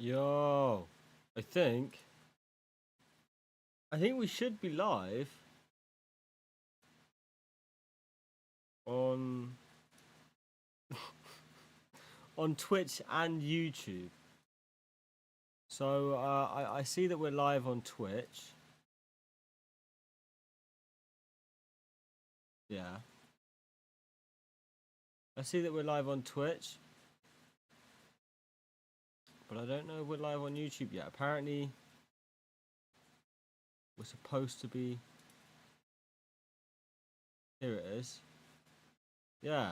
Yo, I think we should be live on on Twitch and YouTube. So I see that we're live on Twitch. Yeah. I see that we're live on Twitch. But I don't know if we're live on YouTube yet. Apparently we're supposed to be. Here it is. Yeah.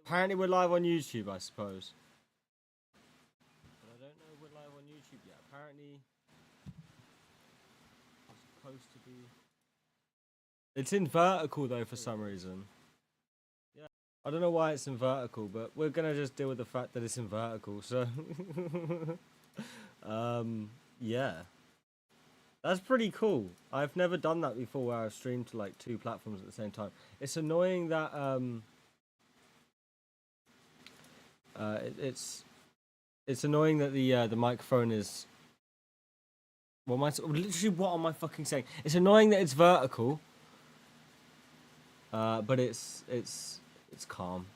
Apparently we're live on YouTube, I suppose. But I don't know if we're live on YouTube yet. Apparently we're supposed to be. It's in vertical though for some reason. Yeah. I don't know why it's in vertical, but we're gonna just deal with the fact that it's in vertical, so yeah. That's pretty cool. I've never done that before where I've streamed to like two platforms at the same time. It's annoying that it's annoying that the microphone is literally what am I fucking saying? It's annoying that it's vertical. But it's calm.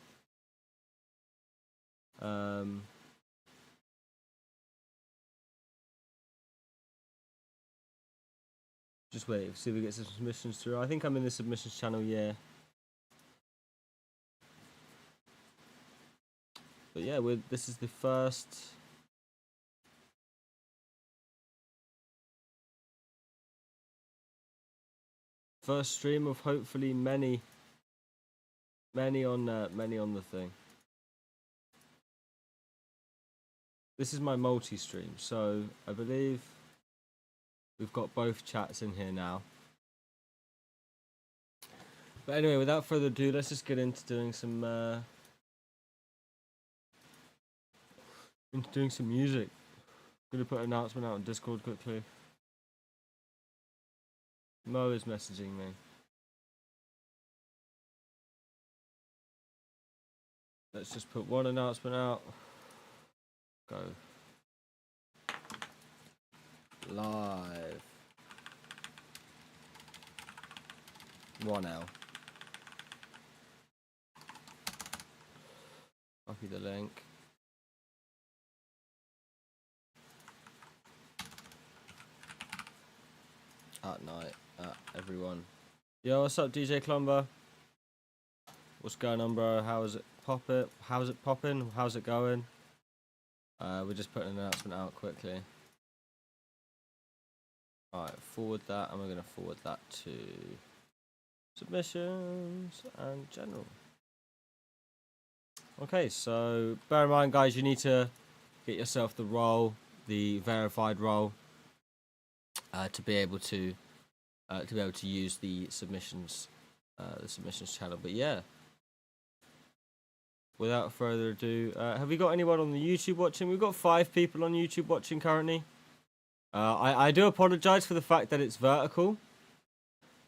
Just wait, see if we get some submissions through. I think I'm in the submissions channel, yeah. But yeah, this is the first stream of hopefully many on the thing. This is my multi-stream, so I believe we've got both chats in here now. But anyway, without further ado, let's just get into doing some music. I'm gonna put an announcement out on Discord quickly. Mo is messaging me. Let's just put one announcement out. Go. Live. 1L. Copy the link. At night, everyone. Yo, what's up, DJ Clumber? What's going on, bro? How's it popping? How's it popping? How's it going? We're just putting an announcement out quickly. Alright, forward that, and we're gonna forward that to submissions and general. Okay, so bear in mind, guys, you need to get yourself the role, the verified role, to be able to use the submissions channel. But yeah, without further ado, have we got anyone on the YouTube watching? We've got 5 people on YouTube watching currently. I do apologize for the fact that it's vertical,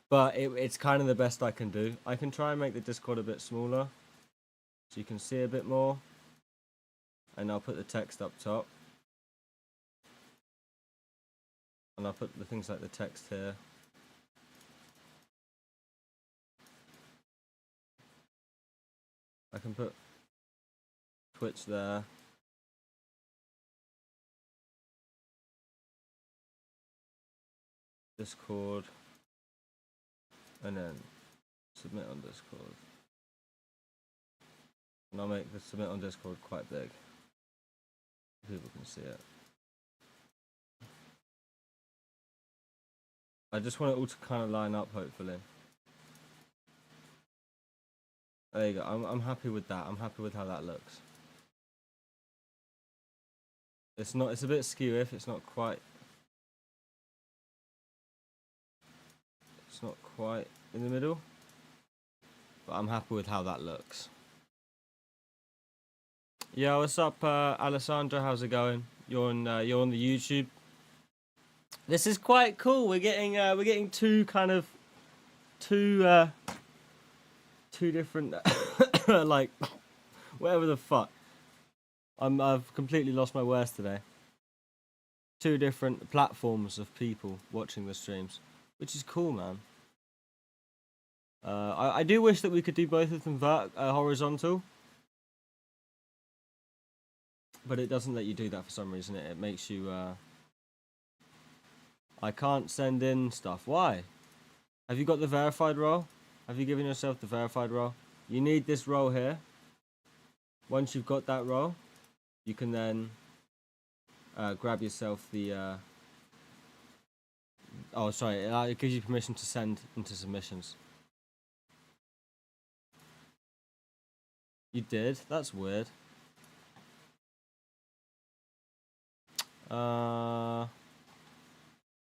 but it's kind of the best I can do. I can try and make the Discord a bit smaller so you can see a bit more, and I'll put the text up top, and I'll put the things like the text here. I can put Twitch there. Discord, and then submit on Discord. And I'll make the submit on Discord quite big. People can see it. I just want it all to kind of line up, hopefully. There you go. I'm happy with that. I'm happy with how that looks. It's a bit skew if it's not quite. It's not quite in the middle, but I'm happy with how that looks. Yeah, what's up, Alessandra? How's it going? You're on the YouTube. This is quite cool. We're getting two different like whatever the fuck. I've completely lost my words today. 2 different platforms of people watching the streams, which is cool, man. I do wish that we could do both of them horizontal, but it doesn't let you do that for some reason. It makes you. I can't send in stuff. Why? Have you got the verified role? Have you given yourself the verified role? You need this role here. Once you've got that role, you can then grab yourself the. Oh, sorry. It gives you permission to send into submissions. You did? That's weird. Are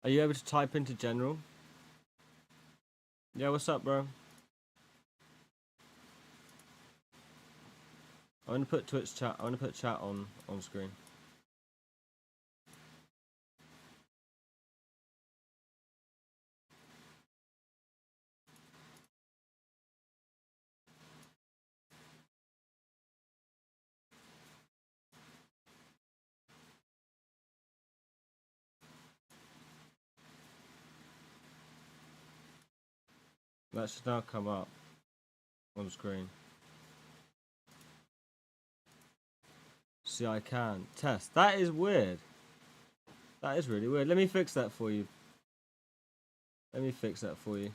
you able to type into general? Yeah, what's up, bro? I'm gonna put Twitch chat. I'm gonna put chat on screen. That should now come up on screen. See, I can test. That is weird. That is really weird. Let me fix that for you. Let me fix that for you.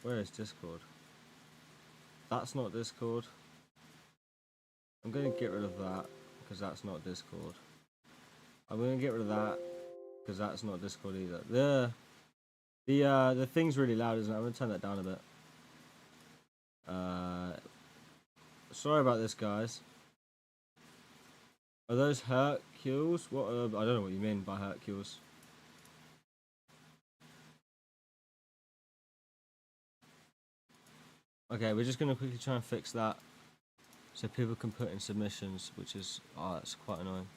Where is Discord? That's not Discord. I'm going to get rid of that because that's not Discord. I'm going to get rid of that because that's not Discord either. The thing's really loud, isn't it? I'm going to turn that down a bit. Sorry about this, guys. Are those Hercules? What? I don't know what you mean by Hercules. Okay, we're just going to quickly try and fix that so people can put in submissions, which is that's quite annoying.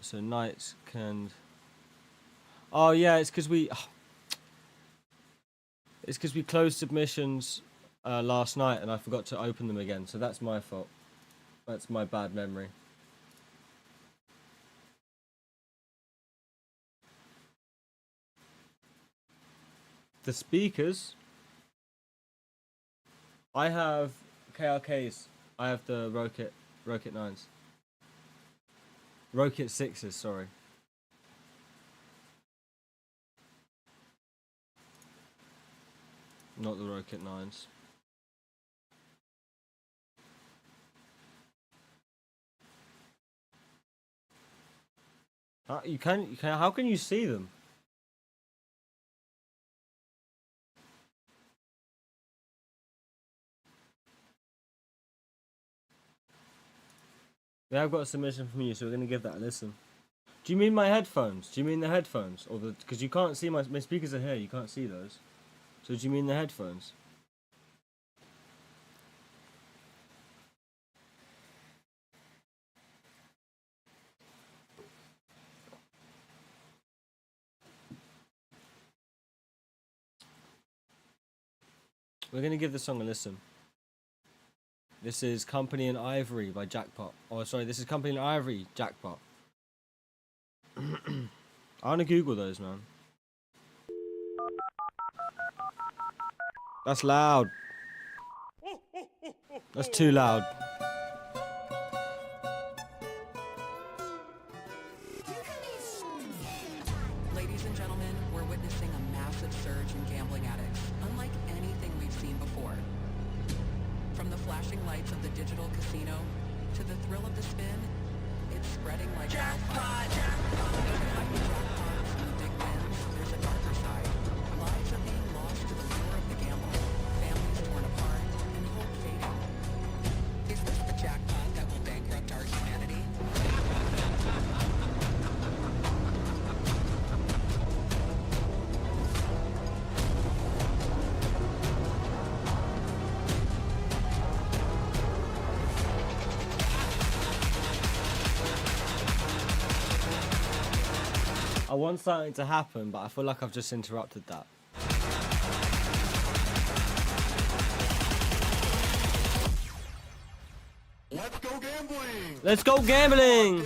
So Knights can. Oh yeah, it's because we. It's because we closed submissions last night and I forgot to open them again. So that's my fault. That's my bad memory. The speakers. I have KRKs. I have the Rocket 9s. Rocket 6s, sorry. Not the Rocket 9s. How can you see them? Yeah, I've got a submission from you, so we're gonna give that a listen. Do you mean my headphones? Do you mean the headphones, or the? Because you can't see my speakers are here. You can't see those. So do you mean the headphones? We're gonna give the song a listen. This is Company in Ivory by Jackpot. Oh, sorry, this is Company in Ivory, Jackpot. I wanna Google those, man. That's loud. That's too loud. Ladies and gentlemen, we're witnessing a massive surge in gambling addicts, unlike anything we've seen before. From the flashing lights of the digital casino to the thrill of the spin, it's spreading like wildfire. Behind the jackpots and the big wins, there's a darker side. Lives are being lost to the lure of the gamble, families torn apart, and hope fading. Is this the jackpot that will bankrupt our humanity? I want something to happen, but I feel like I've just interrupted that. Let's go gambling!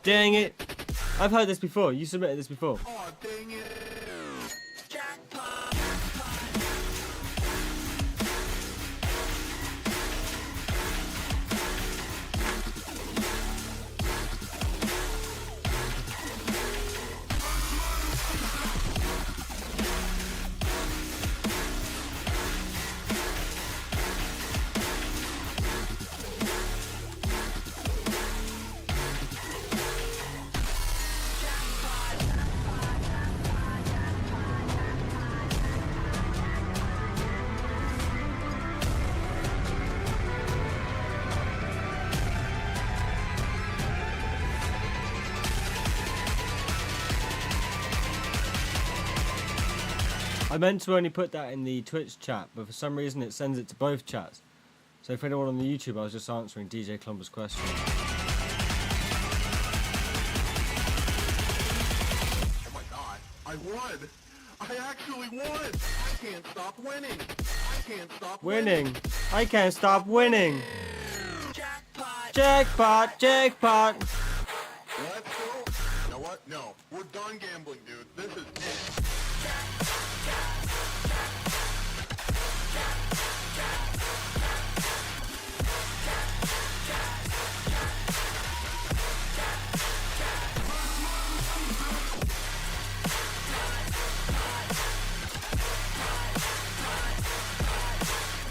Dang it. I've heard this before. You submitted this before. I meant to only put that in the Twitch chat, but for some reason it sends it to both chats. So for anyone on the YouTube, I was just answering DJ Clumber's question. Oh my god, I won! I actually won! I can't stop winning! I can't stop Winning! I can't stop winning! Jackpot! Jackpot! Let's go! You know what? No, we're done gambling, dude. This is it.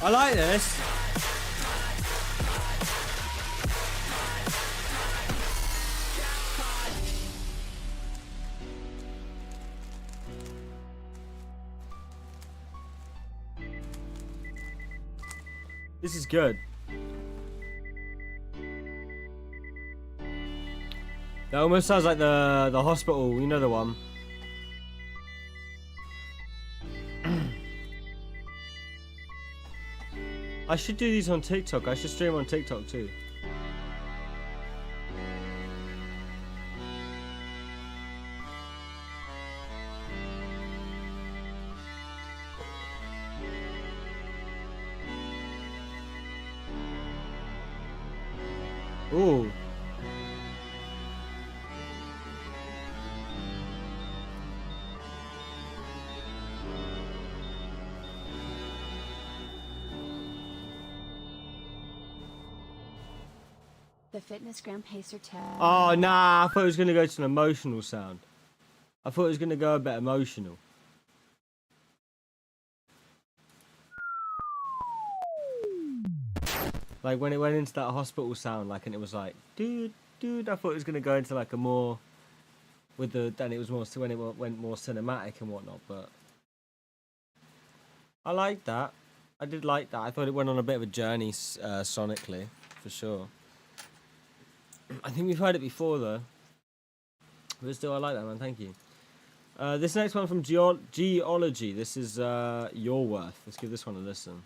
I like this. This is good. That almost sounds like the hospital, you know the one. I should do these on TikTok. I should stream on TikTok too. Ooh. The FitnessGram Pacer test. Oh, nah, I thought it was going to go to an emotional sound. I thought it was going to go a bit emotional. Like when it went into that hospital sound, like, and it was like, dude, I thought it was going to go into like a more, with the, then it was more, when it went more cinematic and whatnot, but I liked that. I did like that. I thought it went on a bit of a journey sonically, for sure. I think we've heard it before though. But still, I like that, man. Thank you. This next one from Geology. This is Your Worth. Let's give this one a listen.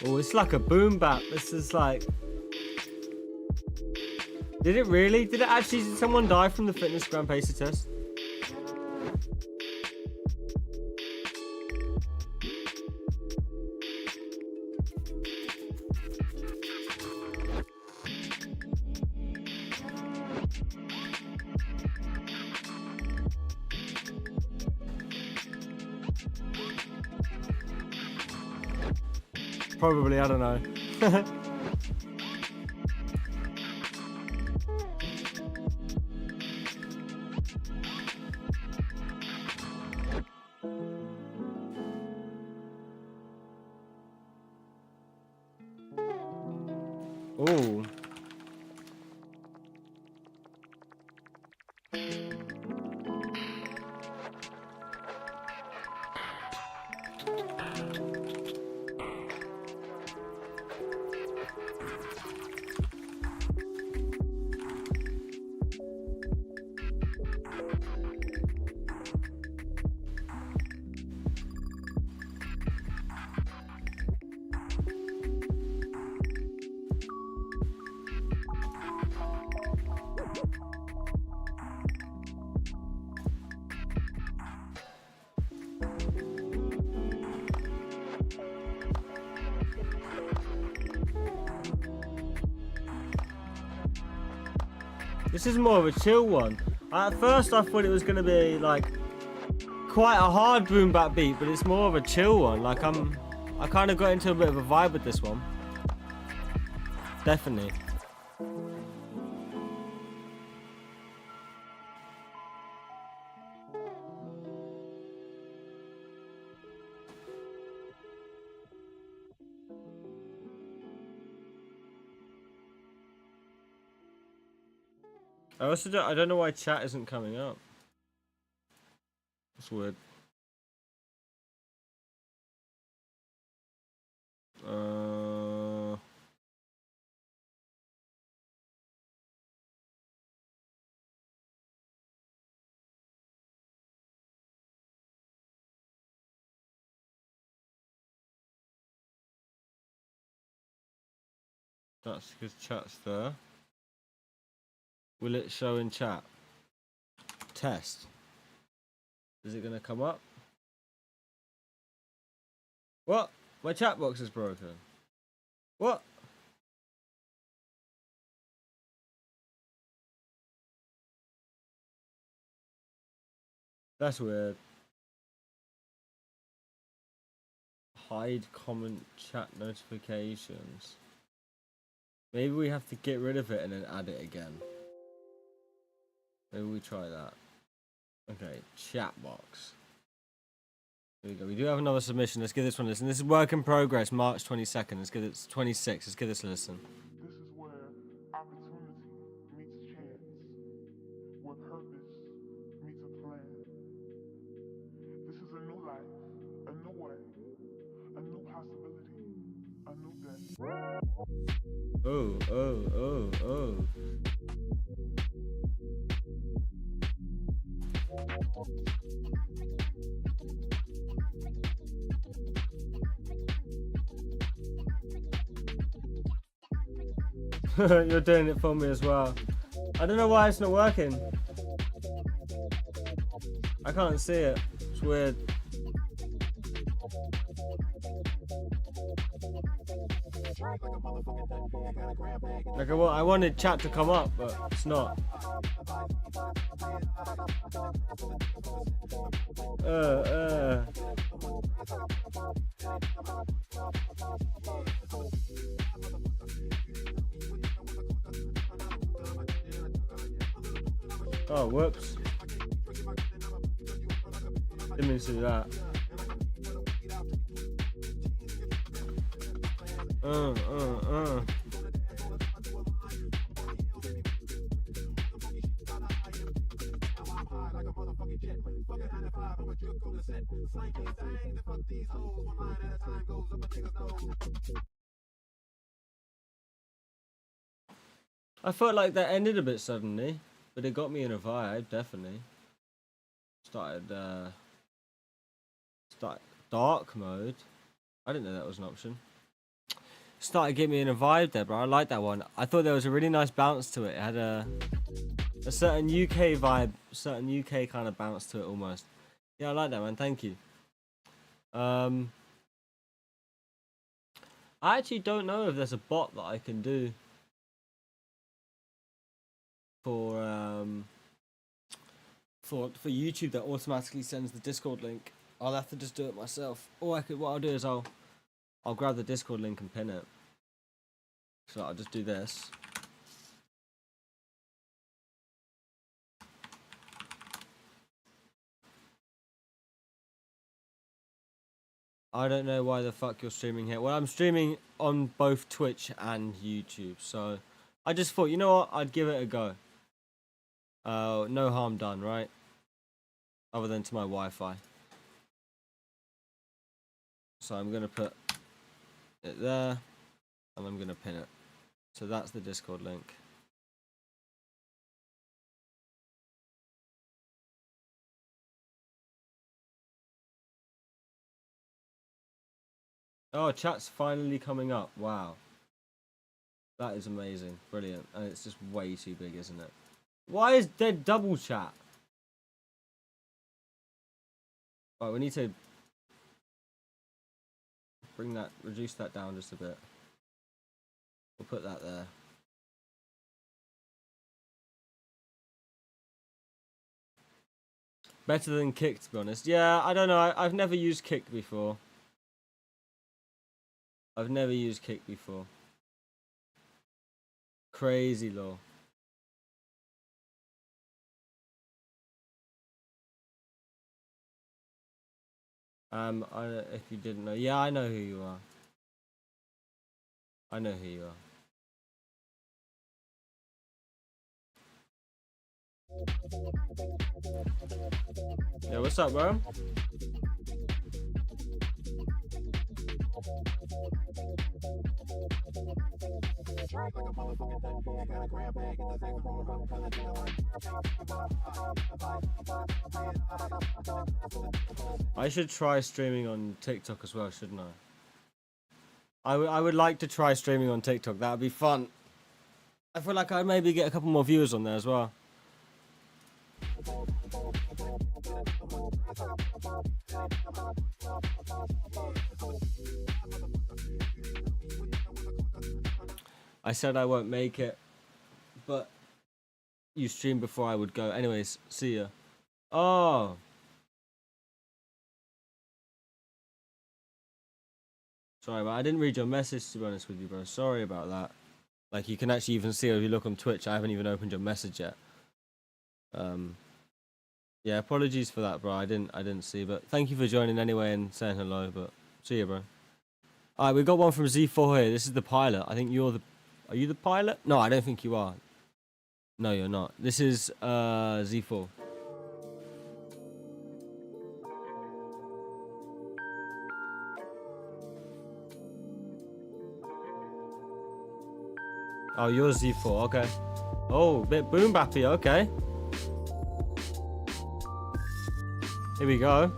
Oh, it's like a boom bap. This is like... Did it really? Did it actually... Did someone die from the FitnessGram Pacer test? Probably, I don't know. Ooh. This is more of a chill one. At first I thought it was gonna be like quite a hard boom bap beat, but it's more of a chill one. Like I kind of got into a bit of a vibe with this one. Definitely. I don't know why chat isn't coming up. It's weird. That's because chat's there. Will it show in chat? Test. Is it gonna come up? What? My chat box is broken. What? That's weird. Hide comment chat notifications. Maybe we have to get rid of it and then add it again. Maybe we try that. Okay, chat box. Here we go. We do have another submission. Let's give this one a listen. This is work in progress, March 22nd. Let's give it 26. Let's give this a listen. This is where opportunity meets chance, where purpose meets a plan. This is a new life, a new way, a new possibility, a new day. Oh, oh, oh, oh. You're doing it for me as well. I don't know why it's not working. I can't see it. It's weird. Like I wanted chat to come up, but it's not. Oh, whoops. Didn't mean to do that. I felt like that ended a bit suddenly, but it got me in a vibe, definitely. Start dark mode. I didn't know that was an option. Started getting me in a vibe there, bro. I like that one. I thought there was a really nice bounce to it. It had a certain UK vibe, certain UK kind of bounce to it almost. Yeah, I like that, man. Thank you. I actually don't know if there's a bot that I can do for YouTube that automatically sends the Discord link. I'll have to just do it myself. Or what I'll do is I'll grab the Discord link and pin it. So I'll just do this. I don't know why the fuck you're streaming here. Well, I'm streaming on both Twitch and YouTube, so I just thought, you know what, I'd give it a go. No harm done, right? Other than to my Wi-Fi. So I'm gonna put it there, and I'm gonna pin it. So that's the Discord link. Oh, chat's finally coming up. Wow. That is amazing. Brilliant. And it's just way too big, isn't it? Why is there double chat? Right, we need to reduce that down just a bit. We'll put that there. Better than Kick, to be honest. Yeah, I don't know. I've never used Kick before. I've never used Kick before. Crazy law. If you didn't know, yeah, I know who you are. I know who you are. Yeah, what's up, bro? I should try streaming on TikTok as well, shouldn't I? I would like to try streaming on TikTok. That would be fun. I feel like I'd maybe get a couple more viewers on there as well. I said I won't make it, but you streamed before I would go. Anyways, see ya. Oh. Sorry, but I didn't read your message, to be honest with you, bro. Sorry about that. Like, you can actually even see, if you look on Twitch, I haven't even opened your message yet. Yeah, apologies for that, bro. I didn't see, but thank you for joining anyway and saying hello, but see you, bro. Alright, we got one from Z4 here. This is the pilot. I think you're the... Are you the pilot? No, I don't think you are. No, you're not. This is, Z4. Oh, you're Z4, okay. Oh, bit boom bappy, okay. Here we go.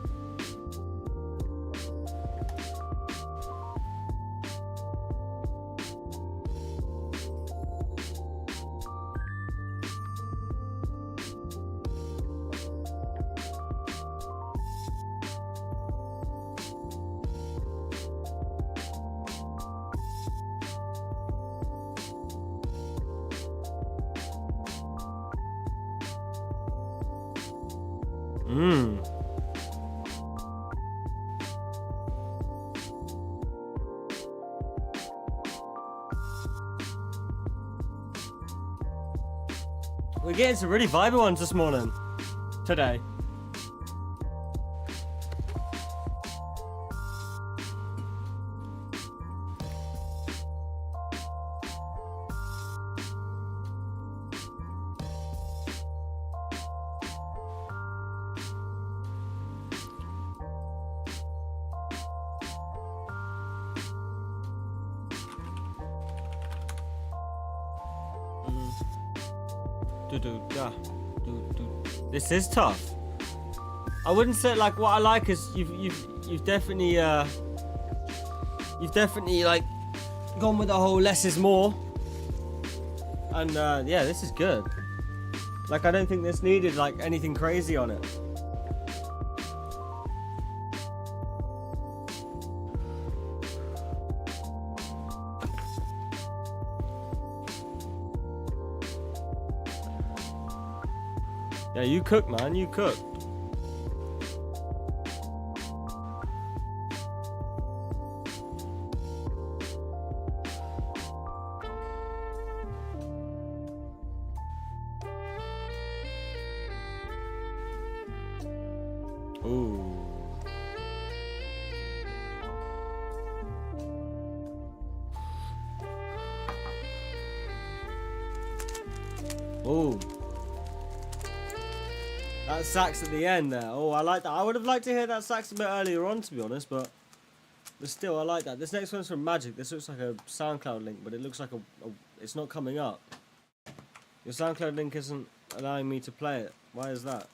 We're getting some really vibey ones this morning. Today. This is tough. I wouldn't say, like, what I like is you've definitely like gone with the whole less is more. And yeah, this is good. Like, I don't think this needed like anything crazy on it. Yeah, you cook, man. You cook. Ooh. Ooh. That sax at the end there. Oh, I like that. I would have liked to hear that sax a bit earlier on, to be honest, but still, I like that. This next one's from Magic. This looks like a SoundCloud link, but it looks like it's not coming up. Your SoundCloud link isn't allowing me to play it. Why is that?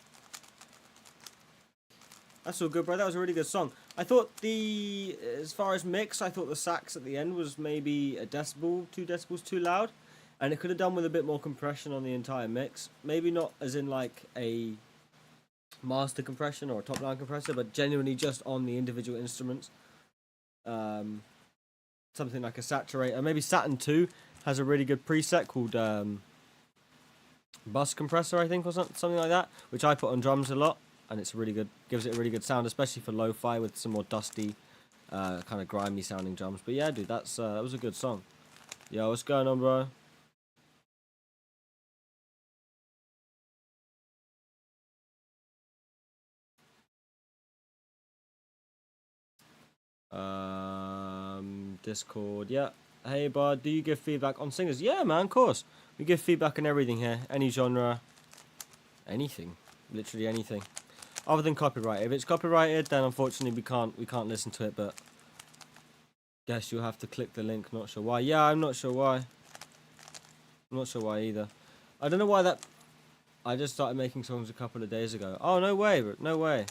That's all good, bro. That was a really good song. I thought as far as mix, I thought the sax at the end was maybe a decibel, 2 decibels too loud. And it could have done with a bit more compression on the entire mix. Maybe not as in like a master compression or a top line compressor, but genuinely just on the individual instruments. Something like a saturator. Maybe Saturn 2 has a really good preset called bus compressor, I think, or something like that, which I put on drums a lot. and it's really good. Gives it a really good sound, especially for lo-fi with some more dusty, kind of grimy sounding drums. But yeah, dude, that was a good song. Yo, what's going on, bro? Discord, yeah. Hey, bud, do you give feedback on singers? Yeah, man, of course. We give feedback on everything here. Any genre. Anything. Literally anything. Other than copyright. If it's copyrighted, then unfortunately we can't listen to it, but guess you'll have to click the link. Not sure why. Yeah, I'm not sure why. I'm not sure why either. I don't know why that... I just started making songs a couple of days ago. Oh, no way, bro. No way.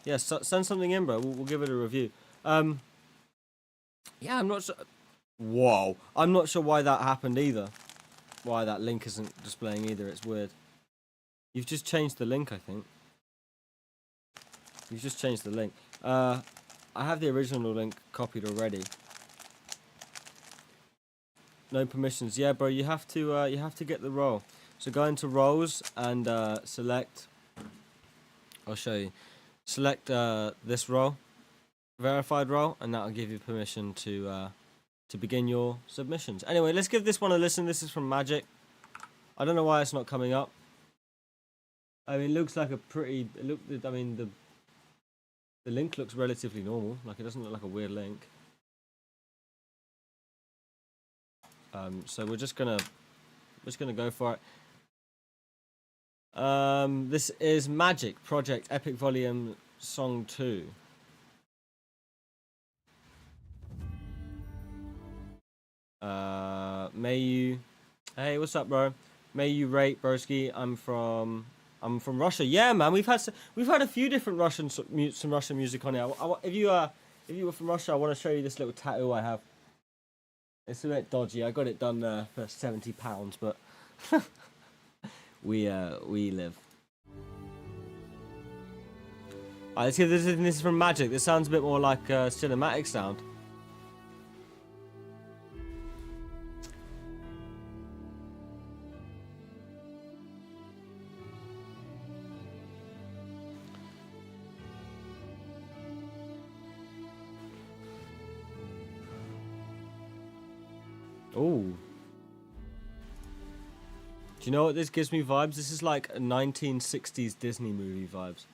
Yeah, send something in, bro. We'll give it a review. Yeah, I'm not sure... Whoa. I'm not sure why that happened either. Why that link isn't displaying either. It's weird. You've just changed the link, I think. You've just changed the link. I have the original link copied already. No permissions. Yeah, bro, you have to get the role. So go into roles and select... I'll show you. Select this role. Verified role, and that'll give you permission to begin your submissions. Anyway, let's give this one a listen. This is from Magic. I don't know why it's not coming up. I mean, it looks like a pretty... I mean, the link looks relatively normal. Like, it doesn't look like a weird link. So we're just gonna go for it. This is Magic Project Epic Volume Song 2. May you... Hey, what's up, bro? May you rate, broski. I'm from Russia. Yeah, man. We've had a few different Russian some Russian music on here. If you were from Russia, I want to show you this little tattoo I have. It's a bit dodgy. I got it done for £70, but we live. Alright, let's see if this is from Magic. This sounds a bit more like cinematic sound. Oh. Do you know what this gives me vibes? This is like a 1960s Disney movie vibes.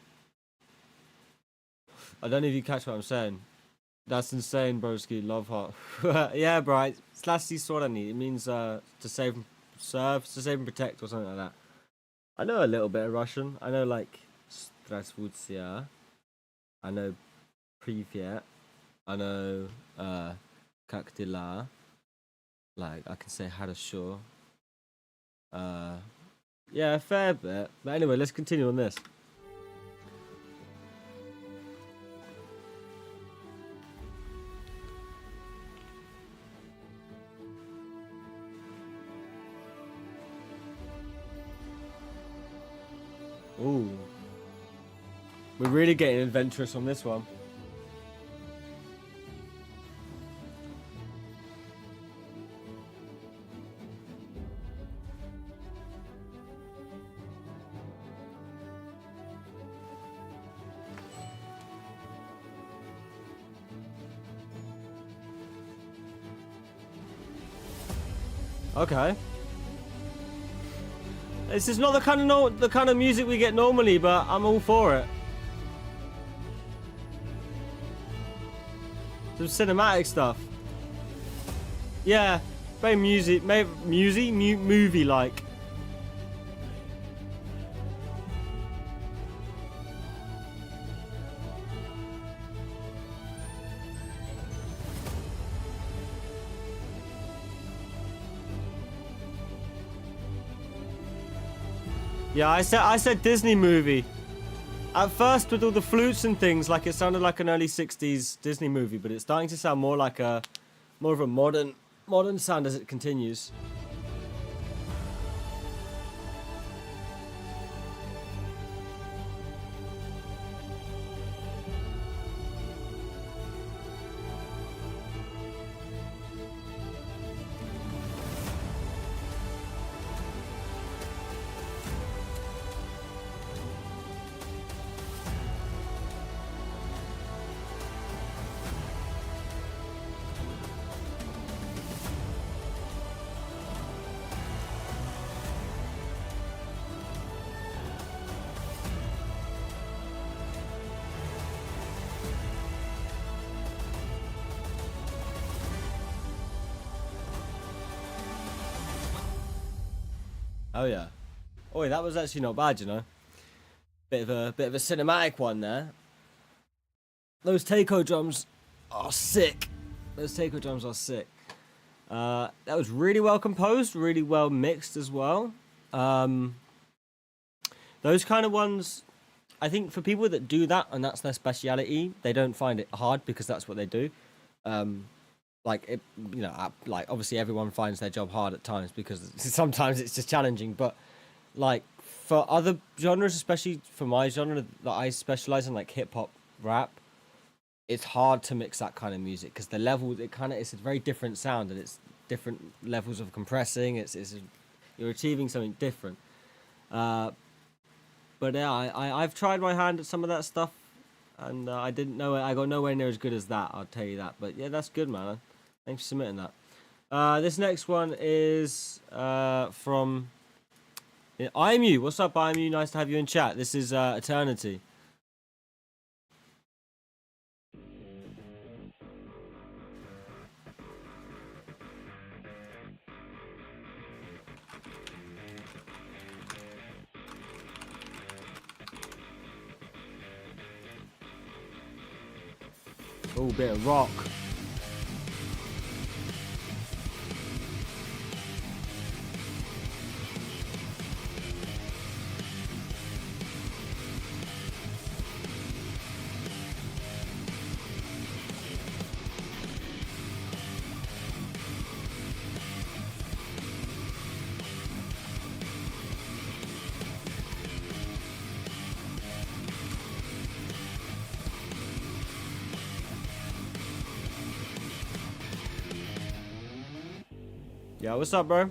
I don't know if you catch what I'm saying. That's insane, broski. Love heart. Yeah, bro. Slasty Sorani. It means to save and protect or something like that. I know a little bit of Russian. I know like Strasvutia. I know Privyet. I know Kak dela. Like, I can say Harasho. Yeah, a fair bit. But anyway, let's continue on this. Ooh. We're really getting adventurous on this one. Okay. This is not the kind of music we get normally, but I'm all for it. Some cinematic stuff. Yeah, very movie like. Yeah, I said Disney movie. At first, with all the flutes and things, like it sounded like an early '60s Disney movie, but it's starting to sound more like more of a modern sound as it continues. Oh yeah. Oh, that was actually not bad, you know. Bit of a cinematic one there. Those taiko drums are sick. Those taiko drums are sick. That was really well composed, really well mixed as well. Those kind of ones, I think for people that do that and that's their speciality, they don't find it hard because that's what they do. Like it, you know, like obviously everyone finds their job hard at times because sometimes it's just challenging. But like for other genres, especially for my genre that I specialize in, like hip hop, rap, it's hard to mix that kind of music because the level it's a very different sound and it's different levels of compressing. You're achieving something different. But yeah, I've tried my hand at some of that stuff, and I didn't know it. I got nowhere near as good as that. I'll tell you that. But yeah, that's good, man. Thanks for submitting that. This next one is from IMU. What's up, IMU? Nice to have you in chat. This is Eternity. Oh, bit of rock. Yeah, what's up, bro?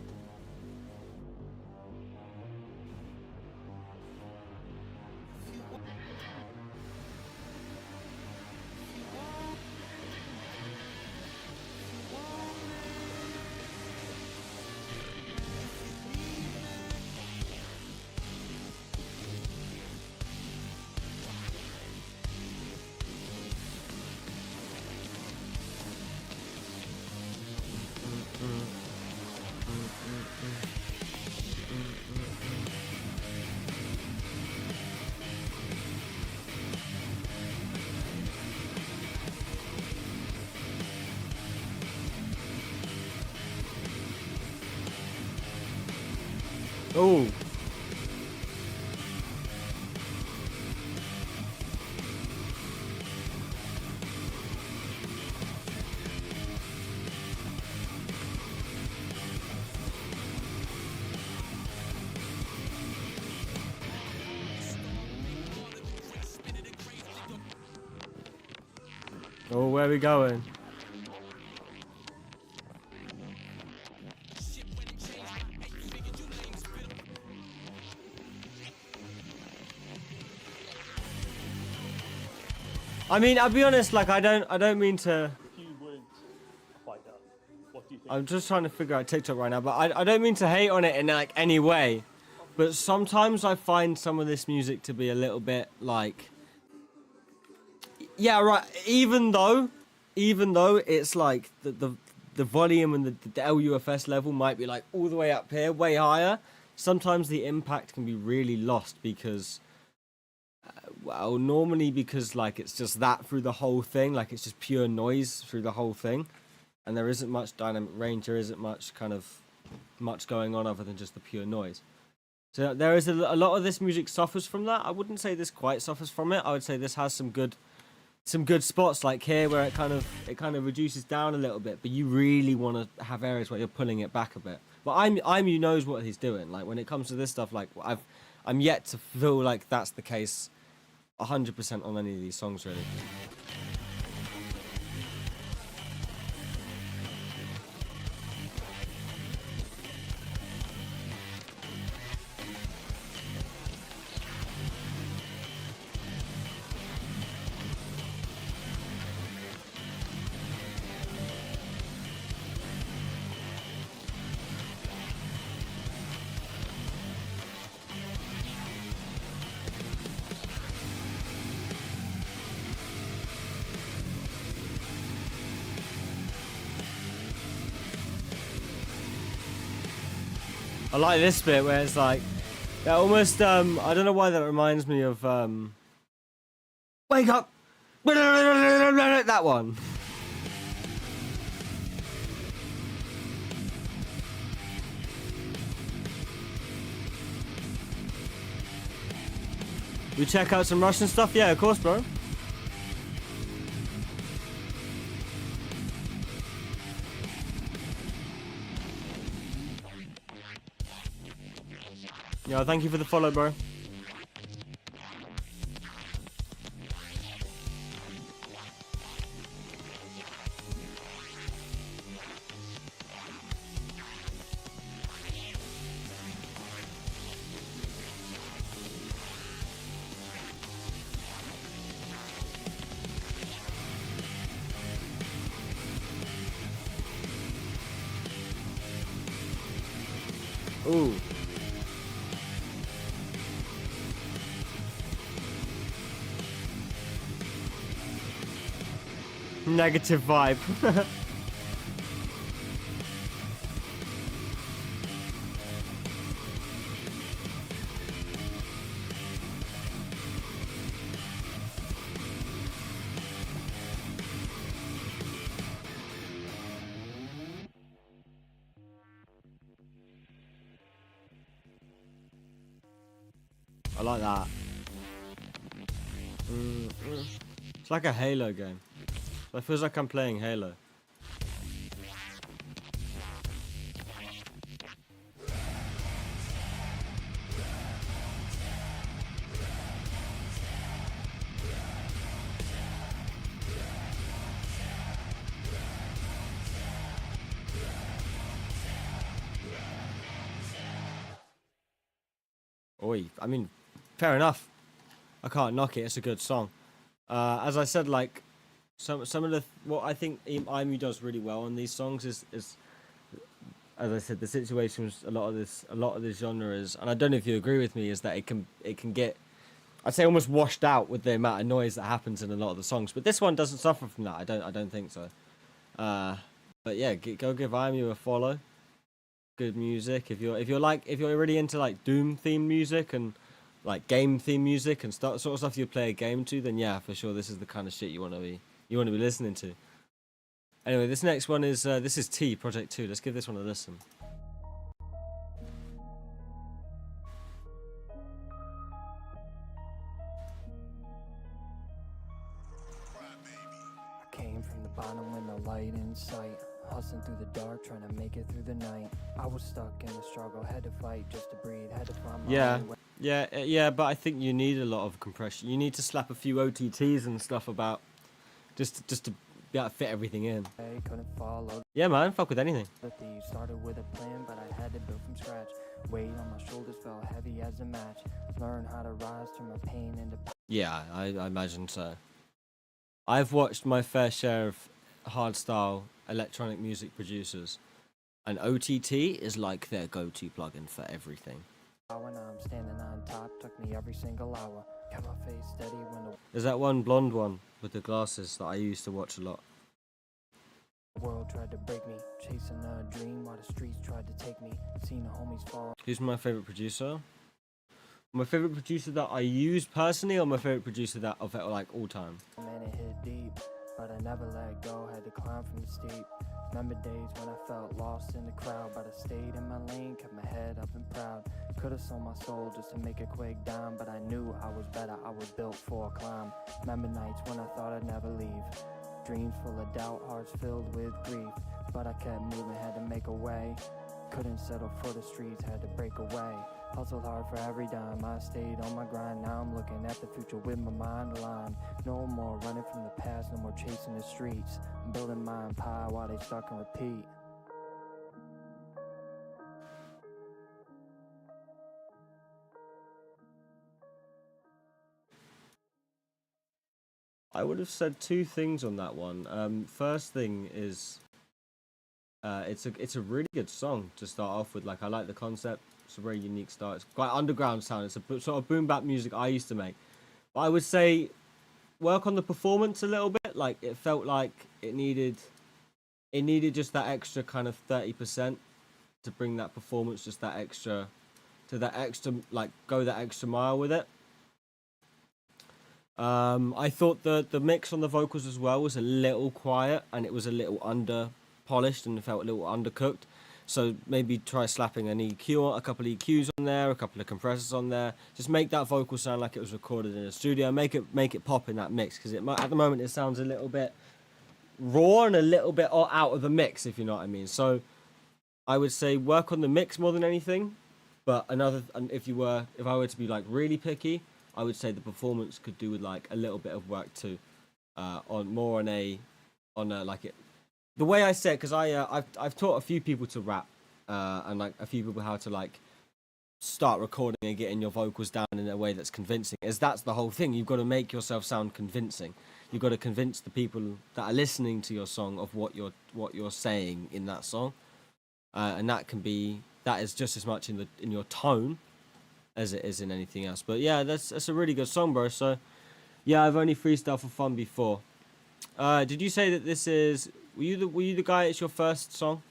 Oh. Oh, where are we going? I mean, I'll be honest, like I don't mean to. If you weren't a fighter, what do you think? I'm just trying to figure out TikTok right now, but I don't mean to hate on it in like any way. But sometimes I find some of this music to be a little bit like, yeah, right. Even though it's like the volume and the LUFS level might be like all the way up here, way higher. Sometimes the impact can be really lost because, well, normally because like it's just that through the whole thing, like it's just pure noise through the whole thing, and there isn't much dynamic range. There isn't much going on other than just the pure noise. So there is a lot of this music suffers from that. I wouldn't say this quite suffers from it. I would say this has some good spots like here where it kind of reduces down a little bit, but you really want to have areas where you're pulling it back a bit. But IMU knows what he's doing. Like when it comes to this stuff, like I'm yet to feel like that's the case 100% on any of these songs really. I like this bit where it's like, that almost, I don't know why that reminds me of, wake up! That one. We check out some Russian stuff? Yeah, of course, bro. Yo, thank you for the follow, bro. Ooh. Negative vibe. I like that. It's like a Halo game. It feels like I'm playing Halo. Oi, I mean, fair enough. I can't knock it. It's a good song. As I said, like some of the what I think IMU does really well on these songs is as I said, the situation with a lot of this genre is, and I don't know if you agree with me, is that it can get, I'd say, almost washed out with the amount of noise that happens in a lot of the songs. But this one doesn't suffer from that. I don't think so. But yeah, go give IMU a follow. Good music. If you're really into like Doom theme music and like game theme music and sort of stuff you play a game to, then yeah, for sure this is the kind of shit you want to be listening to. Anyway, this next one is this is T Project 2. Let's give this one a listen. I came from the bottom with no light in sight, hustling through the dark, trying to make it through the night. I was stuck in a struggle, had to fight just to breathe, had to find my own way. Yeah, but I think you need a lot of compression. You need to slap a few OTTs and stuff about just to be able to fit everything in. Couldn't follow Yeah, man, fuck with anything. the thieves. Started with a plan, but I had to build from scratch. Weight on my shoulders felt heavy as a match. Learn how to rise, turn my pain into Yeah, I imagine so. I've watched my fair share of hardstyle electronic music producers, and OTT is like their go-to plugin for everything. power. Now I'm standing on top, took me every single hour. Kept my face steady when the There's that one blonde one with the glasses that I used to watch a lot. world tried to break me. Chasing a dream while the streets tried to take me. Seen the homies fall. Who's my favorite producer? My favorite producer that I use personally, or my favorite producer that of like all time? Man, it hit deep, but I never let go. Had to climb from the steep. Remember days when I felt lost in the crowd, but I stayed in my lane, kept my head up and proud. Could've sold my soul just to make a quick dime, but I knew I was better. I was built for a climb. Remember nights when I thought I'd never leave. Dreams full of doubt, hearts filled with grief, but I kept moving, had to make a way. Couldn't settle for the streets, had to break away. Hustled hard for every dime, I stayed on my grind. Now I'm looking at the future with my mind aligned. No more running from the past, no more chasing the streets. I'm building my empire while they stuck and repeat. I would have said two things on that one. First thing is, it's a really good song to start off with. Like, I like the concept. It's a very unique start. It's quite underground sound. It's a sort of boom bap music I used to make. But I would say work on the performance a little bit. Like, it felt like it needed just that extra kind of 30%. to bring that performance just that extra, like go that extra mile with it. I thought the mix on the vocals as well was a little quiet, and it was a little under polished and it felt a little undercooked. So maybe try slapping an EQ, a couple of EQs on there, a couple of compressors on there. Just make that vocal sound like it was recorded in a studio. Make it pop in that mix, because at the moment it sounds a little bit raw and a little bit out of the mix, if you know what I mean. So I would say work on the mix more than anything. But if I were to be like really picky, I would say the performance could do with like a little bit of work too, the way I said, because I've taught a few people to rap, and like a few people how to like start recording and getting your vocals down in a way that's convincing. That's the whole thing. You've got to make yourself sound convincing. You've got to convince the people that are listening to your song of what you're saying in that song, and that is just as much in your tone as it is in anything else. But yeah, that's a really good song, bro. So yeah, I've only freestyled for fun before. Did you say that this is? Were you the guy? It's your first song?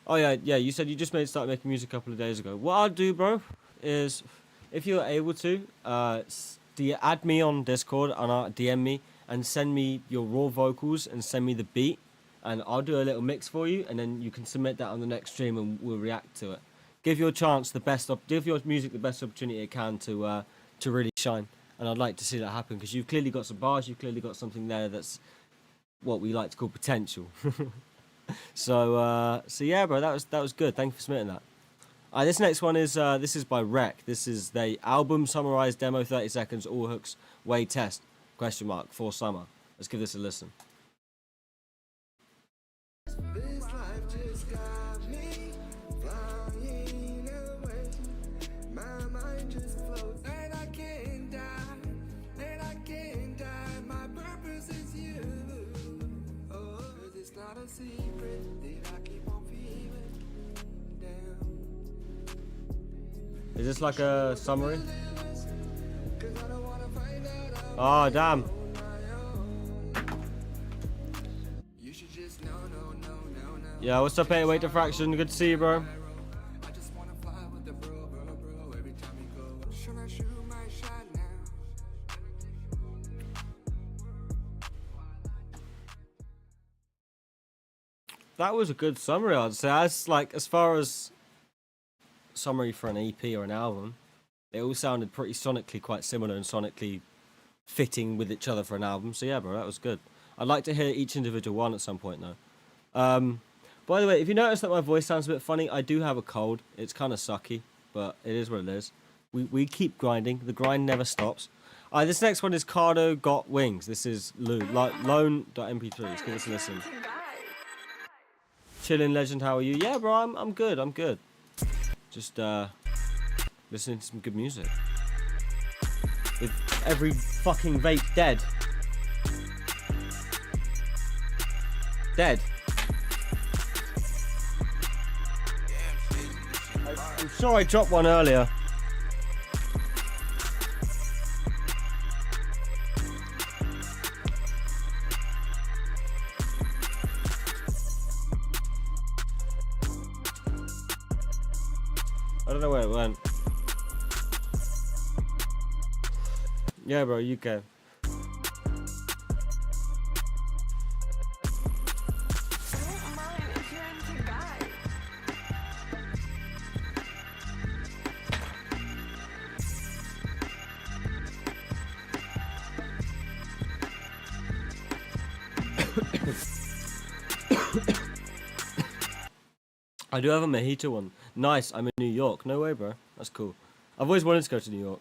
Oh yeah. You said you just started making music a couple of days ago. What I'll do, bro, is if you're able to, add me on Discord and DM me and send me your raw vocals and send me the beat, and I'll do a little mix for you, and then you can submit that on the next stream and we'll react to it. Give your music the best opportunity it can to really shine. And I'd like to see that happen, because you've clearly got some bars, you've clearly got something there that's what we like to call potential. So yeah, bro, that was good. Thank you for submitting that. This next one is by Rec. This is the album summarized demo, 30 seconds, all hooks, way test, ? For summer. Let's give this a listen. This life just got me flying away. My mind just floats, and I can't die, my purpose is you. Oh, 'cause it's not a secret that I keep on feeling down. Is this like a summary? Oh, damn. You should just know. Yeah, what's up, 808 Diffraction? Good to see you, bro. I just wanna fly with the bro. Every time you go, should I shoot my shot now? That was a good summary, I'd say. As far as summary for an EP or an album, it all sounded pretty sonically quite similar and sonically fitting with each other for an album. So yeah, bro, that was good. I'd like to hear each individual one at some point though. By the way, if you notice that my voice sounds a bit funny, I do have a cold. It's kind of sucky, but it is what it is. We keep grinding. The grind never stops. This next one is Cardo Got Wings. This is Lone.mp3. Let's give this a listen. Chillin' Legend, how are you? Yeah, bro, I'm good. Just listening to some good music. With every fucking vape dead. I'm sure I dropped one earlier. I don't know where it went. Yeah, bro, you can. I do have a mojito one. Nice, I'm in New York. No way, bro. That's cool. I've always wanted to go to New York.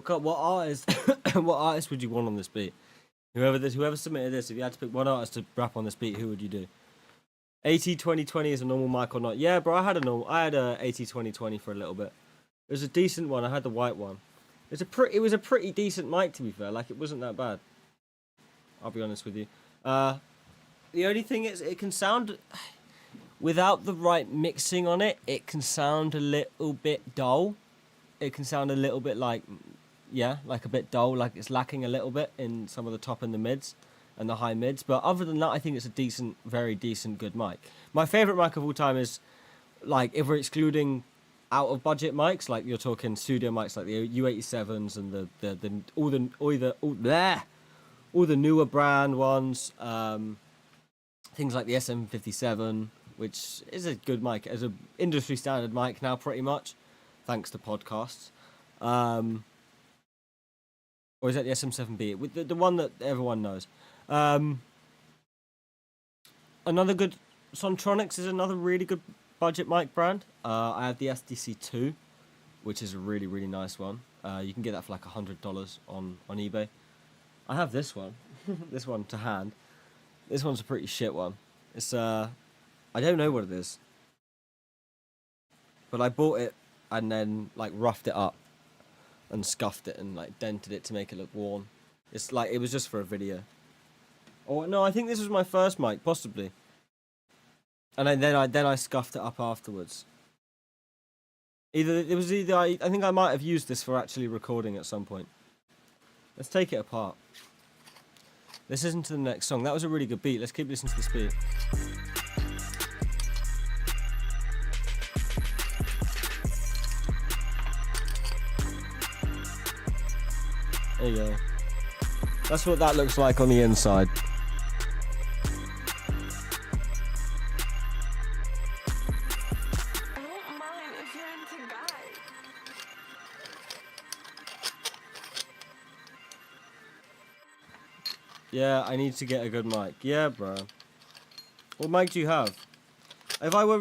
What artist? What artist would you want on this beat? Whoever submitted this, if you had to pick one artist to rap on this beat, who would you do? 80-20-20 is a normal mic or not? Yeah, bro, I had a 80-20-20 for a little bit. It was a decent one. I had the white one. It was a pretty decent mic, to be fair. Like, it wasn't that bad. I'll be honest with you. The only thing is, it can sound, without the right mixing on it, it can sound a little bit dull. It can sound a little bit like, yeah, like a bit dull, like it's lacking a little bit in some of the top and the mids and the high mids. But other than that, I think it's a decent, very decent, good mic. My favourite mic of all time is, like, if we're excluding out of budget mics, like you're talking studio mics like the U87s and all the newer brand ones, things like the SM57, which is a good mic, as an industry standard mic now, pretty much, thanks to podcasts. Or is that the SM7B? With the one that everyone knows. Another good, Sontronics is another really good budget mic brand. I have the SDC2, which is a really, really nice one. You can get that for like $100 on eBay. I have this one, this one to hand. This one's a pretty shit one. It's I don't know what it is, but I bought it and then like roughed it up and scuffed it and like dented it to make it look worn. It's like, it was just for a video. Oh no, I think this was my first mic, possibly. And then I scuffed it up afterwards. I think I might have used this for actually recording at some point. Let's take it apart. Let's listen to the next song. That was a really good beat. Let's keep listening to this beat. There you go. That's what that looks like on the inside. Yeah, I need to get a good mic. Yeah, bro. What mic do you have? If I were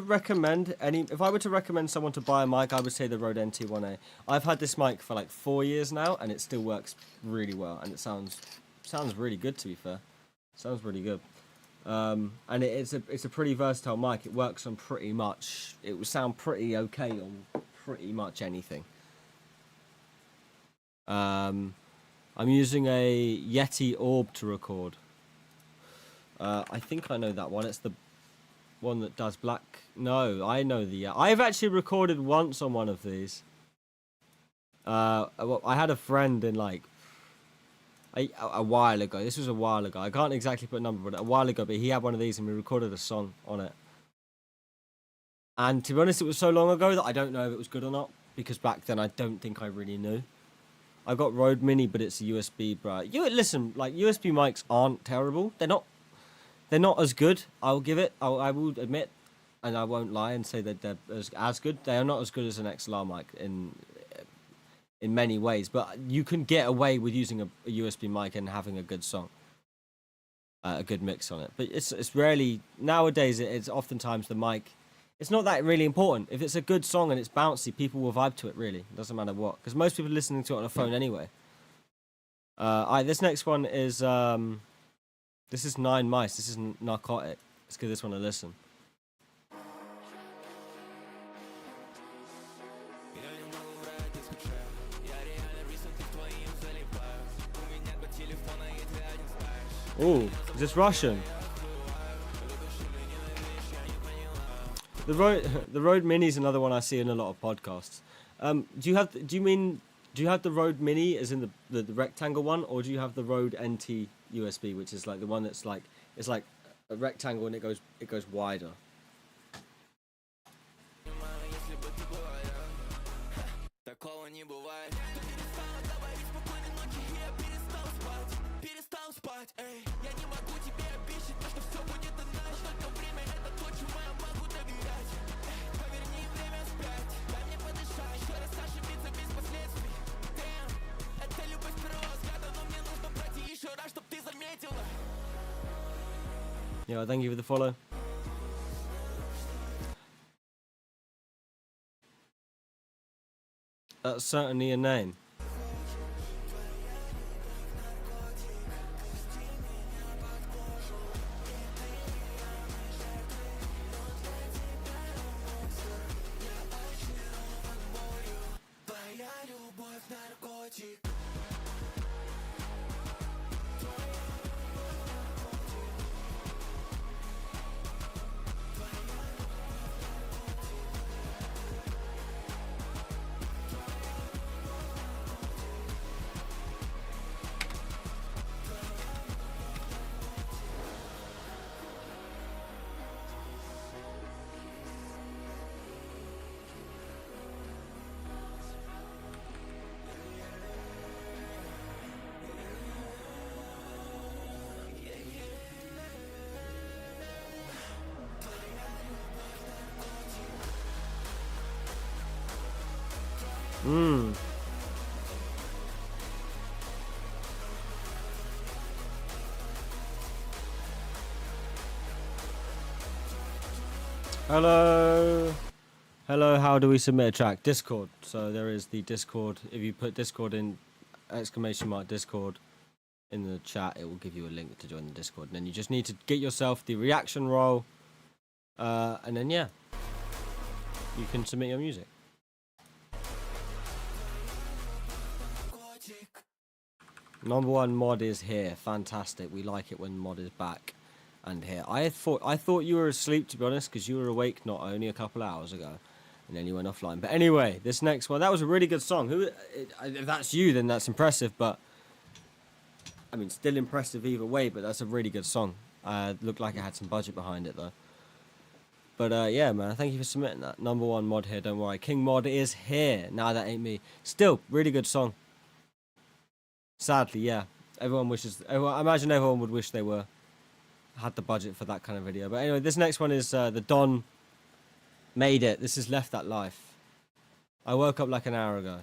to recommend someone to buy a mic, I would say the Rode NT1A. I've had this mic for like 4 years now, and it still works really well, and it sounds really good, to be fair. Sounds really good. And it's a pretty versatile mic. It works on pretty much. It would sound pretty okay on pretty much anything. I'm using a Yeti Orb to record. I think I know that one. It's the one that does black. No, I know the. I've actually recorded once on one of these. I had a friend in like a while ago. This was a while ago. I can't exactly put a number, but a while ago. But he had one of these, and we recorded a song on it. And to be honest, it was so long ago that I don't know if it was good or not, because back then I don't think I really knew. I got Rode Mini, but it's a USB, bro. Listen, like, USB mics aren't terrible. They're not as good. I'll give it. I will admit, and I won't lie and say that they're as good. They are not as good as an XLR mic in many ways, but you can get away with using a USB mic and having a good song, a good mix on it. But it's rarely nowadays. It's oftentimes the mic. It's not that really important. If it's a good song and it's bouncy, people will vibe to it, really. It doesn't matter what. Because most people are listening to it on a phone anyway. This next one is... this is Nine Mice. This is Narcotic. Let's give this one a listen. Ooh, is this Russian? The Rode Mini is another one I see in a lot of podcasts. Do you have the Rode Mini as in the rectangle one, or do you have the Rode NT USB, which is like the one that's like, it's like a rectangle and it goes wider? Yeah, thank you for the follow. That's certainly a name. Mmm. Hello. Hello, how do we submit a track? Discord. So there is the Discord. If you put Discord in !Discord in the chat, it will give you a link to join the Discord. And then you just need to get yourself the reaction role. And then, yeah, you can submit your music. Number one mod is here. Fantastic. We like it when mod is back and here. I thought you were asleep, to be honest, because you were awake not only a couple hours ago, and then you went offline. But anyway, this next one, that was a really good song. If that's you, then that's impressive. But I mean, still impressive either way. But that's a really good song. Looked like it had some budget behind it though. But yeah, man, thank you for submitting that. Number one mod here. Don't worry, King Mod is here. Nah, that ain't me. Still, really good song. Sadly, yeah. Everyone wishes. I imagine everyone would wish they had the budget for that kind of video. But anyway, this next one is the Don Made It. This is Left That Life. I woke up like an hour ago.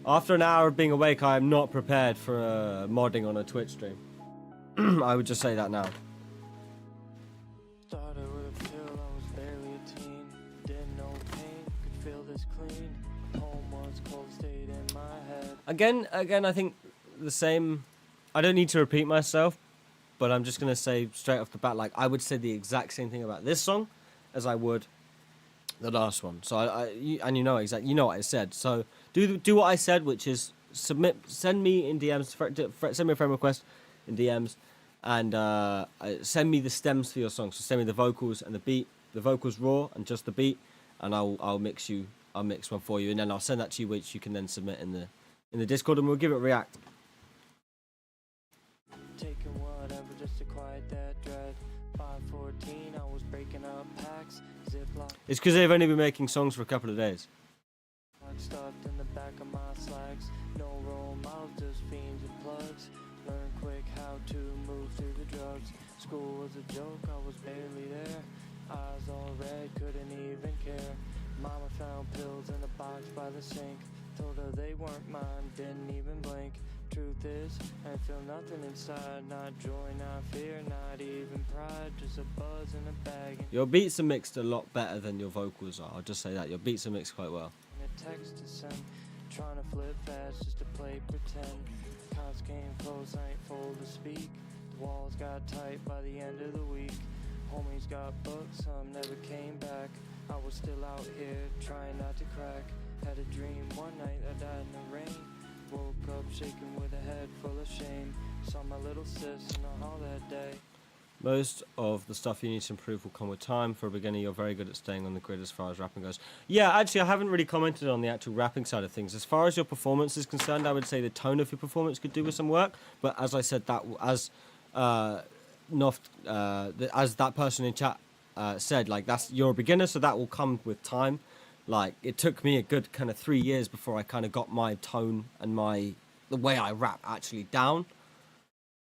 After an hour of being awake, I am not prepared for modding on a Twitch stream. I would just say that now. Started with a pill, I was barely a teen. Didn't know pain, could feel this clean. Home was cold, stayed in my head. Again, I think the same. I don't need to repeat myself, but I'm just gonna say straight off the bat, like I would say the exact same thing about this song as I would the last one. So you know exactly, you know what I said. So do what I said, which is send me in DMs, send me a friend request in DMs, and send me the stems for your song. So send me the vocals and the beat, the vocals raw and just the beat, and I'll mix one for you, and then I'll send that to you, which you can then submit in the Discord, and we'll give it a react. Taking whatever just to quiet that dread. 514, I was breaking up packs. Ziploc It's because they've only been making songs for a couple of days. stuffed in the back of my slacks. No role models, just fiends and plugs. Learn quick how to move through the drugs. School was a joke, I was barely there. Eyes all red, couldn't even care. Mama found pills in a box by the sink. Told her they weren't mine, didn't even blink. Truth is, I feel nothing inside. Not joy, not fear, not even pride. Just a buzz in a bag. Your beats are mixed a lot better than your vocals are. I'll just say that. Your beats are mixed quite well. And a text to send. Trying to flip fast just to play pretend. Cops came close, I ain't full to speak. The walls got tight by the end of the week. Homies got booked, some never came back. I was still out here trying not to crack. Had a dream one night I died in the rain. Woke up shaking with a head full of shame. Saw my little sis in a hall that day. Most of the stuff you need to improve will come with time. For a beginner, you're very good at staying on the grid as far as rapping goes. Yeah, actually, I haven't really commented on the actual rapping side of things. As far as your performance is concerned, I would say the tone of your performance could do with some work. But as I said, that as as that person in chat said, like you're a beginner, so that will come with time. Like it took me a good kind of 3 years before I kind of got my tone and the way I rap actually down.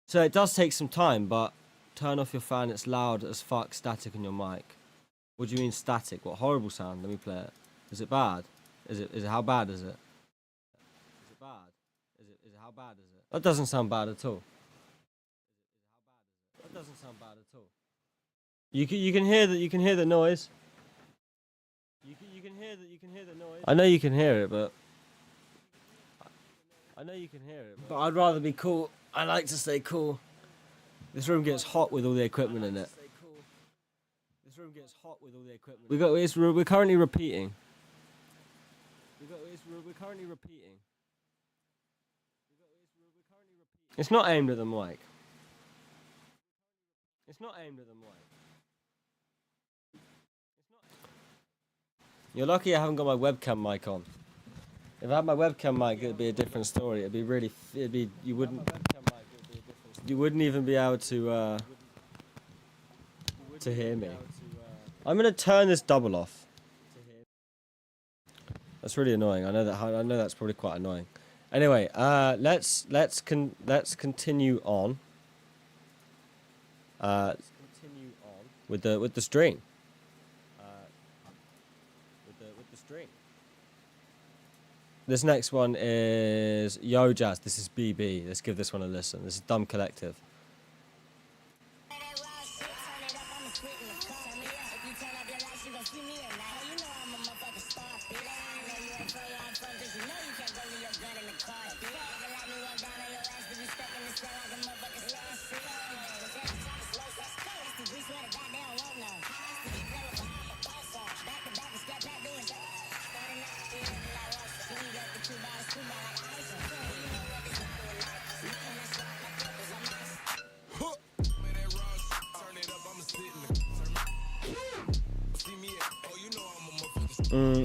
So it does take some time, but turn off your fan, it's loud as fuck, static in your mic. What do you mean static? What horrible sound? Let me play it. Is it bad? Is it how bad is it? Is it bad? Is it how bad is it? That doesn't sound bad at all. That doesn't sound bad at all. You can hear the noise. You can hear the noise. I know you can hear it, but I'd rather be cool. I like to stay cool. This room gets hot with all the equipment in it. We're currently repeating. It's not aimed at the mic. You're lucky I haven't got my webcam mic on. If I had my webcam mic, it'd be a different story. You wouldn't even be able to hear me. I'm gonna turn this double off. That's really annoying. I know that's probably quite annoying. Anyway, let's continue on. With the stream. stream. This next one is Yo Jazz. This is BB. Let's give this one a listen. This is Dumb Collective.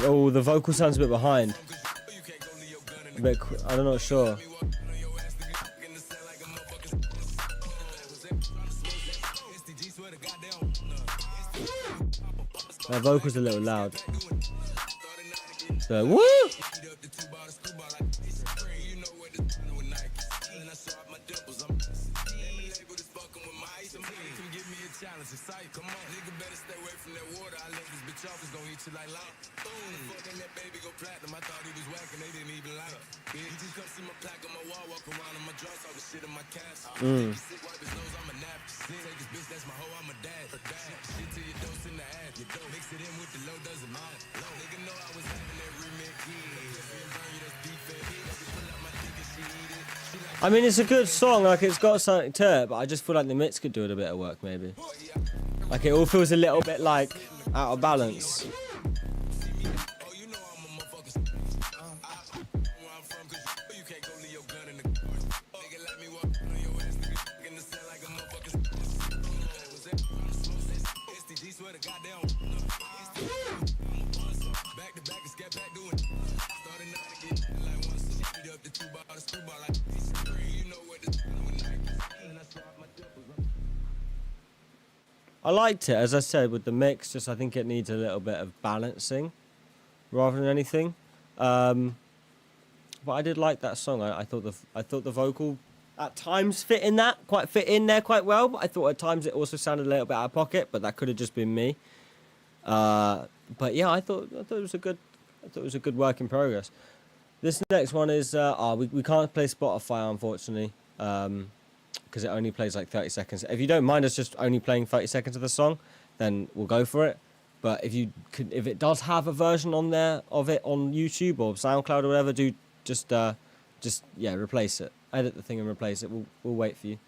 Oh, the vocal sounds a bit behind. A bit, I'm not sure. My vocal's a little loud. So, woo! I mean, it's a good song, like it's got something to it, but I just feel like the mix could do it a bit of work, maybe. Like it all feels a little bit like out of balance. I liked it, as I said, with the mix. Just I think it needs a little bit of balancing, rather than anything. But I did like that song. I thought the vocal at times fit in there quite well. But I thought at times it also sounded a little bit out of pocket. But that could have just been me. But yeah, I thought it was a good work in progress. This next one is we can't play Spotify, unfortunately. Because it only plays like 30 seconds. If you don't mind us just only playing 30 seconds of the song, then we'll go for it. But if it does have a version on there of it on YouTube or SoundCloud or whatever, do just replace it. Edit the thing and replace it. We'll wait for you.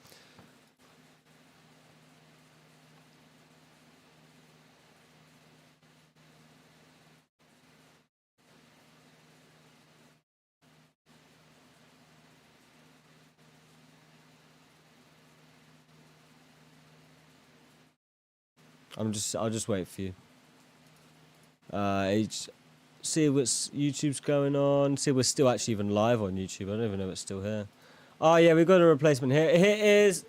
I'll just wait for you. See what's YouTube's going on. See, we're still actually even live on YouTube. I don't even know it's still here. Oh yeah, we've got a replacement here. Here is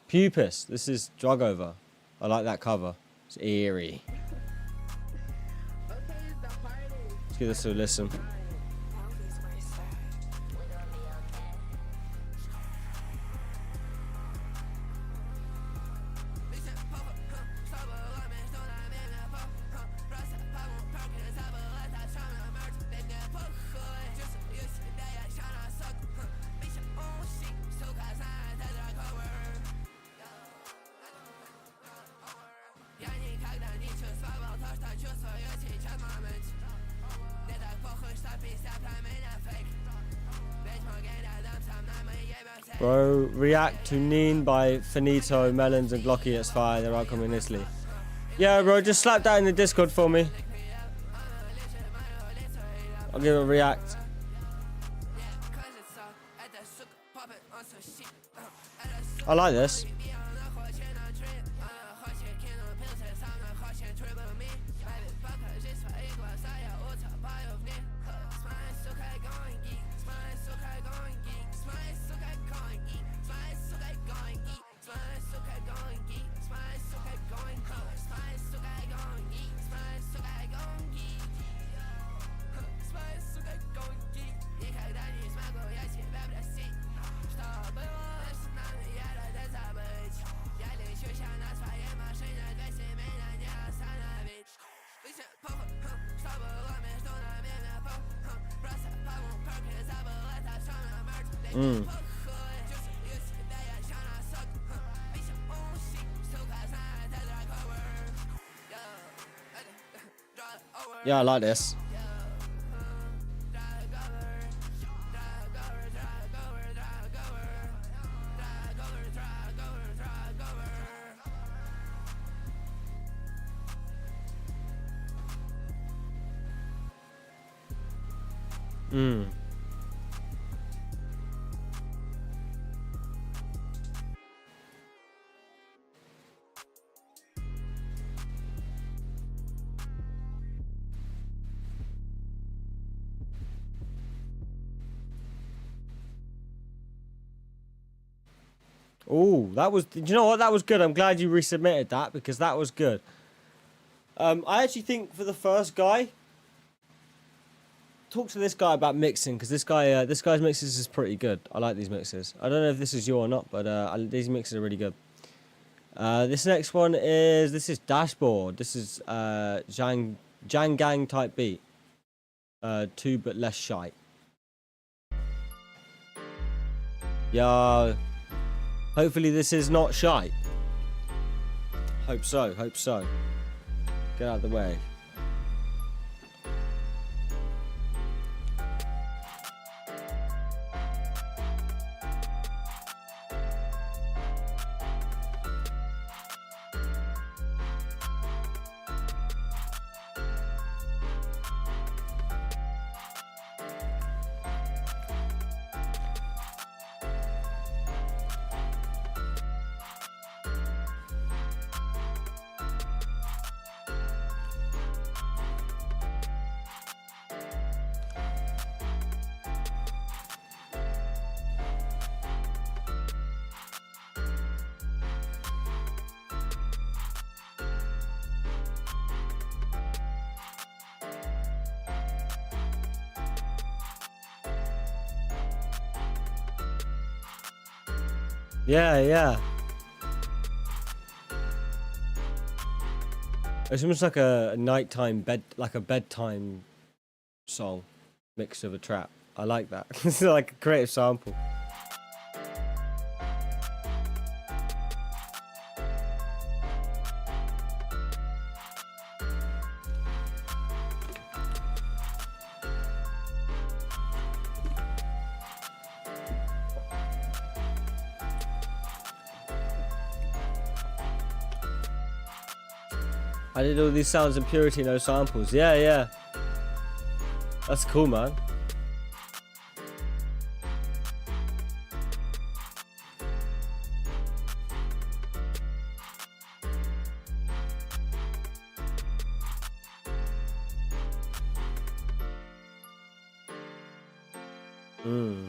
Pupus. This is Drug Over. I like that cover. It's eerie. Let's give this a listen. Bro, react to Neen by Finito, Melons and Glocky. It's fire. They're outcoming Italy. Yeah, bro, just slap that in the Discord for me. I'll give it a react. I like this. Mm. Yeah, I like this. Mm. Oh, that was. Do you know what? That was good. I'm glad you resubmitted that because that was good. I actually think for the first guy, talk to this guy about mixing because this guy's mixes is pretty good. I like these mixes. I don't know if this is you or not, but these mixes are really good. This next one is Dashboard. This is Jangang type beat. 2 but less shite. Yeah. Hopefully this is not shite. Hope so. Hope so. Get out of the way. Yeah, yeah. It's almost like a nighttime bedtime song mixed with a trap. I like that. It's like a creative sample. I did all these sounds in Purity, no samples. Yeah, yeah. That's cool, man. Mm.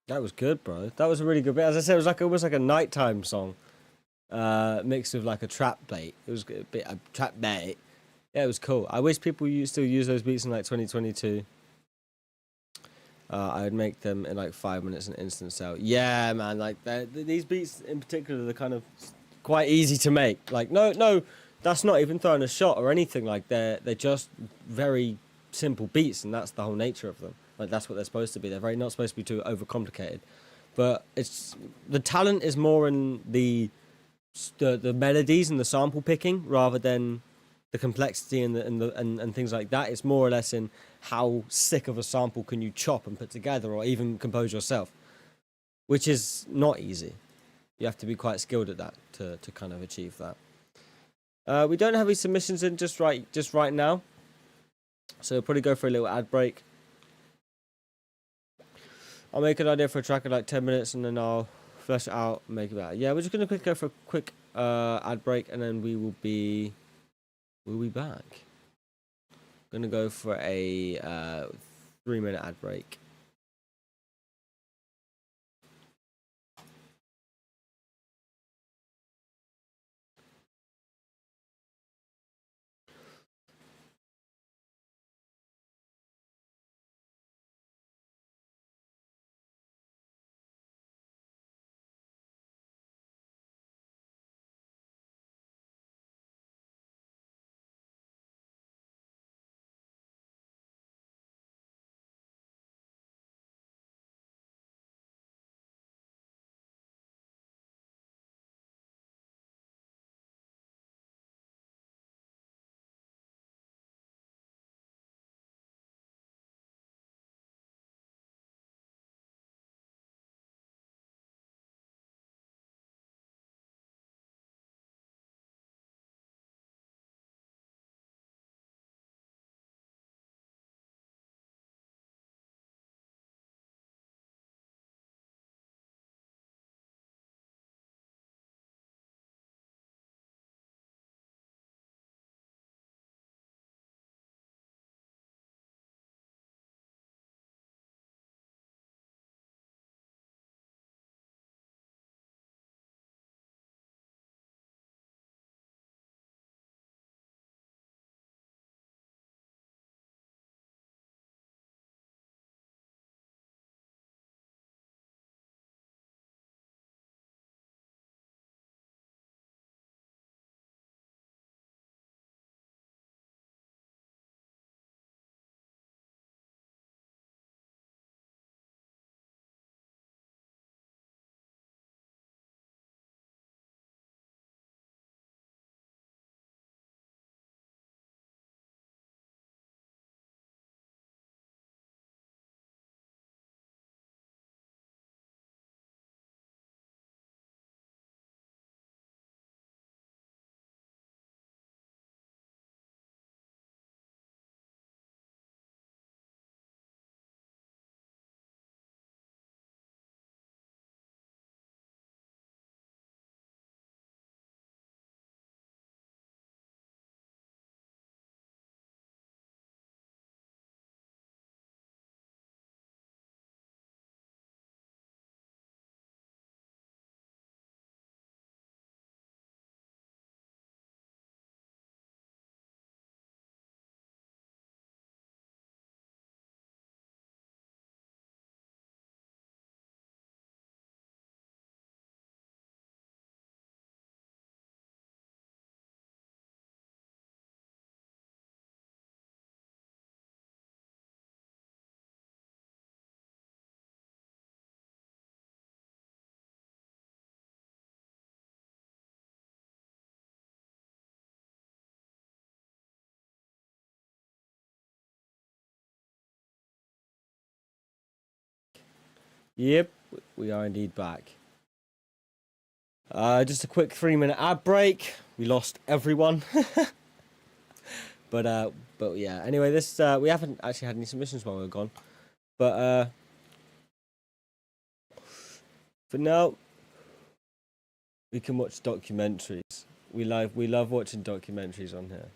That was good, bro. That was a really good bit. As I said, it was like almost like a nighttime song, mixed with like a trap beat. It was a bit a trap beat. Yeah, it was cool. I wish people still use those beats in like 2022. I would make them in like 5 minutes an instant sell. Yeah, man. Like these beats in particular, they're kind of quite easy to make. Like no, that's not even throwing a shot or anything. Like they're just very simple beats, and that's the whole nature of them. Like that's what they're supposed to be. They're very not supposed to be too overcomplicated. But it's the talent is more in the melodies and the sample picking rather than the complexity and things like that. It's more or less in how sick of a sample can you chop and put together or even compose yourself, which is not easy. You have to be quite skilled at that to kind of achieve that. We don't have any submissions in just right now, so we'll probably go for a little ad break. I'll make an idea for a track in like 10 minutes and then I'll flesh it out and make it better. Yeah, we're just going to go for a quick ad break and then we'll be back. Going to go for a 3-minute ad break. Yep, we are indeed back. Just a quick 3-minute ad break. We lost everyone. but yeah. Anyway, this we haven't actually had any submissions while we were gone. But for now, we can watch documentaries. We love watching documentaries on here.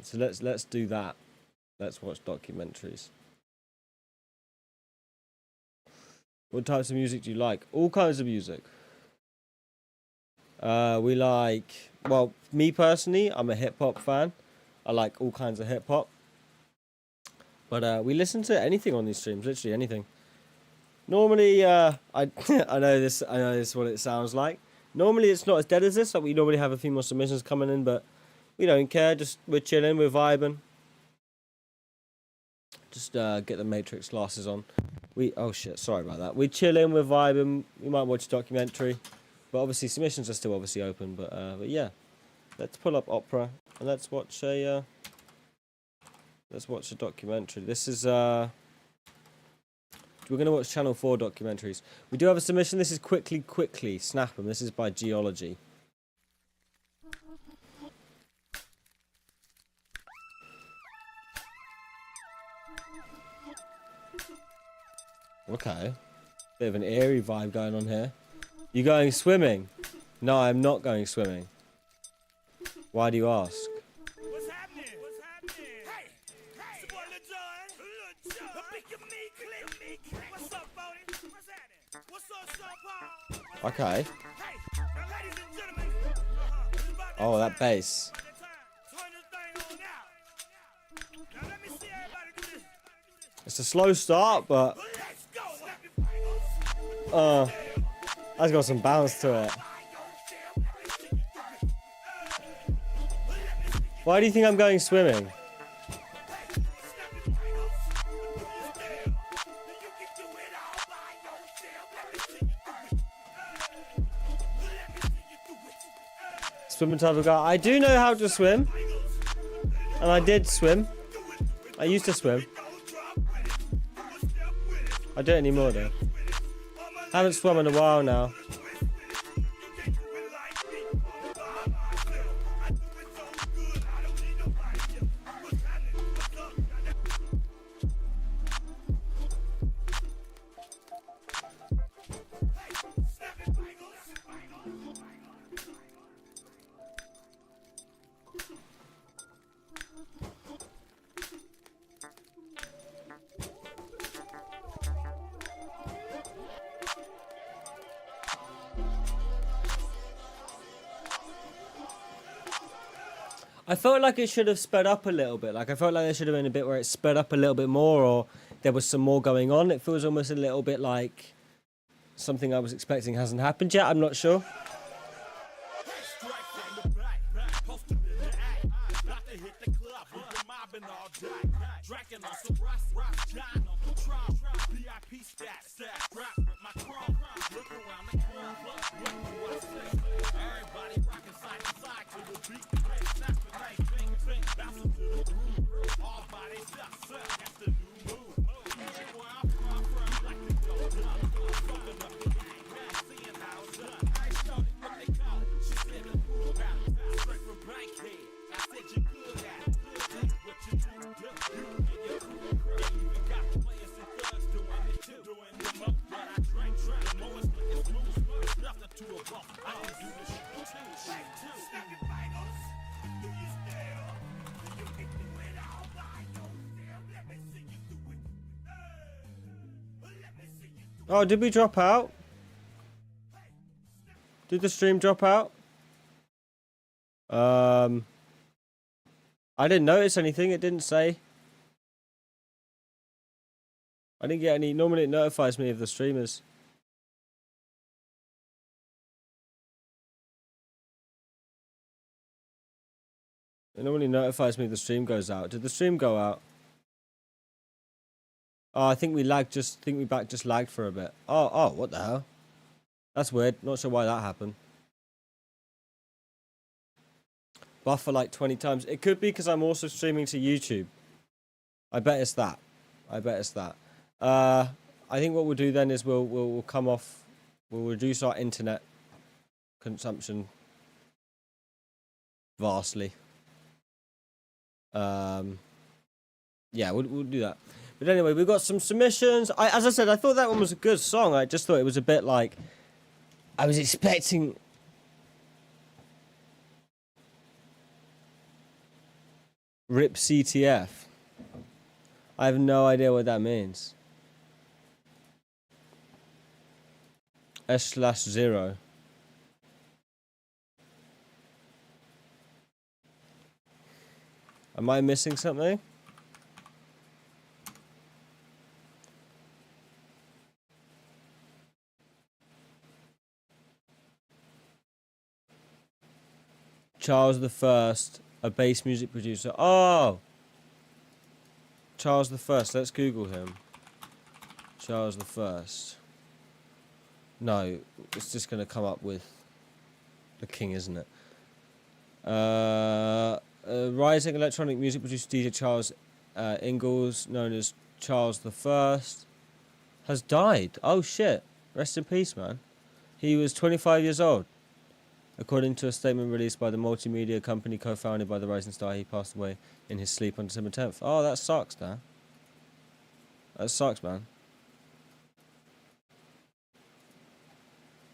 So let's do that. Let's watch documentaries. What types of music do you like? All kinds of music. We like, well, me personally, I'm a hip hop fan. I like all kinds of hip hop. But we listen to anything on these streams, literally anything. Normally, I I know this is what it sounds like. Normally it's not as dead as this. Like we normally have a few more submissions coming in, but we don't care. Just we're chilling, we're vibing. Just get the Matrix glasses on. Oh shit, sorry about that. We're chilling, we're vibing. We might watch a documentary, but obviously submissions are still obviously open. But yeah, let's pull up Opera and let's watch a documentary. This is we're gonna watch Channel 4 documentaries. We do have a submission. This is quickly snap 'em. This is by Geology. Okay. Bit of an eerie vibe going on here. You going swimming? No, I'm not going swimming. Why do you ask? What's happening? What's happening? Hey, it's your boy Lil Jon. What's up, Bodie? What's happening? What's up, Sean Paul? Okay. Hey, now ladies and gentlemen, it's about Oh, that time. bass. Turn this thing on out. Now let me see everybody do this. It's a slow start, but Let's go. that's got some bounce to it. Why do you think I'm going swimming? Swimming type of guy. I do know how to swim. And I did swim. I used to swim. I don't anymore though. Haven't swum in a while now. I felt like it should have sped up a little bit. Like I felt like there should have been a bit where it sped up a little bit more, or there was some more going on. It feels almost a little bit like something I was expecting hasn't happened yet. I'm not sure. Oh, did we drop out? Did the stream drop out? I didn't notice anything. It didn't say. I didn't get any. Normally it notifies me of the streamers. It normally notifies me if the stream goes out. Did the stream go out? Oh, I think we lagged. Just lagged for a bit. Oh, what the hell? That's weird. Not sure why that happened. Buffer like 20 times. It could be because I'm also streaming to YouTube. I bet it's that. I think what we'll do then is we'll come off. We'll reduce our internet consumption vastly. Yeah, we'll do that. But anyway, we've got some submissions. As I said, I thought that one was a good song. I just thought it was a bit like I was expecting. RIP CTF. I have no idea what that means. S/0. Am I missing something? Charles I, a bass music producer. Oh! Charles I. Let's Google him. Charles I. No, it's just going to come up with the king, isn't it? Rising electronic music producer DJ Charles Ingalls, known as Charles I, has died. Oh shit. Rest in peace, man. He was 25 years old. According to a statement released by the multimedia company co-founded by the rising star, he passed away in his sleep on December 10th. Oh, that sucks, man. That sucks, man.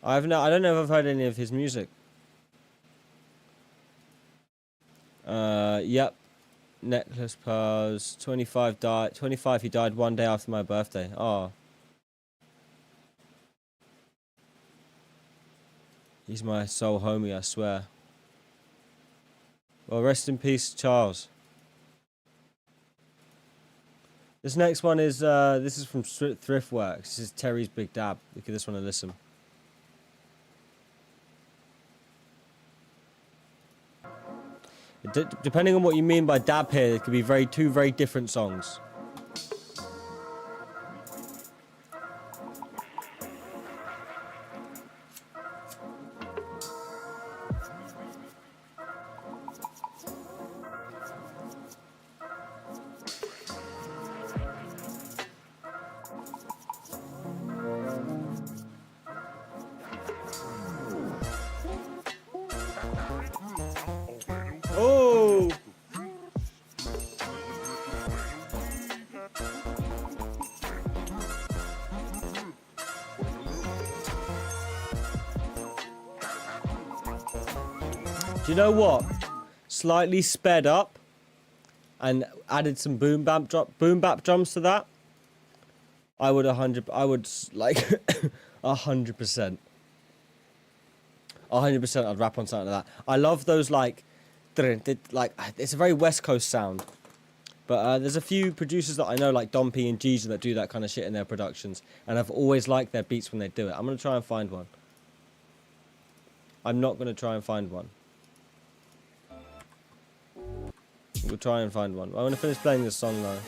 I don't know if I've heard any of his music. Yep. Necklace Pearls. 25 died. 25. He died one day after my birthday. Oh. He's my soul homie, I swear. Well, rest in peace, Charles. This next one is this is from Thriftworks. This is Terry's Big Dab. Look at this one and listen. Depending on what you mean by dab here, it could be two very different songs. Oh! Do you know what? Slightly sped up and added some boom bap drums to that. I would like 100%. 100% I'd rap on something like that. I love those like it's a very West Coast sound. But there's a few producers that I know like Dom P and Jeezy that do that kind of shit in their productions, and I've always liked their beats when they do it. I'm going to try and find one. I'm not going to try and find one. We'll try and find one. I'm going to finish playing this song though.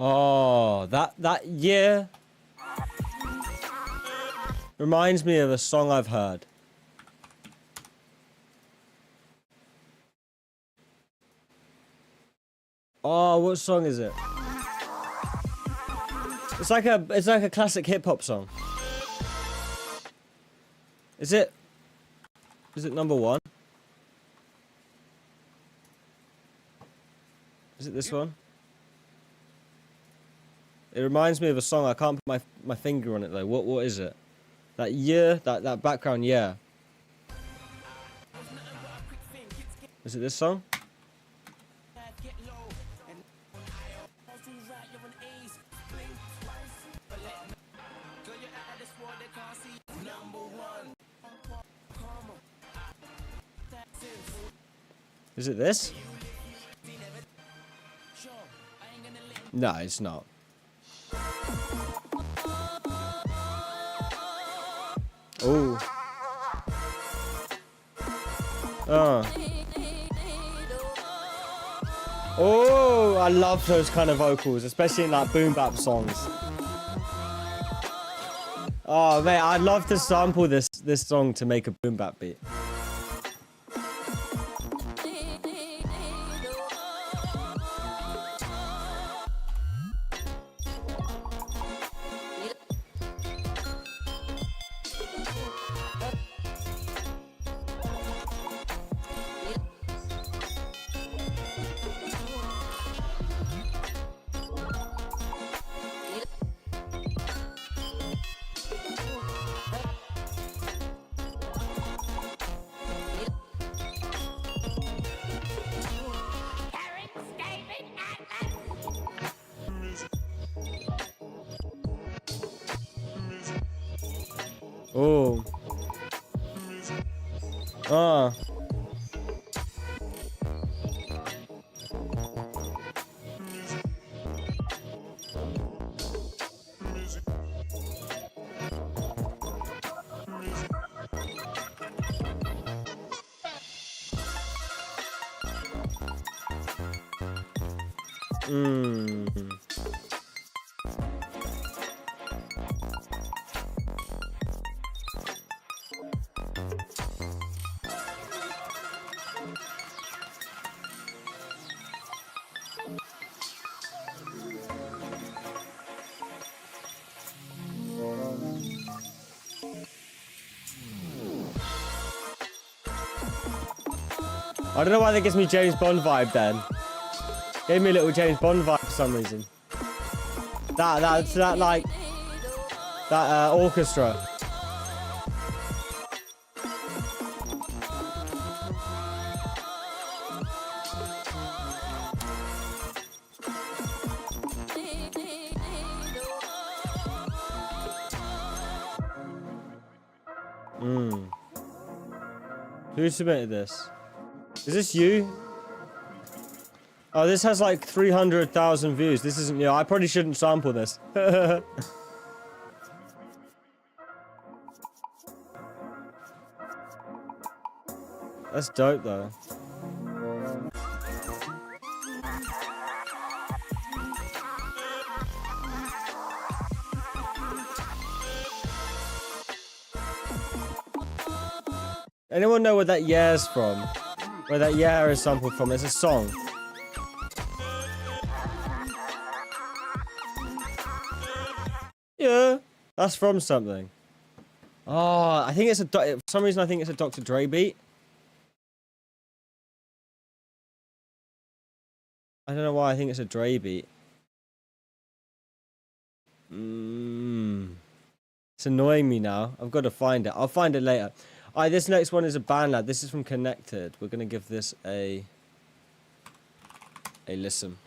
Oh, that year reminds me of a song I've heard. Oh, what song is it? It's like a classic hip hop song. Is it number one? Is it this one? It reminds me of a song. I can't put my finger on it though. What is it? That year, that background year. Is it this song? Is it this? No, it's not. Oh. Oh, I love those kind of vocals, especially in like boom bap songs. Oh mate, I'd love to sample this song to make a boom bap beat. Oh. Ah. I don't know why that gives me James Bond vibe then. Gave me a little James Bond vibe for some reason. That orchestra. Who submitted this? Is this you? Oh, this has like 300,000 views. This isn't you. I probably shouldn't sample this. That's dope though. Anyone know where that yeah's from? Where that yeah is sampled from? It's a song. Yeah, that's from something. Oh, I think it's for some reason I think it's a Dr. Dre beat. I don't know why I think it's a Dre beat. It's annoying me now. I've got to find it. I'll find it later. Alright, this next one is a band lad. This is from Connected. We're gonna give this a listen.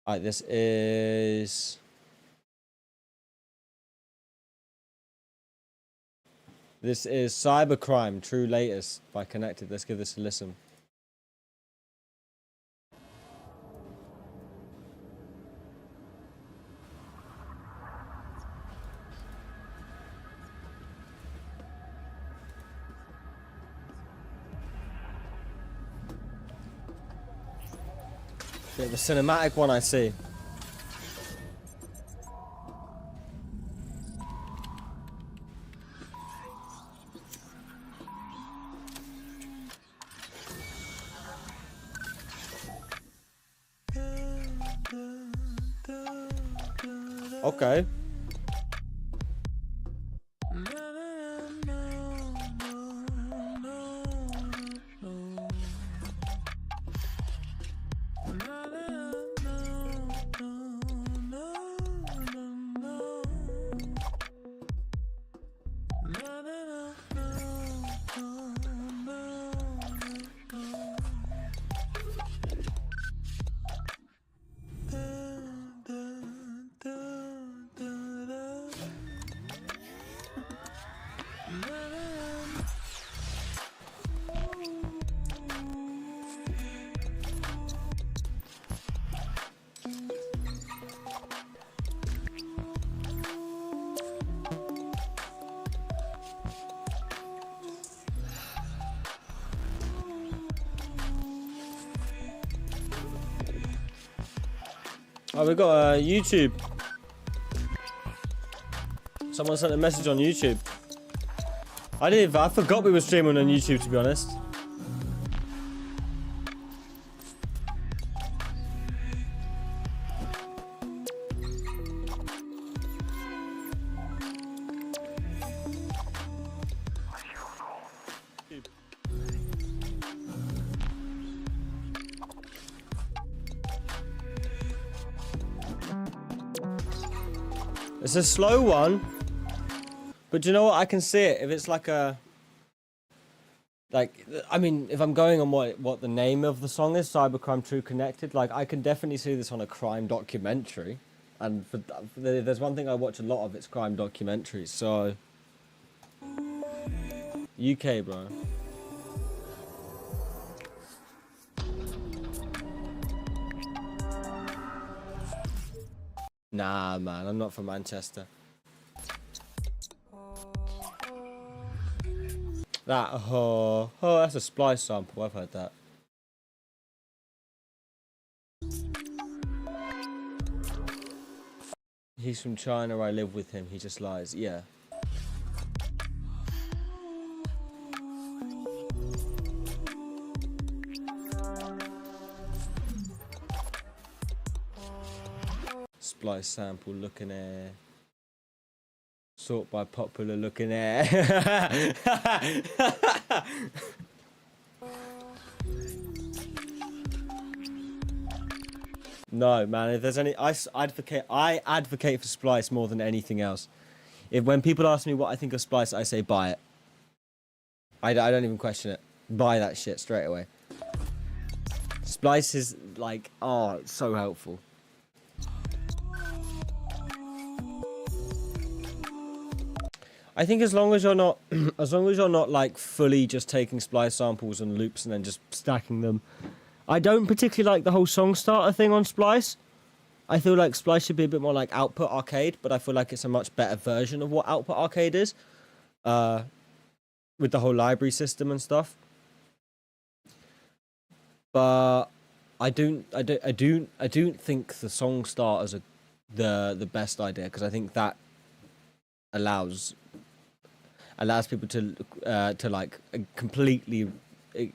Alright, this is Cybercrime, True Latest by Connected. Let's give this a listen. Bit of a cinematic one, I see. Okay. Oh, we got YouTube. Someone sent a message on YouTube. I forgot we were streaming on YouTube, to be honest. It's a slow one, but do you know what? I can see it if it's like a, like, I mean, if I'm going on what the name of the song is, Cybercrime True Connected, like, I can definitely see this on a crime documentary, and there's one thing I watch a lot of, it's crime documentaries, so, UK, bro. Nah, man, I'm not from Manchester. That's a Splice sample. I've heard that. He's from China. I live with him. He just lies. Yeah. Splice sample looking air. Sort by popular looking air. No, man. If there's any, I advocate for Splice more than anything else. When people ask me what I think of Splice, I say buy it. I don't even question it. Buy that shit straight away. Splice is like, oh, it's so helpful. I think as long as you're not like fully just taking Splice samples and loops and then just stacking them. I don't particularly like the whole song starter thing on Splice. I feel like Splice should be a bit more like Output Arcade, but I feel like it's a much better version of what Output Arcade is. With the whole library system and stuff. But I don't think the song starters are the best idea, because I think that allows people to like completely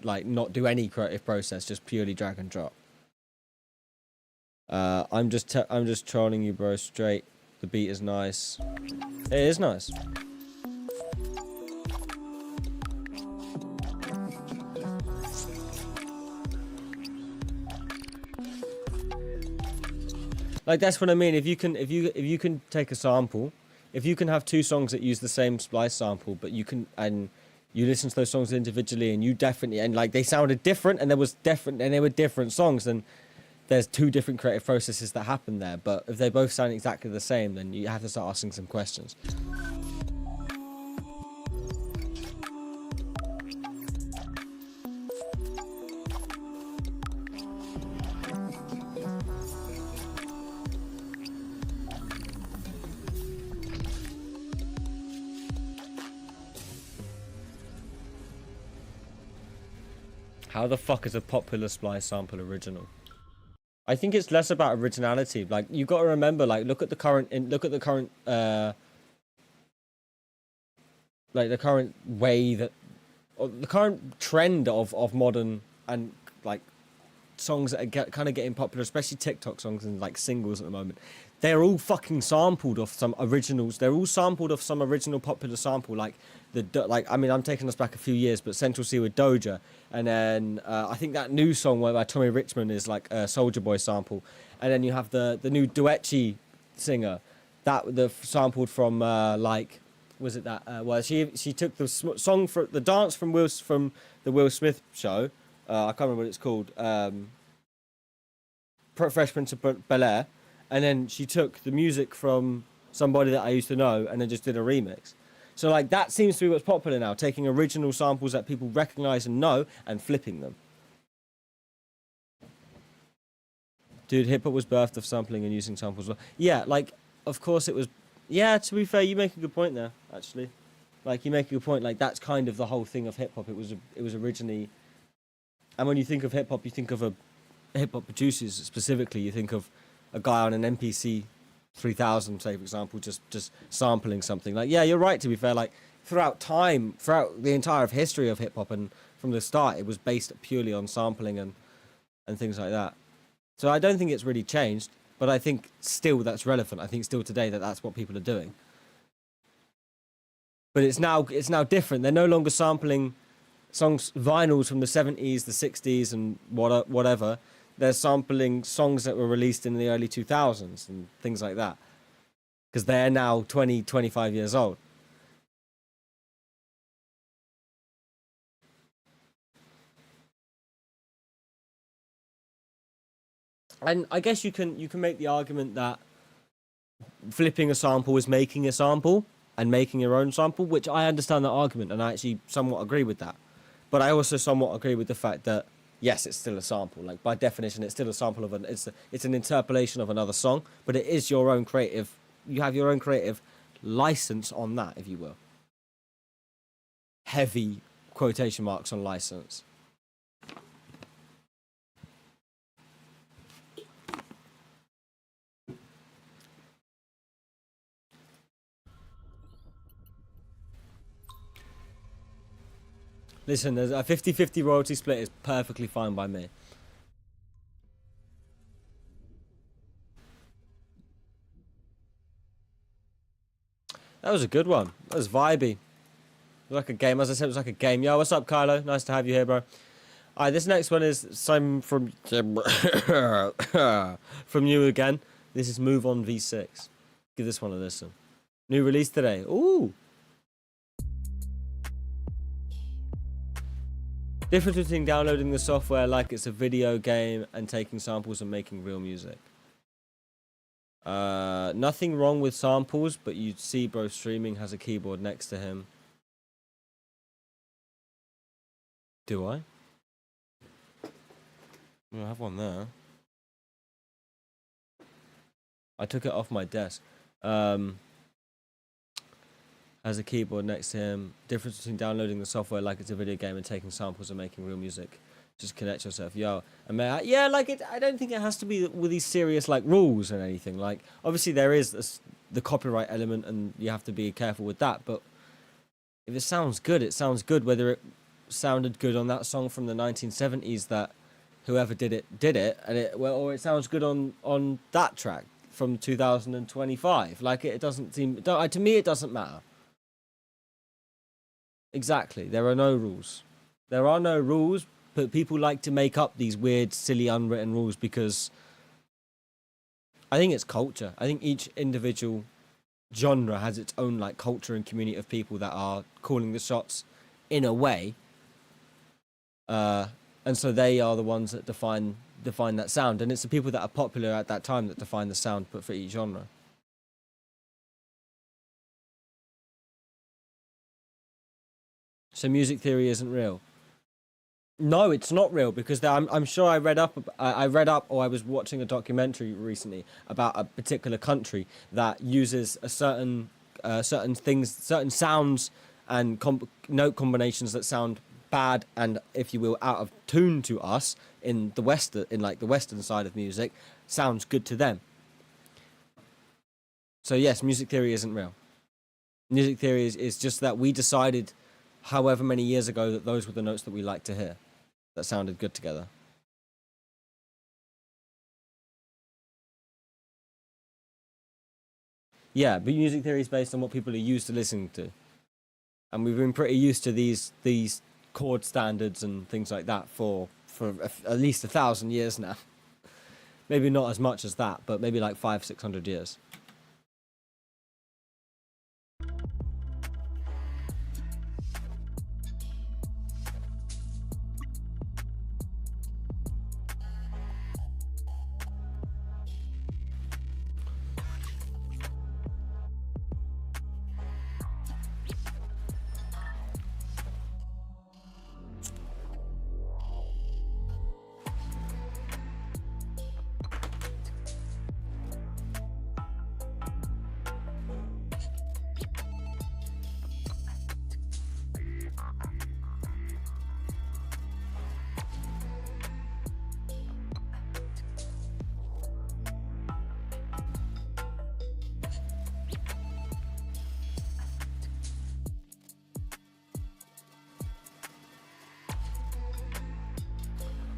like not do any creative process, just purely drag and drop. I'm just trolling you, bro. Straight. The beat is nice. It is nice. Like, that's what I mean. If you can take a sample. If you can have two songs that use the same Splice sample, but you listen to those songs individually, and like they sounded different, and they were different songs, then there's two different creative processes that happen there. But if they both sound exactly the same, then you have to start asking some questions. How the fuck is a popular Splice sample original? I think it's less about originality. Like, you got to remember, like, look at the current way that, or the current trend of modern and like songs that are kind of getting popular, especially TikTok songs and like singles at the moment. They're all fucking sampled off some originals. They're all sampled off some original popular sample, like I mean, I'm taking us back a few years, but Central C with Doja, and then I think that new song by Tommy Richmond is like a Soulja Boy sample, and then you have the new Duetchi singer, the sampled from like, was it that? Well, she took the song for the dance from the Will Smith show. I can't remember what it's called. Fresh Prince of Bel-Air. And then she took the music from somebody that I used to know and then just did a remix. So, like, that seems to be what's popular now, taking original samples that people recognize and know and flipping them. Dude, hip-hop was birthed of sampling and using samples. Yeah, like, of course it was... Yeah, to be fair, you make a good point there, actually. Like, you make a good point. Like, that's kind of the whole thing of hip-hop. It was originally... And when you think of hip-hop, you think of hip-hop producers specifically. You think of a guy on an MPC 3000, say for example, just sampling something. Like, yeah, you're right. To be fair, like throughout time, throughout the entire history of hip hop, and from the start, it was based purely on sampling and things like that. So I don't think it's really changed, but I think still that's relevant. I think still today that's what people are doing. But it's now different. They're no longer sampling vinyls from the 70s, the 60s, and whatever. They're sampling songs that were released in the early 2000s and things like that, because they're now 20, 25 years old. And I guess you can make the argument that flipping a sample is making a sample and making your own sample, which I understand that argument, and I actually somewhat agree with that. But I also somewhat agree with the fact that yes, it's still a sample. Like by definition, it's still a sample of it's an interpolation of another song, but it is your own creative. You have your own creative license on that, if you will. Heavy quotation marks on license. Listen, there's a 50-50 royalty split is perfectly fine by me. That was a good one. That was vibey. It was like a game. As I said, it was like a game. Yo, what's up, Kylo? Nice to have you here, bro. Alright, this next one is some from from you again. This is Move On V6. Give this one a listen. New release today. Ooh. Difference between downloading the software like it's a video game and taking samples and making real music. Nothing wrong with samples, but you'd see bro streaming has a keyboard next to him. Do I? I have one there. I took it off my desk. Has a keyboard next to him. Difference between downloading the software like it's a video game and taking samples and making real music. Just connect yourself, yo. And yeah, like it. I don't think it has to be with these serious like rules and anything. Like obviously there is the copyright element, and you have to be careful with that. But if it sounds good, it sounds good. Whether it sounded good on that song from the 1970s that whoever did it, and or it sounds good on that track from 2025. Like it doesn't seem. To me, it doesn't matter. Exactly. There are no rules. There are no rules, but people like to make up these weird, silly, unwritten rules because I think it's culture. I think each individual genre has its own like culture and community of people that are calling the shots in a way. And so they are the ones that define that sound. And it's the people that are popular at that time that define the sound, but for each genre. So music theory isn't real. No, it's not real because I'm sure I read up or I was watching a documentary recently about a particular country that uses a certain sounds and note combinations that sound bad and, if you will, out of tune to us in the Western side of music, sounds good to them. So yes, music theory isn't real. Music theory is just that we decided however many years ago that those were the notes that we liked to hear that sounded good together. Yeah, but music theory is based on what people are used to listening to. And we've been pretty used to these chord standards and things like that for at least 1,000 years now. Maybe not as much as that, but maybe like 500-600 years.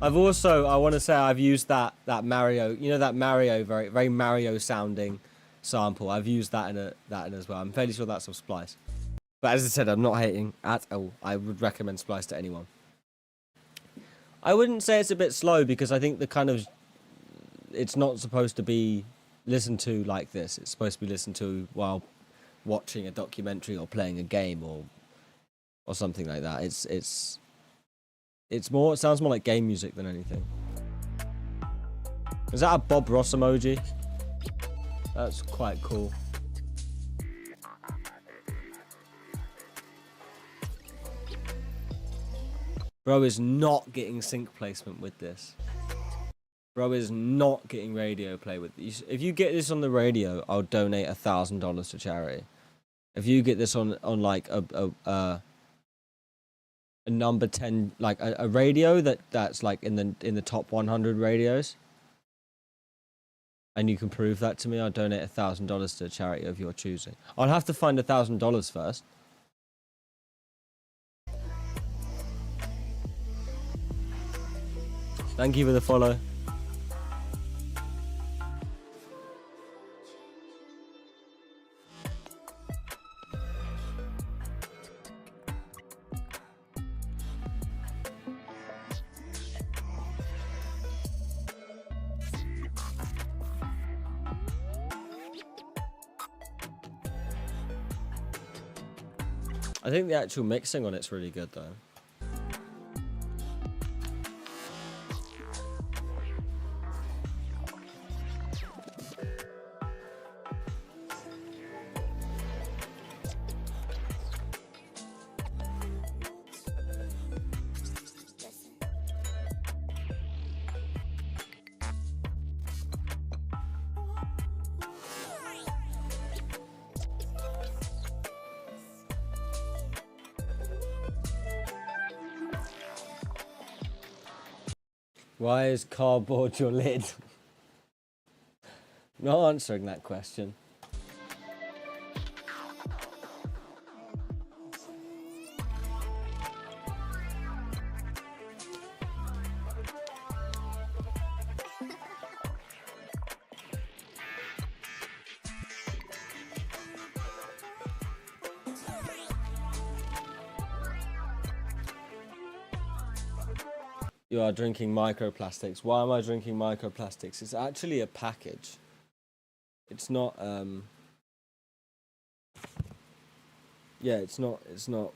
I've also, I want to say I've used that Mario, you know, that Mario, very very Mario sounding sample. I've used that in as well. I'm fairly sure that's of Splice. But as I said, I'm not hating at all. I would recommend Splice to anyone. I wouldn't say it's a bit slow because I think the kind of, it's not supposed to be listened to like this. It's supposed to be listened to while watching a documentary or playing a game or something like that. It's more, it sounds more like game music than anything. Is that a Bob Ross emoji? That's quite cool. Bro is not getting sync placement with this. Bro is not getting radio play with this. If you get this on the radio, I'll donate $1,000 to charity. If you get this on like a number 10, like a radio that's like in the top 100 radios, and you can prove that to me, I'll donate $1,000 to a charity of your choosing. I'll have to find $1,000 first. Thank you for the follow. I think the actual mixing on it's really good though. Why is cardboard your lid? Not answering that question. You are drinking microplastics. Why am I drinking microplastics? It's actually a package. It's not, yeah, it's not,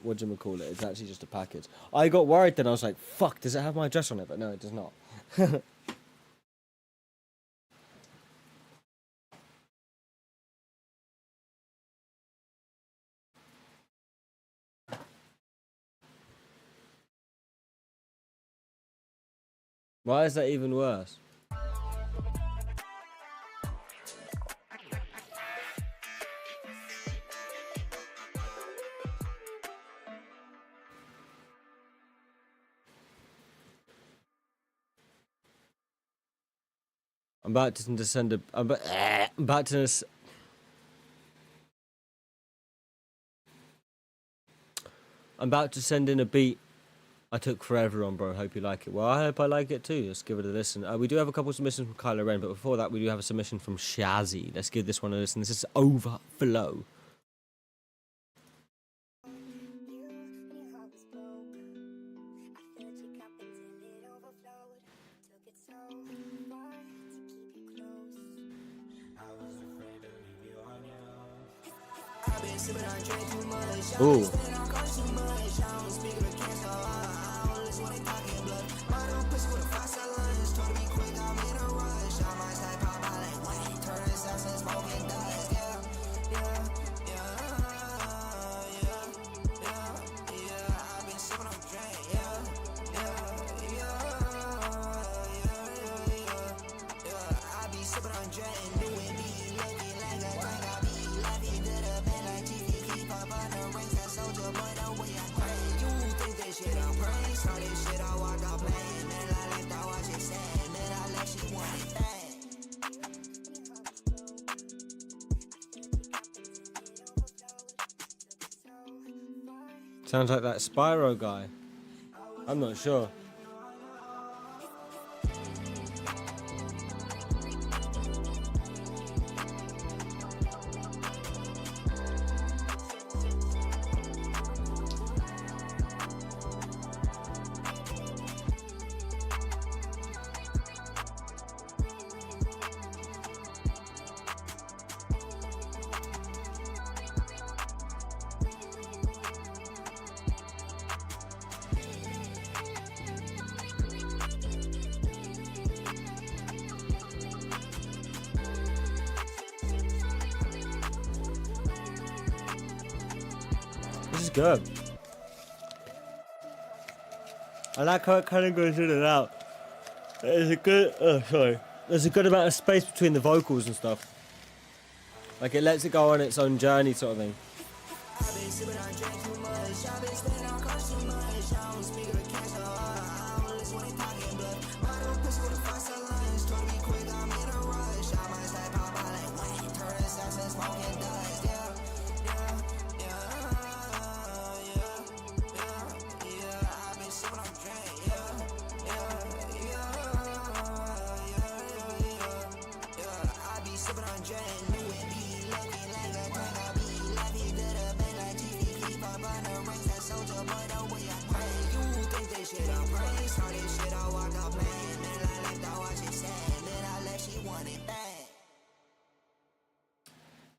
what do you call it? It's actually just a package. I got worried then, I was like, fuck, does it have my address on it? But no, it does not. Why is that even worse? I'm about to send a. I'm about to send in a beat I took forever on, bro. Hope you like it. Well, I hope I like it too. Let's give it a listen. We do have a couple of submissions from Kylo Ren, but before that, we do have a submission from Shazzy. Let's give this one a listen. This is Overflow. Ooh. Sounds like that Spyro guy. I'm not sure. is good. I like how it kind of goes in and out. There's a good, there's a good amount of space between the vocals and stuff. Like it lets it go on its own journey, sort of thing.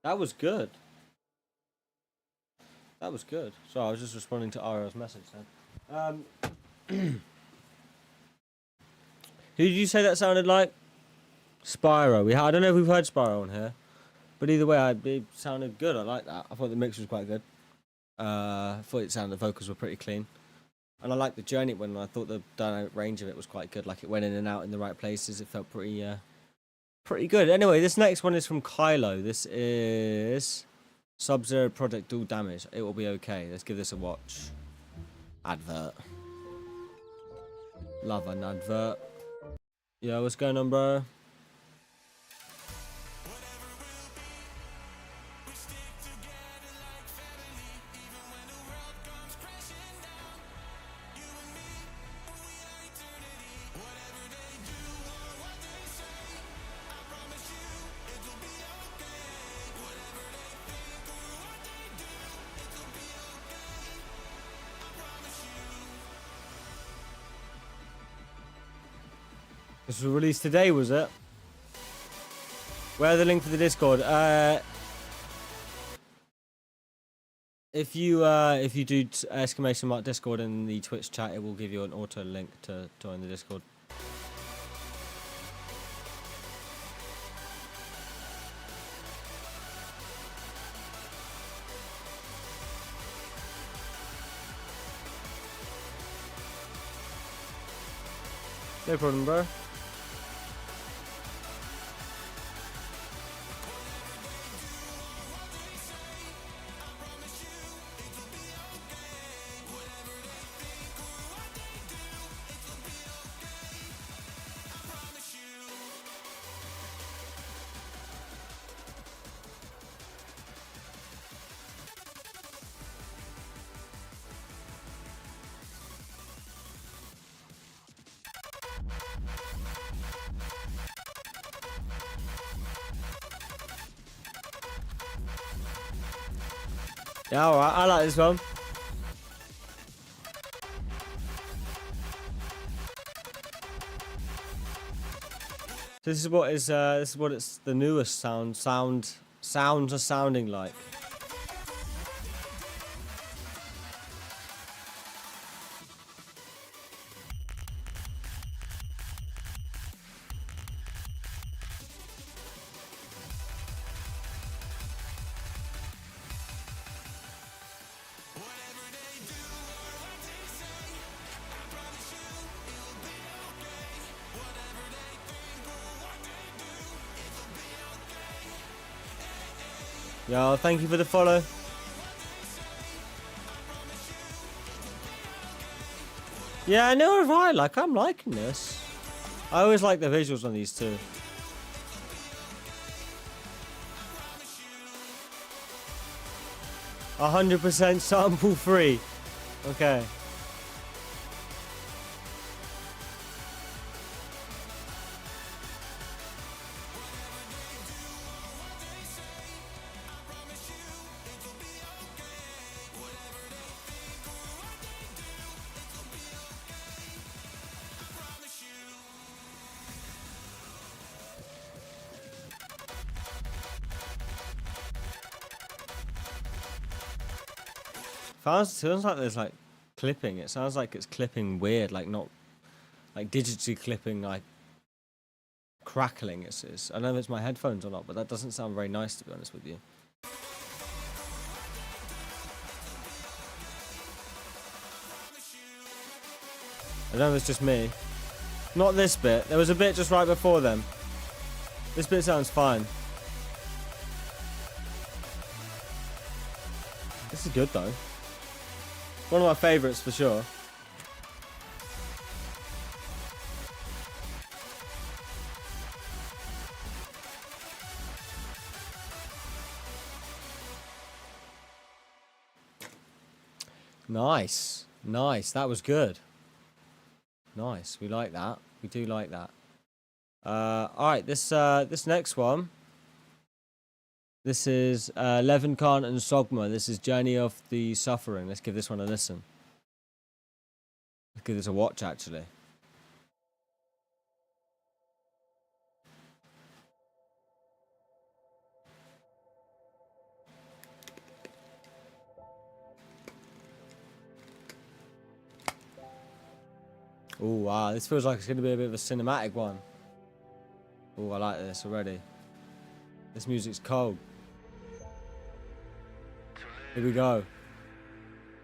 That was good. That was good. So I was just responding to Ariel's message then. Who did you say that sounded like? Spyro. I don't know if we've heard Spyro on here, but either way, it sounded good. I like that. I thought the mix was quite good. I thought the vocals were pretty clean, and I liked the journey it went on. I thought the dynamic range of it was quite good. Like it went in and out in the right places. It felt pretty good. Anyway, this next one is from Kylo. This is Sub-Zero Project Dual Damage. It will be okay. Let's give this a watch. Advert. Love an advert. Yeah, what's going on, bro? This was released today, was it? Where's the link for the Discord? If you do exclamation mark Discord in the Twitch chat, it will give you an auto link to join the Discord. No problem, bro. Yeah, alright, I like this one. This is what it's the newest sounds are sounding like. Yo, thank you for the follow. Yeah, I know, right? Like, I'm liking this. I always like the visuals on these two. %100% sample free. Okay. Sounds like there's like clipping. It sounds like it's clipping weird, like not like digitally clipping, like crackling. It's I don't know if it's my headphones or not, but that doesn't sound very nice, to be honest with you. I don't know if it's just me. Not this bit. There was a bit just right before them. This bit sounds fine. This is good though. One of my favourites for sure. Nice. Nice. That was good. Nice. We like that. We do like that. Alright, this next one. This is Levin Khan and Sogma. This is Journey of the Suffering. Let's give this one a listen. Let's give this a watch, actually. Oh, wow. This feels like it's going to be a bit of a cinematic one. Oh, I like this already. This music's cold. Here we go.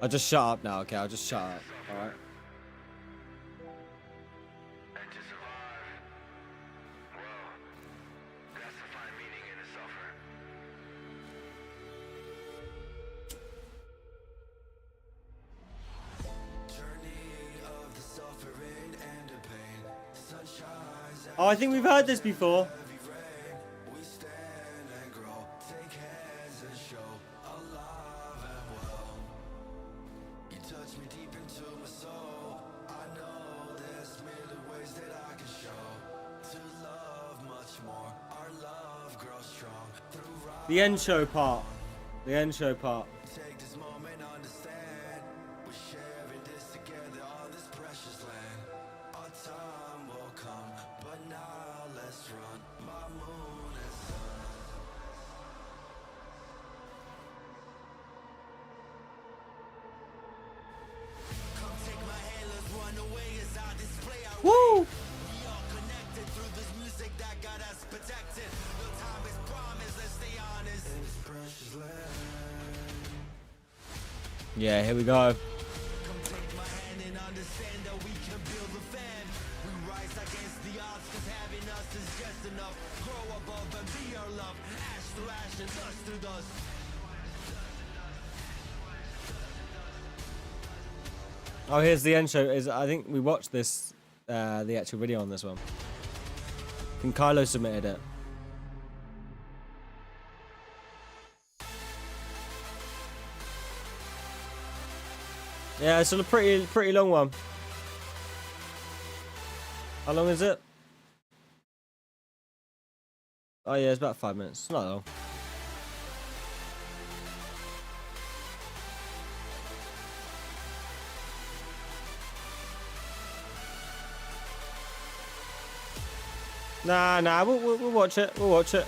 I'll just shut up now, okay? I'll just shut up, alright? Oh, I think we've heard this before. The end show part. The end show part. Woo! Yeah, here we go. Oh, here's the end show. I think we watched this, the actual video on this one. I think Kylo submitted it. Yeah, it's a pretty long one. How long is it? Oh yeah, it's about 5 minutes. It's not long. Nah, we'll watch it. We'll watch it.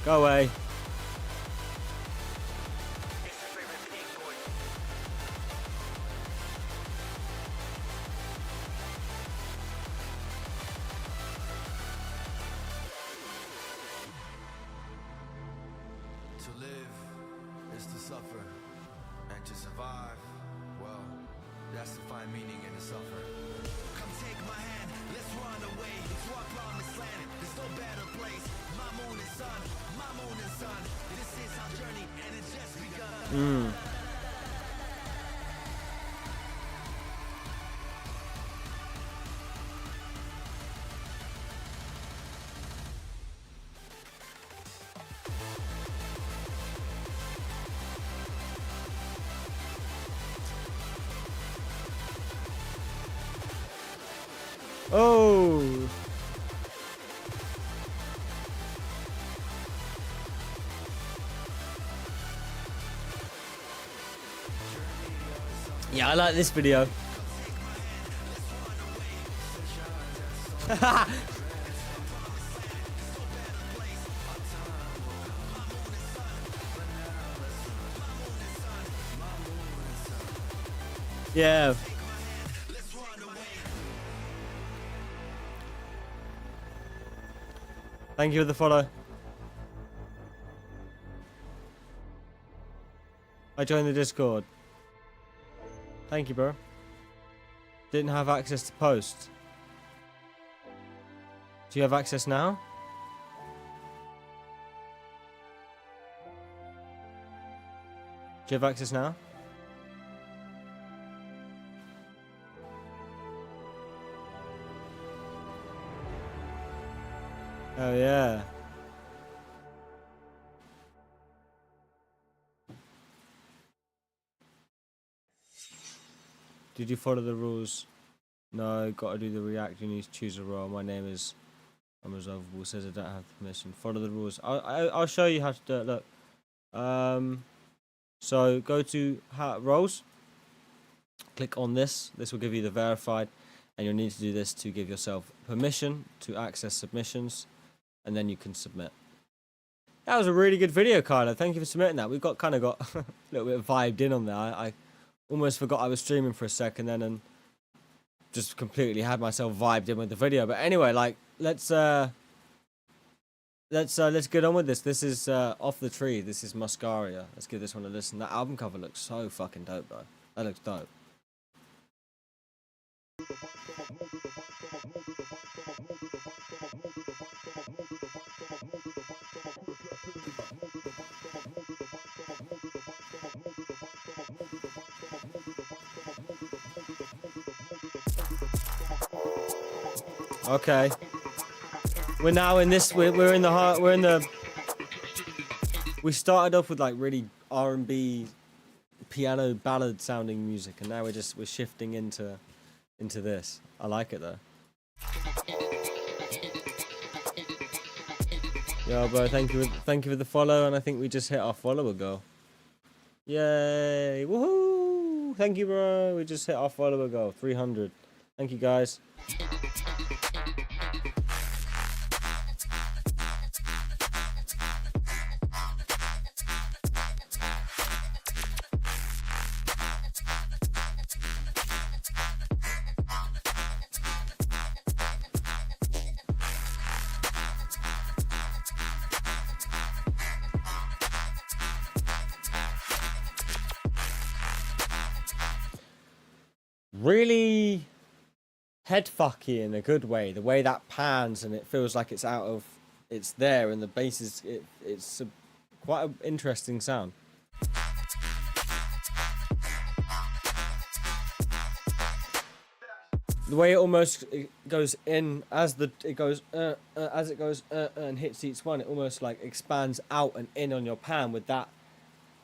Go away. To live is to suffer, and to survive, well, that's to find meaning in the suffering. Come take my hand, let's run away to our promised land. There's no better place. My moon and sun, my moon and sun. This is our journey, and it's just begun. Oh. Yeah, I like this video. Yeah. Thank you for the follow. I joined the Discord. Thank you, bro. Didn't have access to post. Do you have access now? Do you have access now? Oh yeah. Did you follow the rules? No, gotta do the react. You need to choose a role. My name is Unresolvable. Says I don't have permission. Follow the rules. I'll show you how to do it. Look. So go to roles. Click on this. This will give you the verified, and you'll need to do this to give yourself permission to access submissions, and then you can submit. That was a really good video, Kyler. Thank you for submitting that. We've got a little bit vibed in on there. I almost forgot I was streaming for a second then, and just completely had myself vibed in with the video. But anyway, like let's get on with this. This is Off the Tree. This is Muscaria. Let's give this one a listen. That album cover looks so fucking dope, bro. That looks dope. Okay. We're now in this. We're in the heart. We're in the. We started off with like really R&B, piano ballad sounding music, and now we're shifting into this. I like it though. Yo, bro, thank you for the follow, and I think we just hit our follower goal. Yay! Woohoo! Thank you, bro. We just hit our follower goal, 300. Thank you, guys. Really headfucky in a good way. The way that pans and it feels like it's there, and the bass is it's quite an interesting sound. The way it goes in as it goes and hits each one, it almost like expands out and in on your pan with that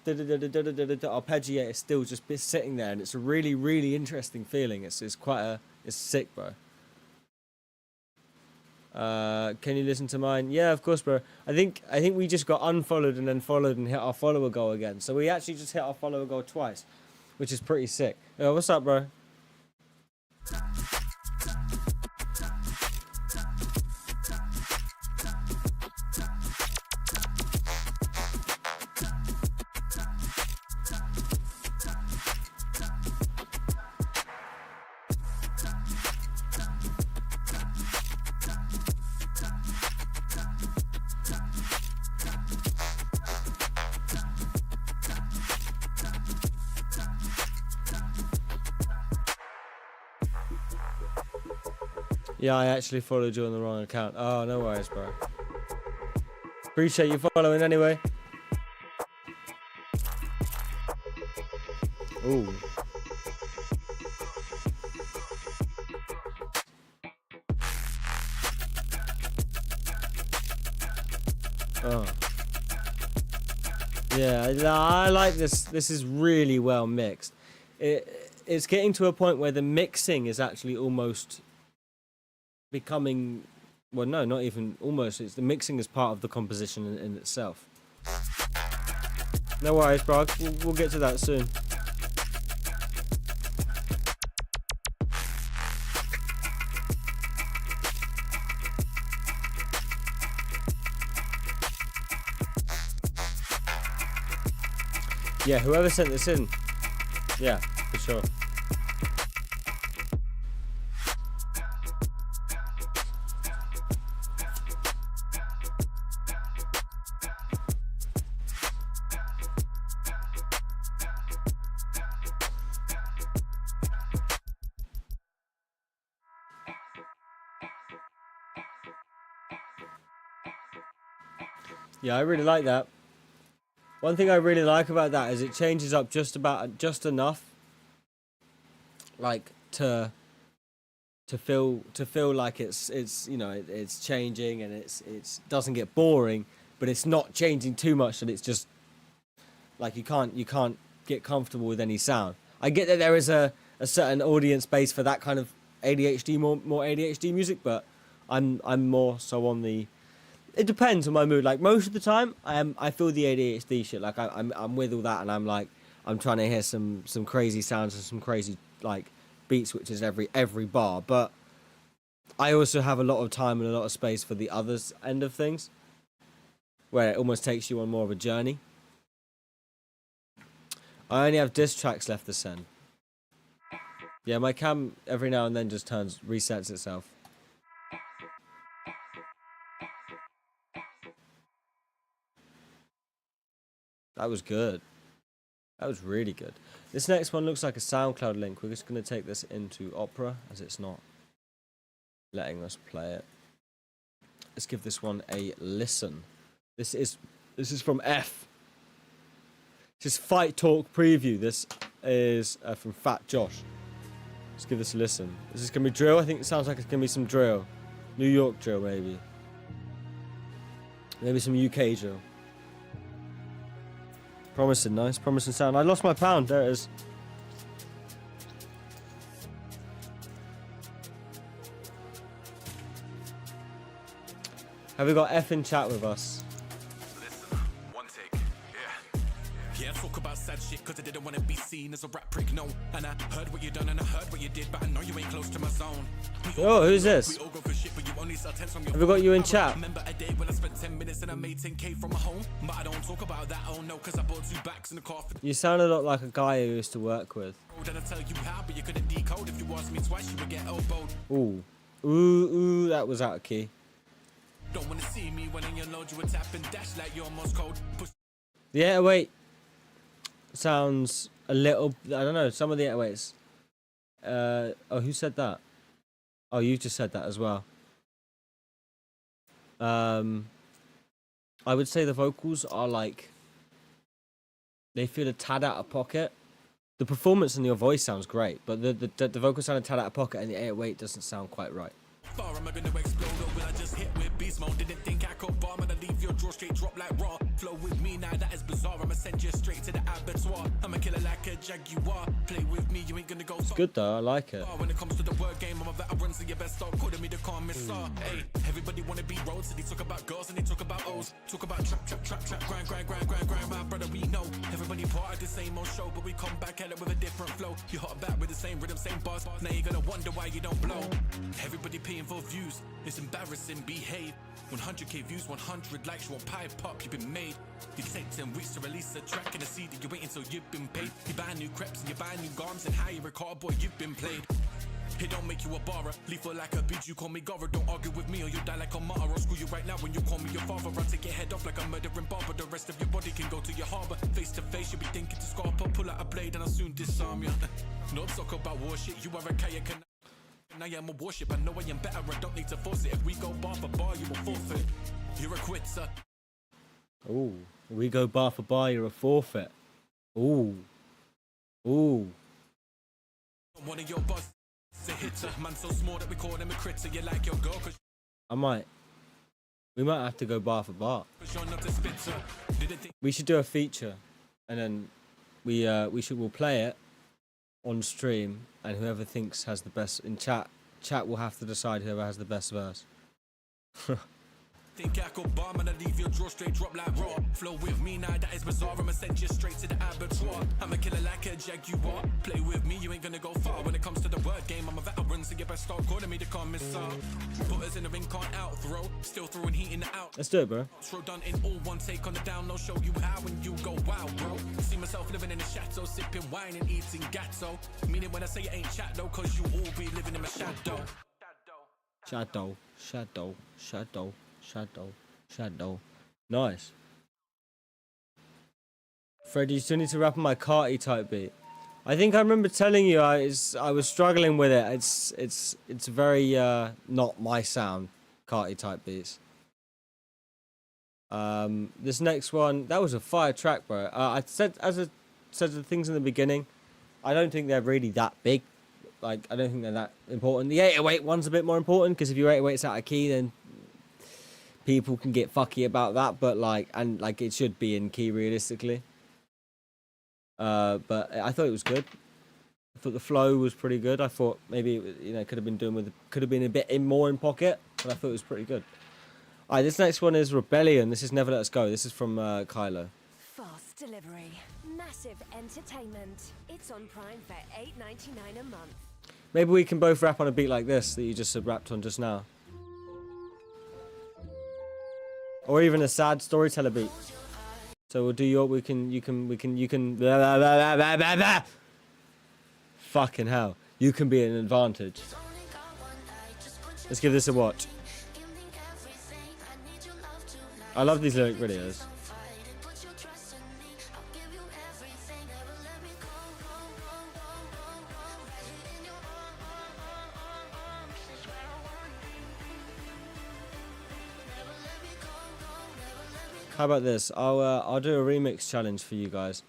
arpeggiator still just sitting there, and it's a really, really interesting feeling. It's sick, bro. Can you listen to mine? Yeah, of course, bro. I think we just got unfollowed and then followed and hit our follower goal again. So we actually just hit our follower goal twice, which is pretty sick. Yo, what's up, bro? Yeah, I actually followed you on the wrong account. Oh, no worries, bro. Appreciate you following anyway. Ooh. Oh. Yeah, I like this. This is really well mixed. It's getting to a point where the mixing is actually almost becoming, well, no, not even almost. It's the mixing is part of the composition in itself. No worries, bro. We'll get to that soon. Yeah, whoever sent this in. Yeah, for sure. Yeah, I really like that. One thing I really like about that is it changes up just enough, like to feel like it's you know it's changing and it's doesn't get boring, but it's not changing too much that it's just like you can't get comfortable with any sound. I get that there is a certain audience base for that kind of ADHD more ADHD music, but I'm more so on the. It depends on my mood. Like most of the time, I feel the ADHD shit. Like I'm with all that, and I'm trying to hear some crazy sounds and some crazy like beat switches every bar. But I also have a lot of time and a lot of space for the other end of things, where it almost takes you on more of a journey. I only have diss tracks left to send. Yeah, my cam every now and then just resets itself. That was good. That was really good. This next one looks like a SoundCloud link. We're just going to take this into Opera, as it's not letting us play it. Let's give this one a listen. This is from F. This is Fight Talk Preview. This is from Fat Josh. Let's give this a listen. Is this going to be drill? I think it sounds like it's going to be some drill. New York drill, maybe. Maybe some UK drill. Promising, nice, promising sound. I lost my pound, there it is. Have we got F in chat with us? Listen, one take, yeah, talk about sad shit cause I didn't want to be seen as a rap prick, no. And I heard what you done and I heard what you did, but I know you ain't close to my zone. Oh, who's this? We all go for shit, but you only sell 10 from your Have we got you in chat? Remember a day when I spent 10 minutes and I made 10k from my home? But I don't talk about that, oh no, cause I bought 2 backs in the car for You sound a lot like a guy who used to work with. and I tell you how, but you couldn't decode. If you asked me twice, you would get elbowed. Ooh. Ooh, that was out of key. Don't wanna see me when in your load, you would tap and dash like you're Morse code. Push The 808 sounds a little, I don't know, some of the 808s. Oh, who said that? Oh, you just said that as well. I would say the vocals are like, they feel a tad out of pocket. The performance in your voice sounds great, but the vocals sound a tad out of pocket and the 808 doesn't sound quite right. far am I gonna explode, or will I just hit with beast mode? Didn't think I could bomb and I leave your draw straight drop like raw. Flow with me now, that is bizarre. I'ma send you straight to the abattoir. I'ma kill it like a jaguar. Play with me, you ain't gonna go far. It's good though, I like it. When it comes to the word game, I'm a veteran, so you best start calling me the commissar. Hey, everybody wanna be road, so they talk about girls and they talk about O's. Talk about trap, grind, my brother, we know. Everybody part of the same old show, but we come back at it with a different flow. You hot back with the same rhythm, same bars. Now you're gonna wonder why you don't blow. Everybody paying for views, it's embarrassing, behave. 100k views, 100 likes, you won't pipe up, you've been made. You take 10 weeks to release a track and a CD, you wait until you've been paid. You buy new crepes and you buy new garms and how you record, boy, you've been played. It don't make you a borrower, lethal like a beat, you call me Gora. Don't argue with me or you die like a martyr. I'll screw you right now when you call me your father. I'll take your head off like a murdering barber. The rest of your body can go to your harbor. Face to face, you'll be thinking to scarp up. Pull out a blade and I'll soon disarm you. No talk about war shit, you are a kayak and I am a warship. I know I am better, I don't need to force it. If we go bar for bar, you will forfeit. You're a quitter. Ooh, we go bar for bar, you're a forfeit. Ooh. Ooh. One of your boss. A hitter, man so small that we call him a critter. You like your girl cause We might have to go bar for bar. you're not a spitter. Didn't think We should do a feature, and then we'll play it on stream, and whoever thinks has the best in chat will have to decide whoever has the best verse. I could bomb and I leave your draw straight drop like raw. Flow with me now, that is bizarre. I'ma send you straight to the abattoir. I'm a killer like a jaguar. Play with me, you ain't gonna go far. When it comes to the word game, I'm a veteran, so you best start calling me the commissar. Put us in the ring, can't out throw. Still throwing heat in the out. Let's do it, bro. Throw done in all one take on the down. I'll show you how when you go wow, bro. See myself living in a chateau, sipping wine and eating gatto. Meaning when I say it ain't chat though, cause you all be living in my shadow. Shadow. Nice. Freddy, you still need to rap on my Carti type beat. I think I remember telling you I was struggling with it. It's very not my sound, Carti type beats. This next one, that was a fire track, bro. I said the things in the beginning, I don't think they're really that big. Like, I don't think they're that important. The 808 one's a bit more important, because if your 808's out of key, then people can get fucky about that. But like, and like, it should be in key realistically. But I thought it was good. I thought the flow was pretty good. I thought maybe it was, you know, could have been a bit more in pocket, but I thought it was pretty good. Alright, this next one is Rebellion. This is Never Let Us Go. This is from Kylo. Fast delivery, massive entertainment. It's on Prime for $8.99 a month. Maybe we can both rap on a beat like this that you just rapped on just now, or even a sad storyteller beat. So we'll do your. You can. Blah, blah, blah, blah, blah, blah. Fucking hell! You can be an advantage. Let's give this a watch. I love these lyric videos. How about this? I'll do a remix challenge for you guys.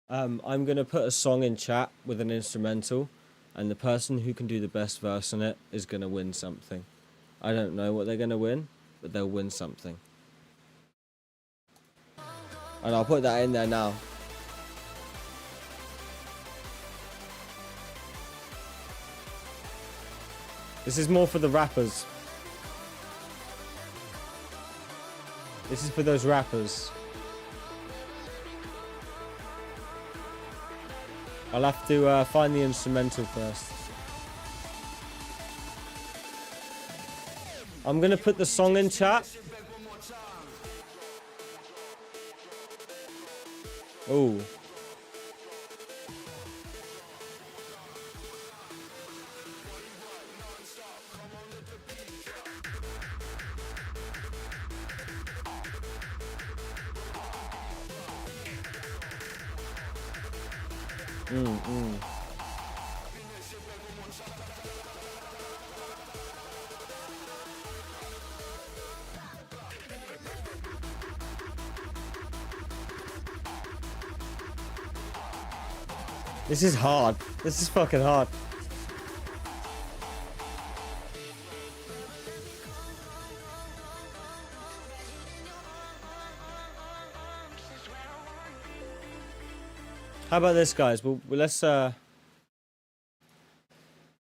I'm gonna put a song in chat with an instrumental, and the person who can do the best verse on it is gonna win something. I don't know what they're gonna win, but they'll win something. And I'll put that in there now. This is more for the rappers. This is for those rappers. I'll have to find the instrumental first. I'm gonna put the song in chat. Oh. This is hard. This is fucking hard. How about this, guys? Let's I'm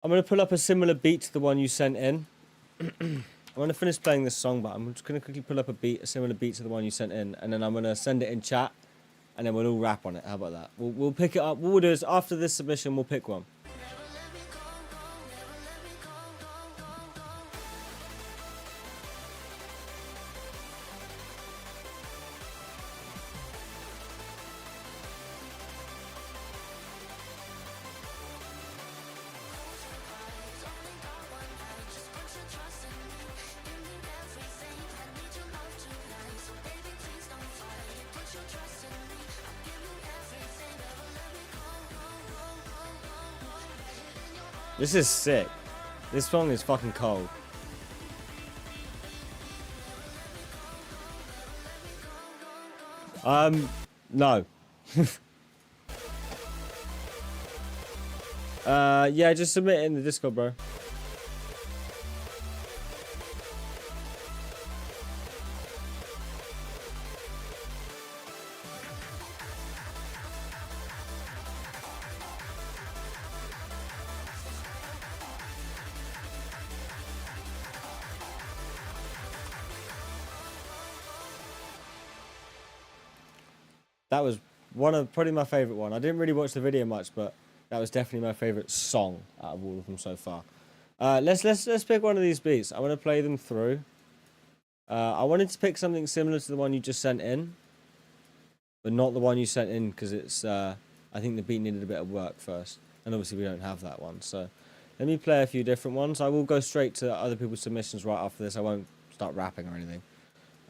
gonna pull up a similar beat to the one you sent in. I'm gonna finish playing this song, but I'm just gonna quickly pull up a similar beat to the one you sent in, and then I'm gonna send it in chat, and then we'll all rap on it. How about that? We'll pick it up. What we'll do is after this submission, we'll pick one. This is sick. This song is fucking cold. No. Yeah, just submit it in the Discord, bro. That was probably my favorite one. I didn't really watch the video much, but that was definitely my favorite song out of all of them so far. Let's pick one of these beats. I want to play them through. I wanted to pick something similar to the one you just sent in, but not the one you sent in because it's. I think the beat needed a bit of work first, and obviously we don't have that one. So let me play a few different ones. I will go straight to other people's submissions right after this. I won't start rapping or anything,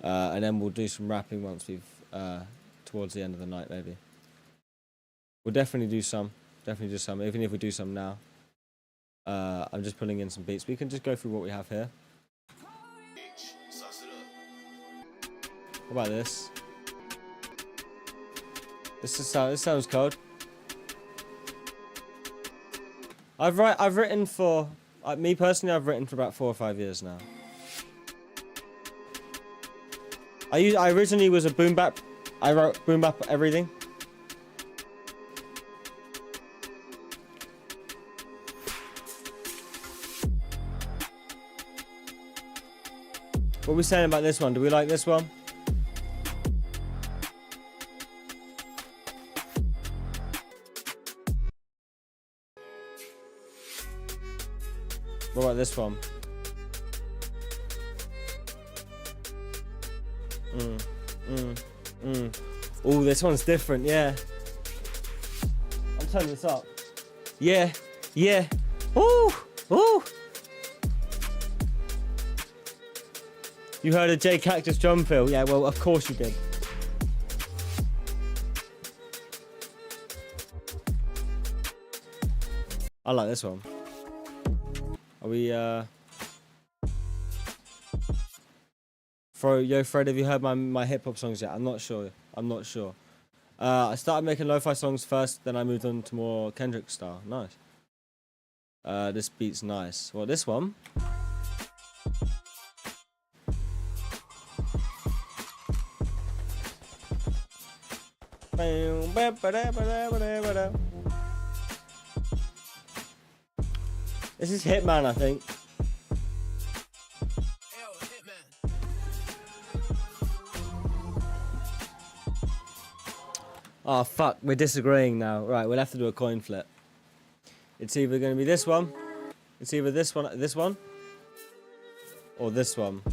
and then we'll do some rapping once we've. Towards the end of the night, maybe. We'll definitely do some. Even if we do some now. I'm just pulling in some beats. We can just go through what we have here. What about this? This sounds cold. I've written for me personally. I've written for about 4 or 5 years now. I originally was a boom bap. I wrote boom bap everything. What are we saying about this one? Do we like this one? What about this one? Oh, this one's different, yeah. I'm turning this up. Yeah, yeah. Ooh, ooh. You heard of J Cactus drum fill? Yeah, well, of course you did. I like this one. Are we, Yo, Fred, have you heard my hip-hop songs yet? I'm not sure. I started making lo-fi songs first, then I moved on to more Kendrick style. Nice. This beat's nice. Well, this one. This is Hitman, I think. Oh fuck, we're disagreeing now. Right, we'll have to do a coin flip. It's either going to be this one. It's either this one, or this one.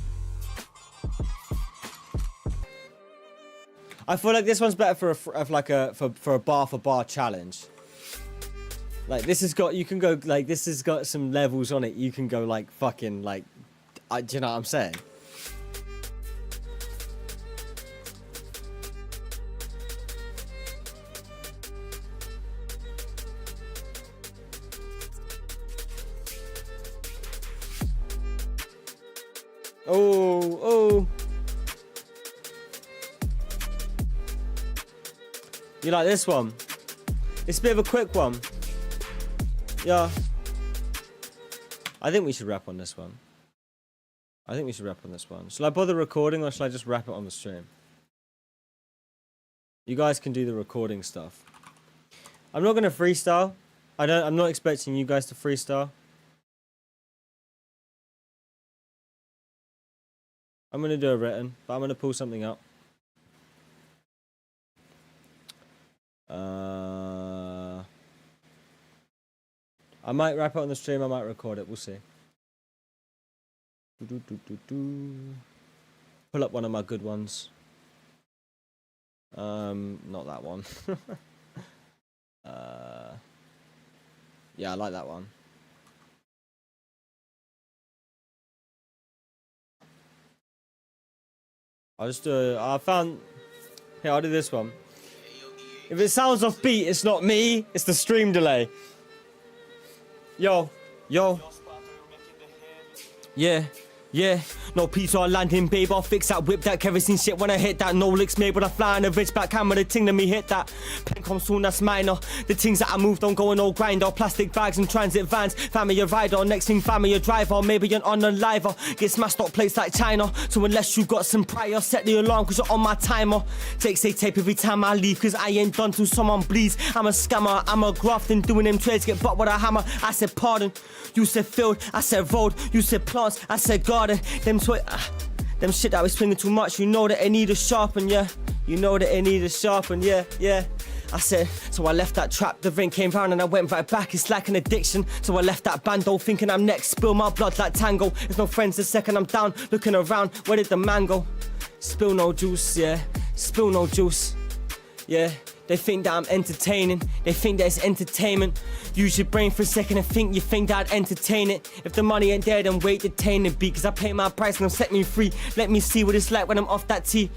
I feel like this one's better for a bar for bar challenge. Like this has got, you can go like, this has got some levels on it. You can go like fucking like, do you know what I'm saying? Oh, oh. You like this one? It's a bit of a quick one. Yeah. I think we should rap on this one. Shall I bother recording or shall I just rap it on the stream? You guys can do the recording stuff. I'm not gonna freestyle. I'm not expecting you guys to freestyle. I'm gonna do a written, but I'm gonna pull something up. I might wrap it on the stream, I might record it, we'll see. Pull up one of my good ones. Not that one. Yeah, I like that one. I'll just do I'll do this one. If it sounds off beat, it's not me, it's the stream delay. Yo. Yeah. No pizza or landing, babe. I'll fix that, whip that kerosene shit when I hit that. No licks made when I fly on a rich back camera. The ting that me hit that. Pen comes soon, that's minor. The things that I move don't go in no grinder. Plastic bags and transit vans. Family a rider. Next thing, family a driver. Maybe an unaliver. Get smashed up plates like China. So unless you got some prior, set the alarm cause you're on my timer. Take tape every time I leave cause I ain't done till someone bleeds. I'm a scammer, I'm a grafting. Doing them trades, get butt with a hammer. I said pardon. You said field, I said road. You said plants, I said garden. Them shit that we swinging too much, you know that it need a sharpen, yeah. Yeah. I said, so I left that trap, the ring came round and I went right back, it's like an addiction. So I left that bando, thinking I'm next, spill my blood like tango. There's no friends the second I'm down, looking around, where did the man go? Spill no juice, yeah, yeah. They think that I'm entertaining, they think that it's entertainment. Use your brain for a second and you think that I'd entertain it. If the money ain't there, then wait, detain the beat. Cause I pay my price and they'll set me free. Let me see what it's like when I'm off that tea.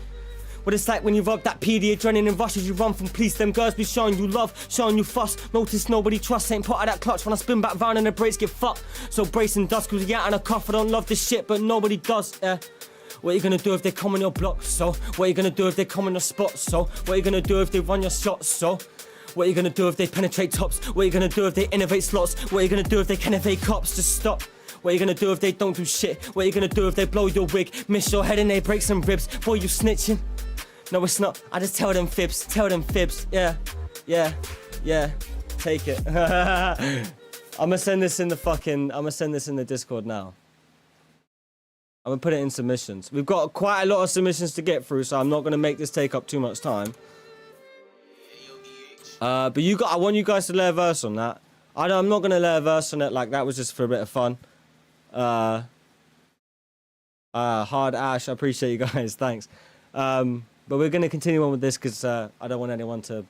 What it's like when you rob that PD, adrenaline in rushes, you run from police. Them girls be showing you love, showing you fuss. Notice nobody trusts, ain't part of that clutch. When I spin back round and the brakes get fucked. So brace and dust, cause we out in a cuff. I don't love this shit, but nobody does, yeah. What are you gonna do if they come on your block, so? What are you gonna do if they come on your spot, so? What are you gonna do if they run your shots, so? What are you gonna do if they penetrate tops? What are you gonna do if they innovate slots? What are you gonna do if they can evade cops? Just stop. What are you gonna do if they don't do shit? What are you gonna do if they blow your wig, miss your head and they break some ribs? Boy, you snitching? No, it's not. I just tell them fibs. Tell them fibs. Yeah. Take it. I'ma send this in the Discord now. I'm gonna put it in submissions. We've got quite a lot of submissions to get through, so I'm not gonna make this take up too much time. But I want you guys to lay a verse on that. I'm not gonna lay a verse on it, like that was just for a bit of fun. Hard Ash, I appreciate you guys, thanks. But we're gonna continue on with this because I don't want anyone to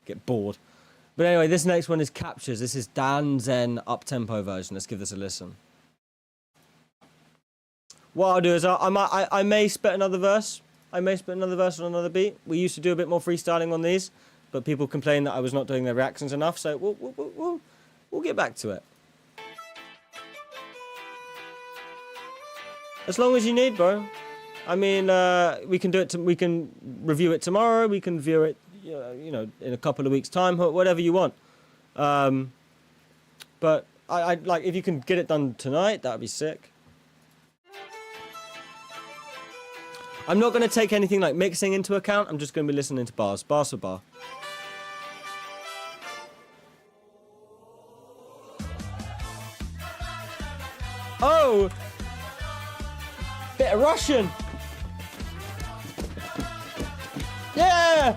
get bored. But anyway, this next one is Captures. This is Dan Zen up-tempo version. Let's give this a listen. What I'll do is I may spit another verse. I may spit another verse on another beat. We used to do a bit more freestyling on these, but people complained that I was not doing their reactions enough, so we'll get back to it. As long as you need, bro. I mean, we can do it. We can review it tomorrow. We can view it, you know, in a couple of weeks' time. Whatever you want. But I like if you can get it done tonight, that'd be sick. I'm not going to take anything like mixing into account. I'm just going to be listening to bars for bar. Oh! Bit of Russian! Yeah!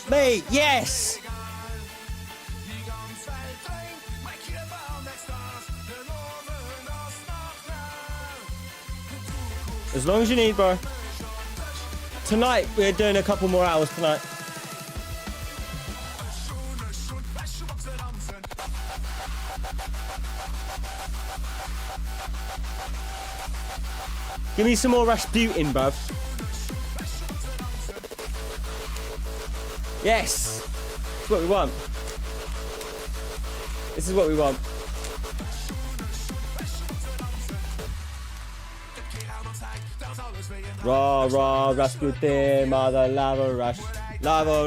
Mate, yes! As long as you need, bro. Tonight, we're doing a couple more hours tonight. Give me some more Rasputin, bruv. Yes! That's what we want. This is what we want. Raw, Rasputin, mother lover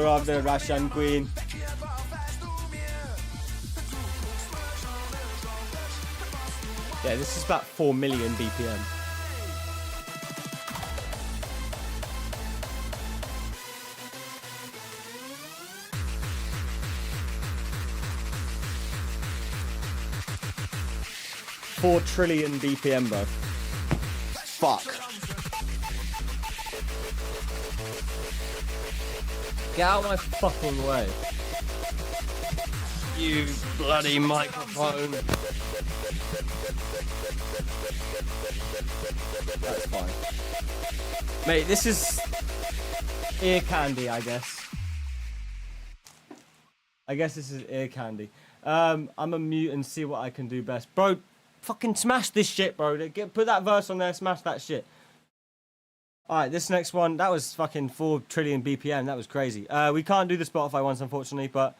of the Russian queen. Yeah, this is about 4 million BPM. $4 trillion BPM, bro. Fuck. Get out of my fucking way. You bloody microphone. That's fine. Mate, this is ear candy, I guess. I guess this is ear candy. I'm a mute and see what I can do best. Bro, fucking smash this shit, bro. Put that verse on there, smash that shit. Alright, this next one, that was fucking 4 trillion BPM. That was crazy. We can't do the Spotify ones, unfortunately, but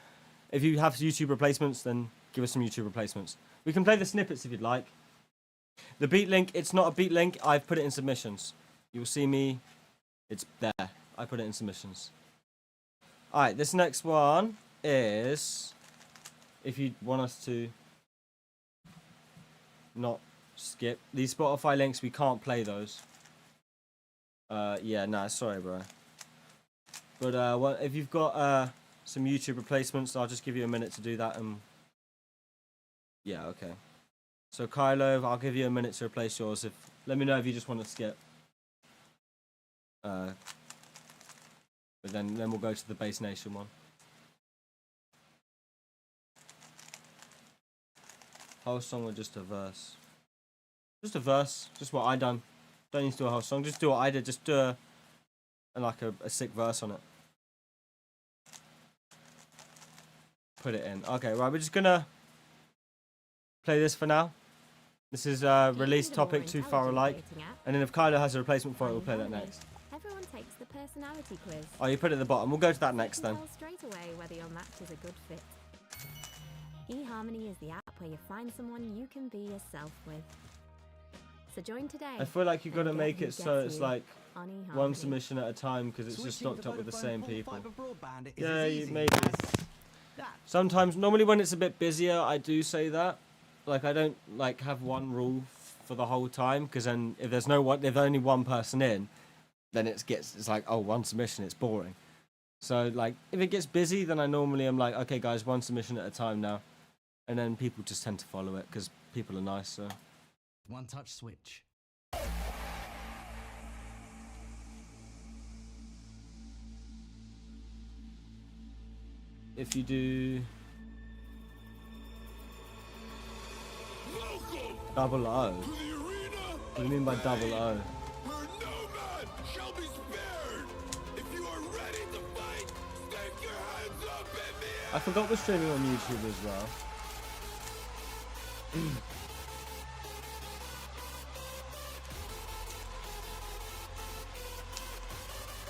if you have YouTube replacements, then give us some YouTube replacements. We can play the snippets if you'd like. The beat link, it's not a beat link. I've put it in submissions. You'll see me. It's there. I put it in submissions. Alright, this next one is... If you want us to not skip. These Spotify links, we can't play those. Yeah, nah, sorry, bro. But well, if you've got some YouTube replacements, I'll just give you a minute to do that. And yeah, okay. So Kylo, I'll give you a minute to replace yours. Let me know if you just want to skip. But then we'll go to the Base Nation one. Whole song or just a verse? Just a verse. Just what I done. Don't need to do a whole song. Just do what I did. Just do a sick verse on it. Put it in. Okay, right. We're just gonna play this for now. This is release topic Too Far Alike. And then if Kylo has a replacement for it, we'll play that next. Everyone takes the personality quiz. Oh, you put it at the bottom. We'll go to that next then. Straight away whether your match is a good fit. eHarmony is the app where you find someone you can be yourself with. So join today. I feel like you've got to and make get it who so gets it's you like on eHarmony. one submission at a time because it's just stocked up with the same people. Yeah, easy maybe. as that. Sometimes, normally when it's a bit busier, I do say that. Like, I don't like have one rule for the whole time, because then if there's only one person in, then it's like, oh, one submission, it's boring. So like, if it gets busy, then I normally am like, okay, guys, one submission at a time now, and then people just tend to follow it because people are nice. So One touch switch. if you do double O, what do you mean by double O? Where no man shall be spared. If you are ready to fight, stick your hands up in the air. I forgot we're streaming on YouTube as well.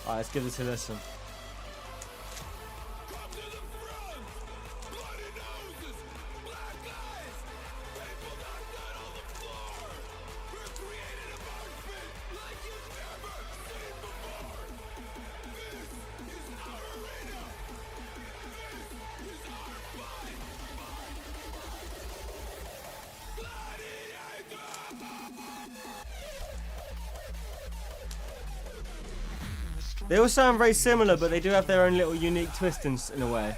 Alright, let's give this a listen. Come to the front. Bloody noses, black eyes, people knocked out on the floor. We're creating a marksman like you've never seen before. This is our arena. This is our fight. They all sound very similar, but they do have their own little unique twist in a way.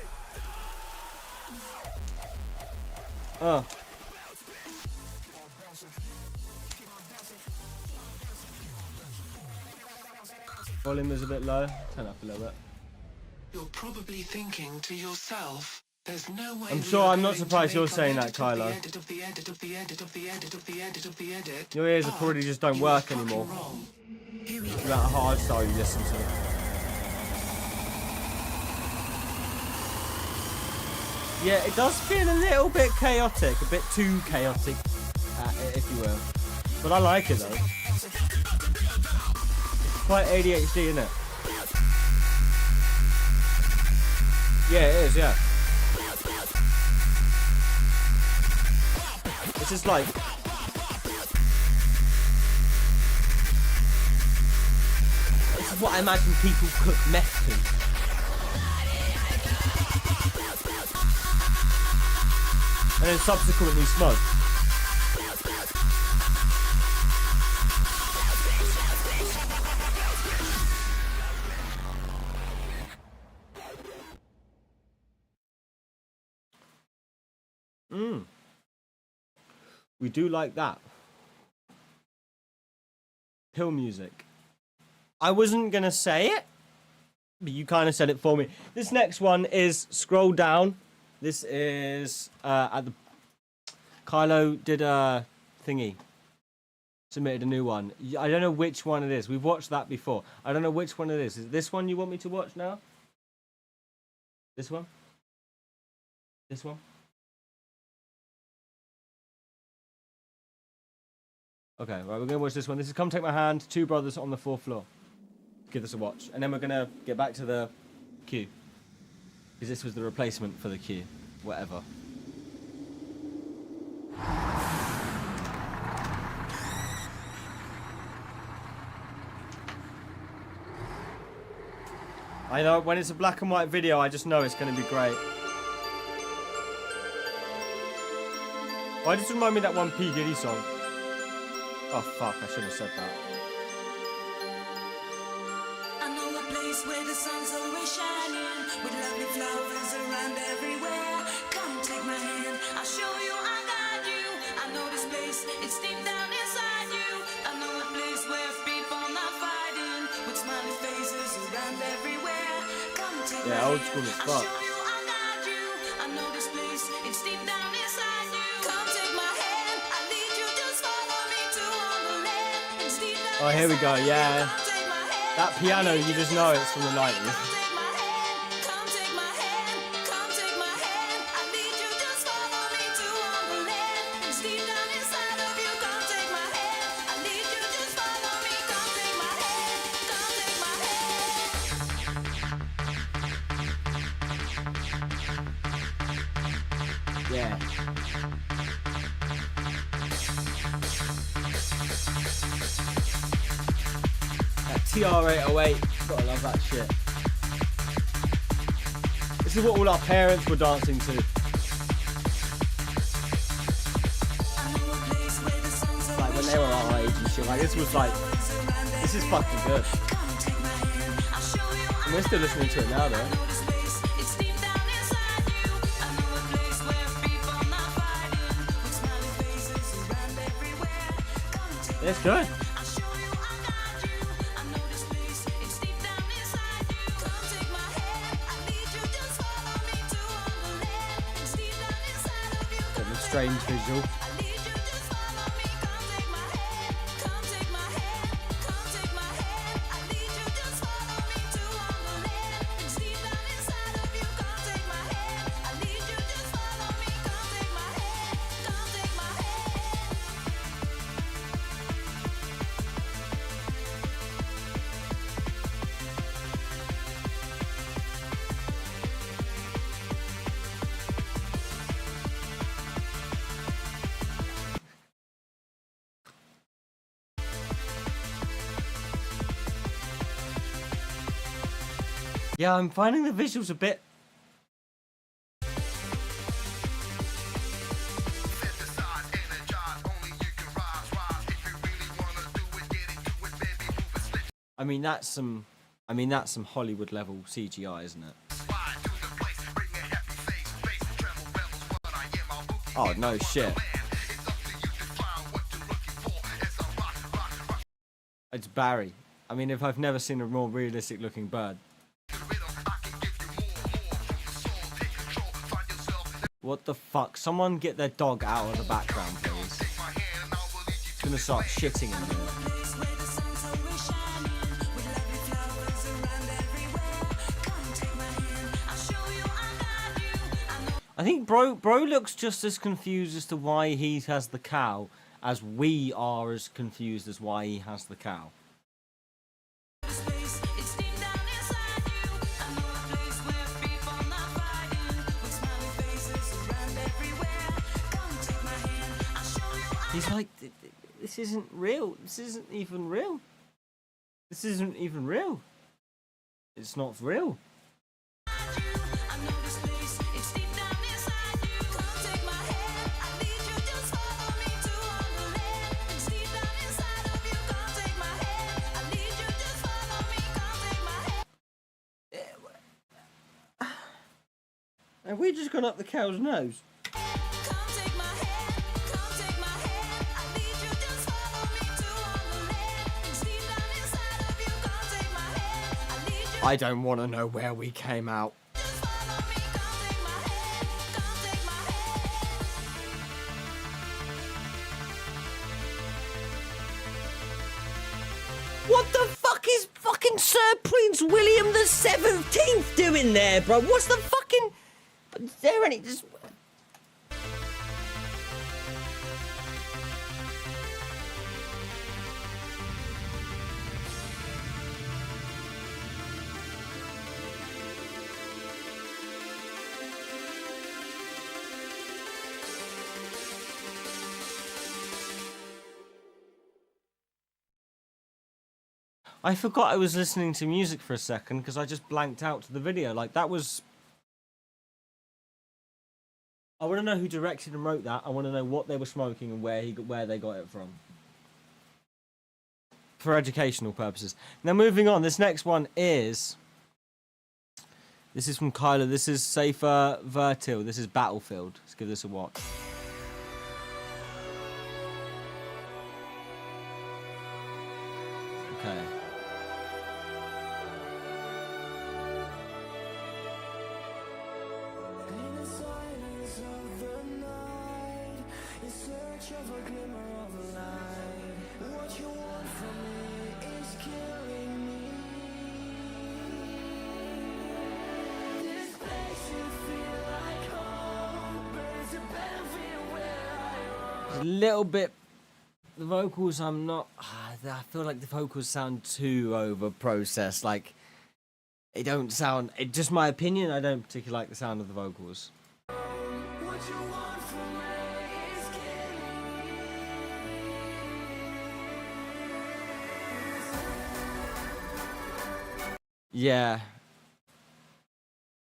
Oh. Volume is a bit low. Turn up a little bit. You're probably thinking to yourself, there's no way I'm we sure are I'm not going to surprised you're make an saying that, edit of the Kylo. edit of the edit of the edit of the edit of the edit of the edit. Your ears are But probably just don't you work were fucking anymore. wrong. Here we That hard style you listen to. Yeah, it does feel a little bit chaotic, a bit too chaotic, if you will. But I like it though. It's quite ADHD, isn't it? Yeah, it is, yeah. It's just like... This is what I imagine people cook meth to. And then subsequently smoke. We do like that. Pill music. I wasn't gonna say it, but you kind of said it for me. This next one is scroll down. This is at the Kylo did a thingy. Submitted a new one. I don't know which one it is. We've watched that before. I don't know which one it is. Is it this one you want me to watch now? This one? This one? Okay, right, we're gonna watch this one. This is Come Take My Hand, Two Brothers on the Fourth Floor. Give this a watch. And then we're gonna get back to the queue. Because this was the replacement for the queue. Whatever. I know, when it's a black and white video, I just know it's gonna be great. Why does it remind me of that one P. Diddy song? Oh fuck, I should have said that. I know a place where the sun's always shining, with lovely flowers around everywhere. Come take my hand, I'll show you, I got you. I know this place, it's deep down inside you. I know a place where people not fighting, with smiling faces around everywhere. Come take my old hand, school as I'll fuck. show you, I got you. I know this place, it's deep down inside you. Come take my hand, I lead you, just follow me to Wonderland. It's deep down Oh, here we go, yeah. Come take my hand. That piano, you just know it's from the 90s. Come take my hand, come take my hand. I need you, just follow me to Wonderland. It's deep down inside of you. Come take my hand. I need you, just follow me. Come take my hand, come take my hand. Yeah. That TR-808, gotta love that shit. This is what all our parents were dancing to. Like when they were our age and shit. Like this was like, this is fucking good. And we're still listening to it now though. It's good. Got a strange visual. Yeah, I'm finding the visuals a bit... I mean, that's some Hollywood level CGI, isn't it? Oh, no shit. It's Barry. I mean, if I've never seen a more realistic looking bird. What the fuck? Someone get their dog out of the background, please. It's gonna start shitting in a minute. I think bro looks just as confused as to why he has the cow as we are as confused as why he has the cow. He's like, this isn't real. This isn't even real. This isn't even real. It's not real. Have we just gone up the cow's nose? I don't want to know where we came out. What the fuck is fucking Sir Prince William the 17th doing there, bro? What's the fucking... Is there any... Just... I forgot I was listening to music for a second because I just blanked out to the video. Like, that was... I want to know who directed and wrote that. I want to know what they were smoking and where they got it from. For educational purposes. Now, moving on. This next one is... This is from Kyla. This is Safer Vertil. This is Battlefield. Let's give this a watch. Okay. A little bit, the vocals I'm not, I feel like the vocals sound too over processed. Like, it don't sound, just my opinion, I don't particularly like the sound of the vocals. What you want Yeah.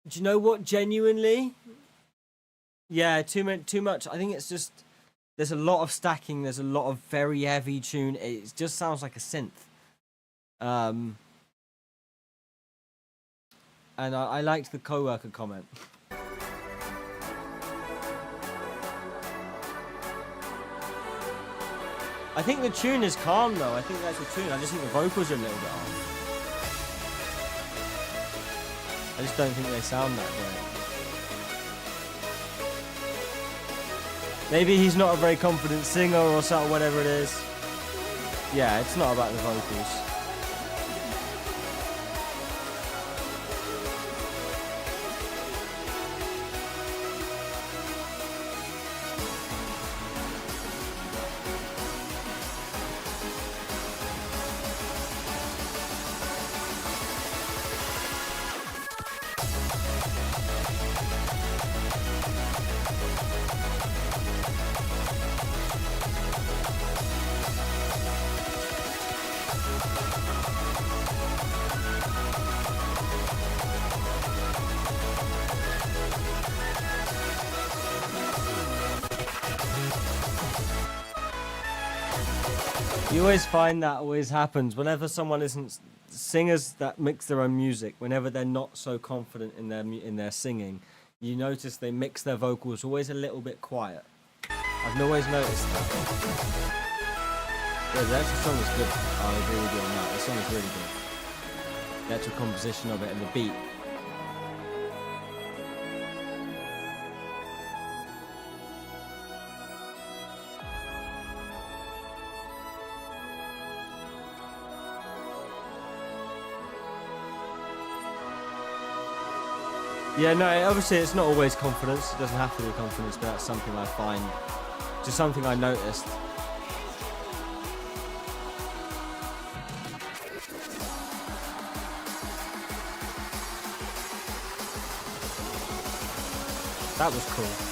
Do you know what? Genuinely, yeah, too much. I think it's just there's a lot of stacking. There's a lot of very heavy tune. It just sounds like a synth. And I liked the coworker comment. I think the tune is calm though. I think that's the tune. I just think the vocals are a little bit off. I just don't think they sound that great. Maybe he's not a very confident singer or something, whatever it is. Yeah, it's not about the vocals. You always find that always happens whenever someone isn't singers that mix their own music. Whenever they're not so confident in their singing, you notice they mix their vocals always a little bit quiet. I've always noticed that. Yeah, the actual song is good. I'll agree with you on that. The song is really good. The actual composition of it and the beat. Yeah, no, obviously it's not always confidence. It doesn't have to be confidence, but that's something I find, just something I noticed. That was cool.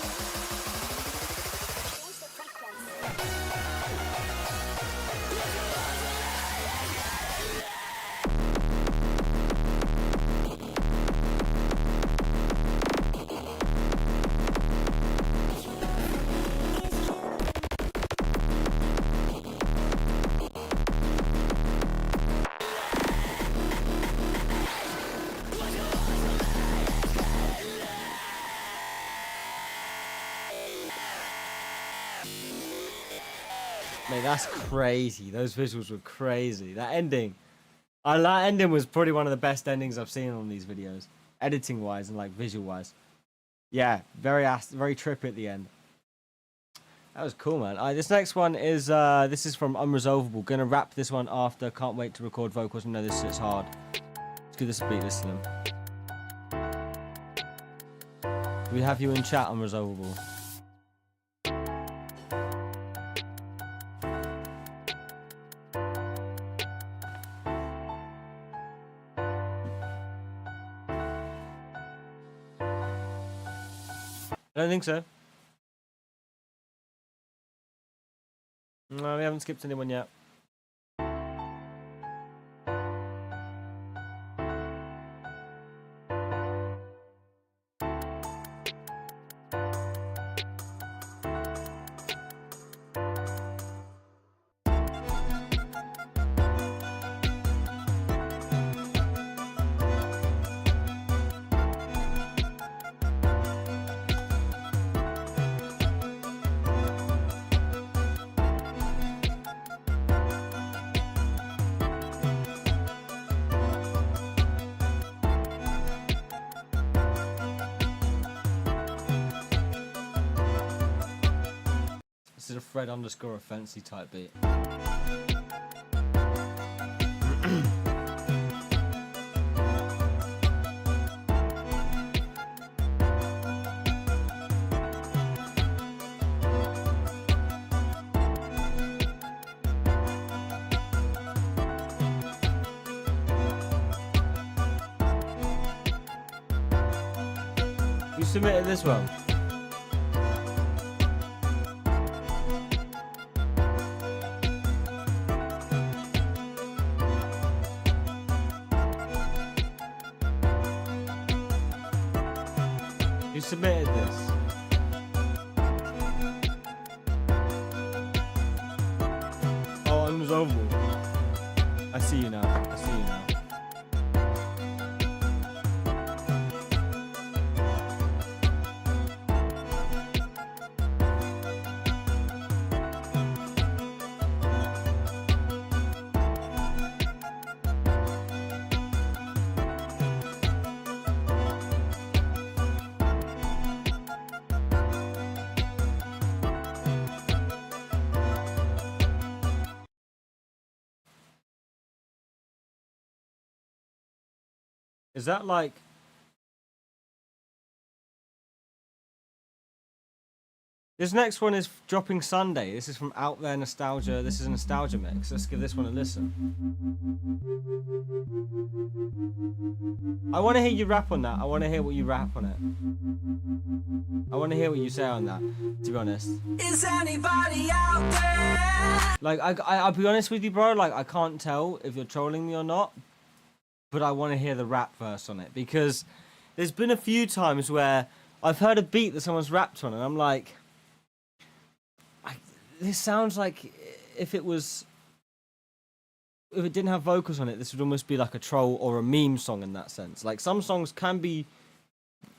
Mate, that's crazy. Those visuals were crazy. That ending. That ending was probably one of the best endings I've seen on these videos. Editing wise and like visual wise. Yeah, very trippy at the end. That was cool, man. This next one is this is from Unresolvable. Gonna wrap this one after. Can't wait to record vocals. I know this shit's hard. Let's give this a beat, listen to them. We have you in chat, Unresolvable. I don't think so. No, we haven't skipped anyone yet. This is a Fred_Offensy type beat. You submitted this one. You submitted this. Oh, unresolvable. I see you now. I see you now. Is that like... This next one is dropping Sunday. This is from Out There Nostalgia. This is a nostalgia mix. Let's give this one a listen. I want to hear you rap on that. I want to hear what you rap on it. I want to hear what you say on that, to be honest. Is anybody out there? Like, I'll be honest with you, bro. Like, I can't tell if you're trolling me or not. But I want to hear the rap verse on it. Because there's been a few times where I've heard a beat that someone's rapped on. And I'm like... This sounds like if it didn't have vocals on it, this would almost be like a troll or a meme song in that sense. Like some songs can be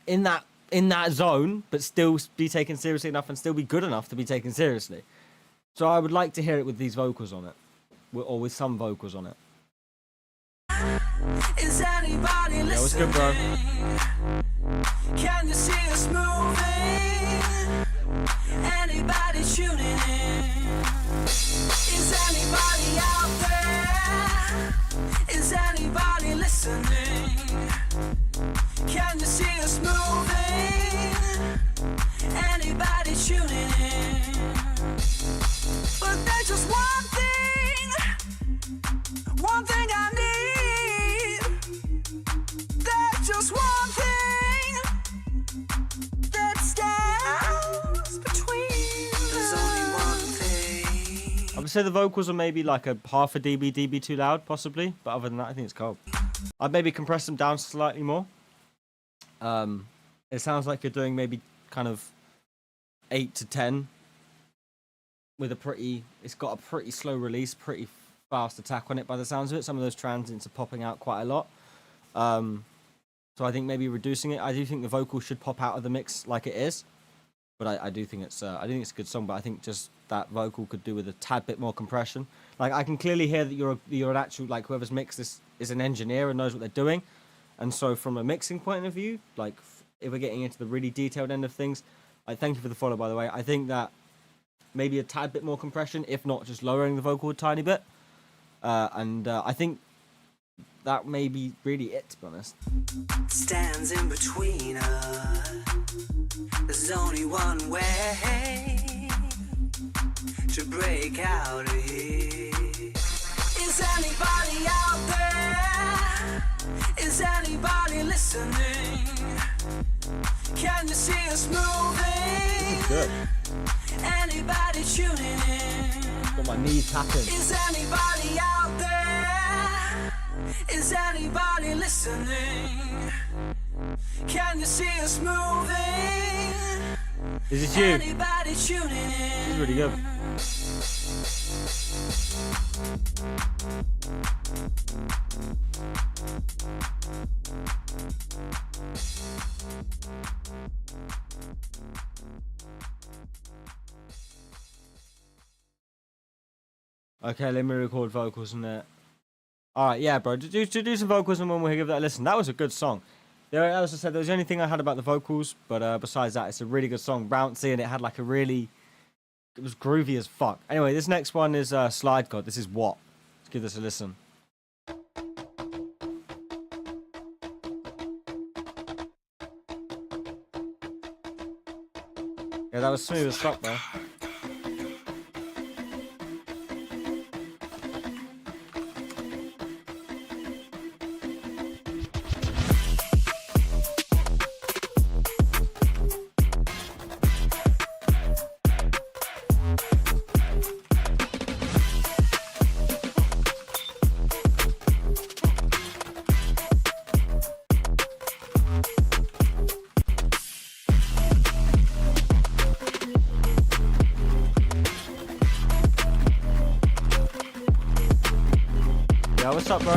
in that zone, but still be taken seriously enough and still be good enough to be taken seriously. So I would like to hear it with these vocals on it, or with some vocals on it. Is anybody listening? That was good, bro. Can you see us moving? Anybody tuning in? Is anybody out there? Is anybody listening? Can you see us moving? Anybody tuning in? But there's just one thing I need. There's just one thing that stands between. There's only one thing. I would say the vocals are maybe like a half a dB too loud, possibly. But other than that, I think it's cold. I'd maybe compress them down slightly more. It sounds like you're doing maybe kind of 8 to 10 with a pretty... It's got a pretty slow release, pretty fast attack on it by the sounds of it. Some of those transients are popping out quite a lot. So I think maybe reducing it. I do think the vocal should pop out of the mix like it is. But I do think it's a good song. But I think just that vocal could do with a tad bit more compression. Like I can clearly hear that you're an actual, like, whoever's mixed this is an engineer and knows what they're doing. And so from a mixing point of view, like if we're getting into the really detailed end of things, I thank you for the follow, by the way. I think that maybe a tad bit more compression, if not just lowering the vocal a tiny bit. I think that may be really it, to be honest. Stands in between us. There's only one way to break out of here. Is anybody out there? Is anybody listening? Can you see us moving? Good. Anybody tuning in? Got my knees tapping. Is anybody out there? Is anybody listening? Can you see us moving? Is it you? Anybody tuning in? This is really good. Okay, let me record vocals in it. Alright, yeah, bro. Do some vocals and then we'll give that a listen. That was a good song. As I said, there was the only thing I had about the vocals, but besides that, it's a really good song. Bouncy, and it had like a really... It was groovy as fuck. Anyway, this next one is Slide God. This is What. Let's give this a listen. Yeah, that was smooth as fuck, bro. Yeah, what's up, bro?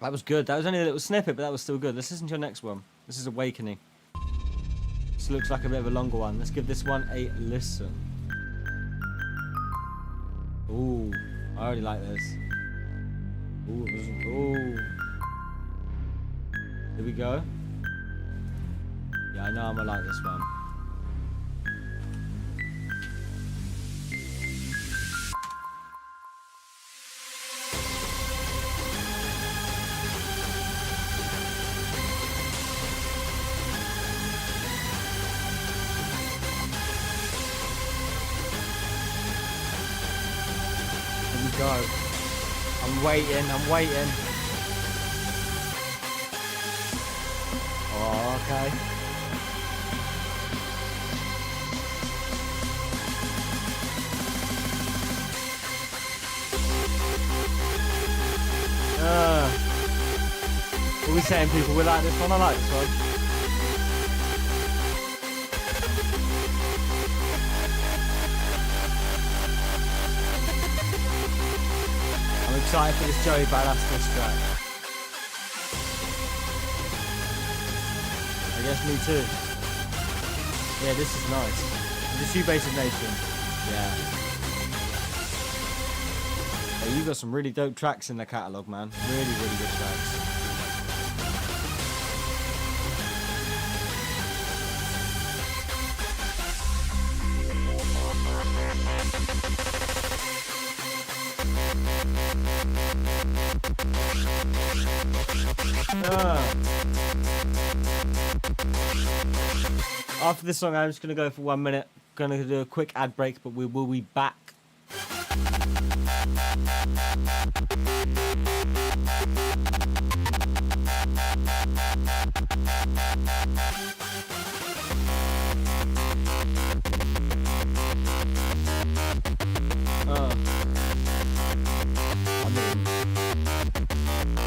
That was good. That was only a little snippet, but that was still good. Let's listen to your next one. This is Awakening. This looks like a bit of a longer one. Let's give this one a listen. Ooh, I already like this. Ooh, ooh. Here we go. Yeah, I know I'm gonna like this one. Here we go. I'm waiting. Oh, okay. What are we saying, people? We like this one? I like this one. I'm excited for this Joey Badass diss track. I guess me too. Yeah, this is nice. Is this you, Basic Nation? Yeah. Hey, you got some really dope tracks in the catalogue, man. Really, really good tracks. After this song, I'm just going to go for 1 minute. Going to do a quick ad break, but we will be back.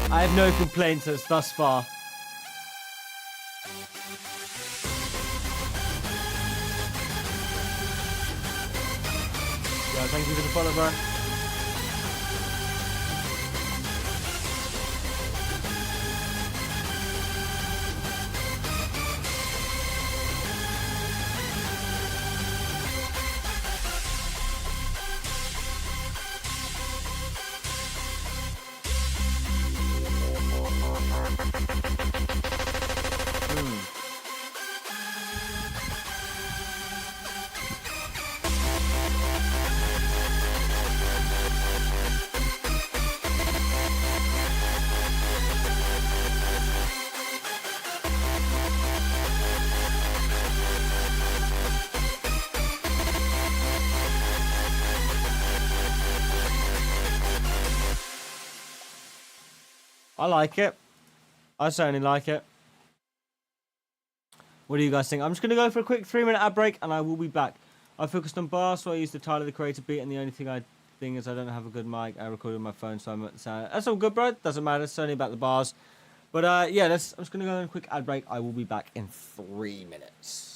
I have no complaints thus far. Yeah, thank you for the follow, bro. I like it. I certainly like it. What do you guys think? I'm just going to go for a quick 3-minute ad break and I will be back. I focused on bars, so I used the Tyler the Creator beat, and the only thing is I don't have a good mic. I recorded on my phone, so I'm at the sound. That's all good, bro. Doesn't matter. It's only about the bars. But yeah, I'm just going to go on a quick ad break. I will be back in 3 minutes.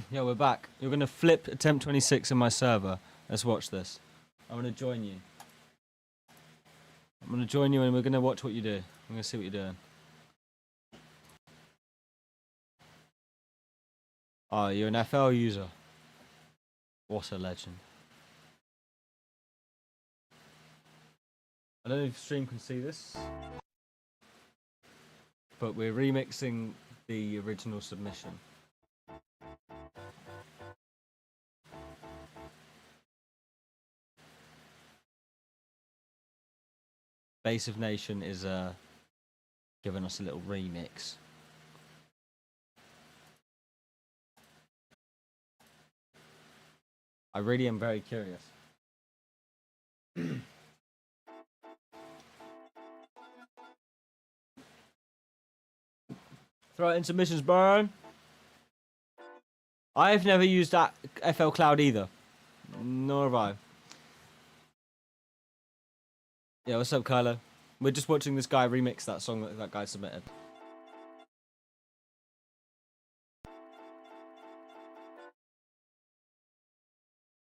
Yeah, we're back. You're gonna flip attempt 26 in my server. Let's watch this. I'm gonna join you. I'm gonna join you and we're gonna watch what you do. I'm gonna see what you're doing. Oh, you're an FL user. What a legend. I don't know if stream can see this, but we're remixing the original submission. Base of Nation is giving us a little remix. I really am very curious. Throw it in submissions, bro. I've never used that FL Cloud either. Nor have I. Yeah, what's up, Kylo? We're just watching this guy remix that song that guy submitted.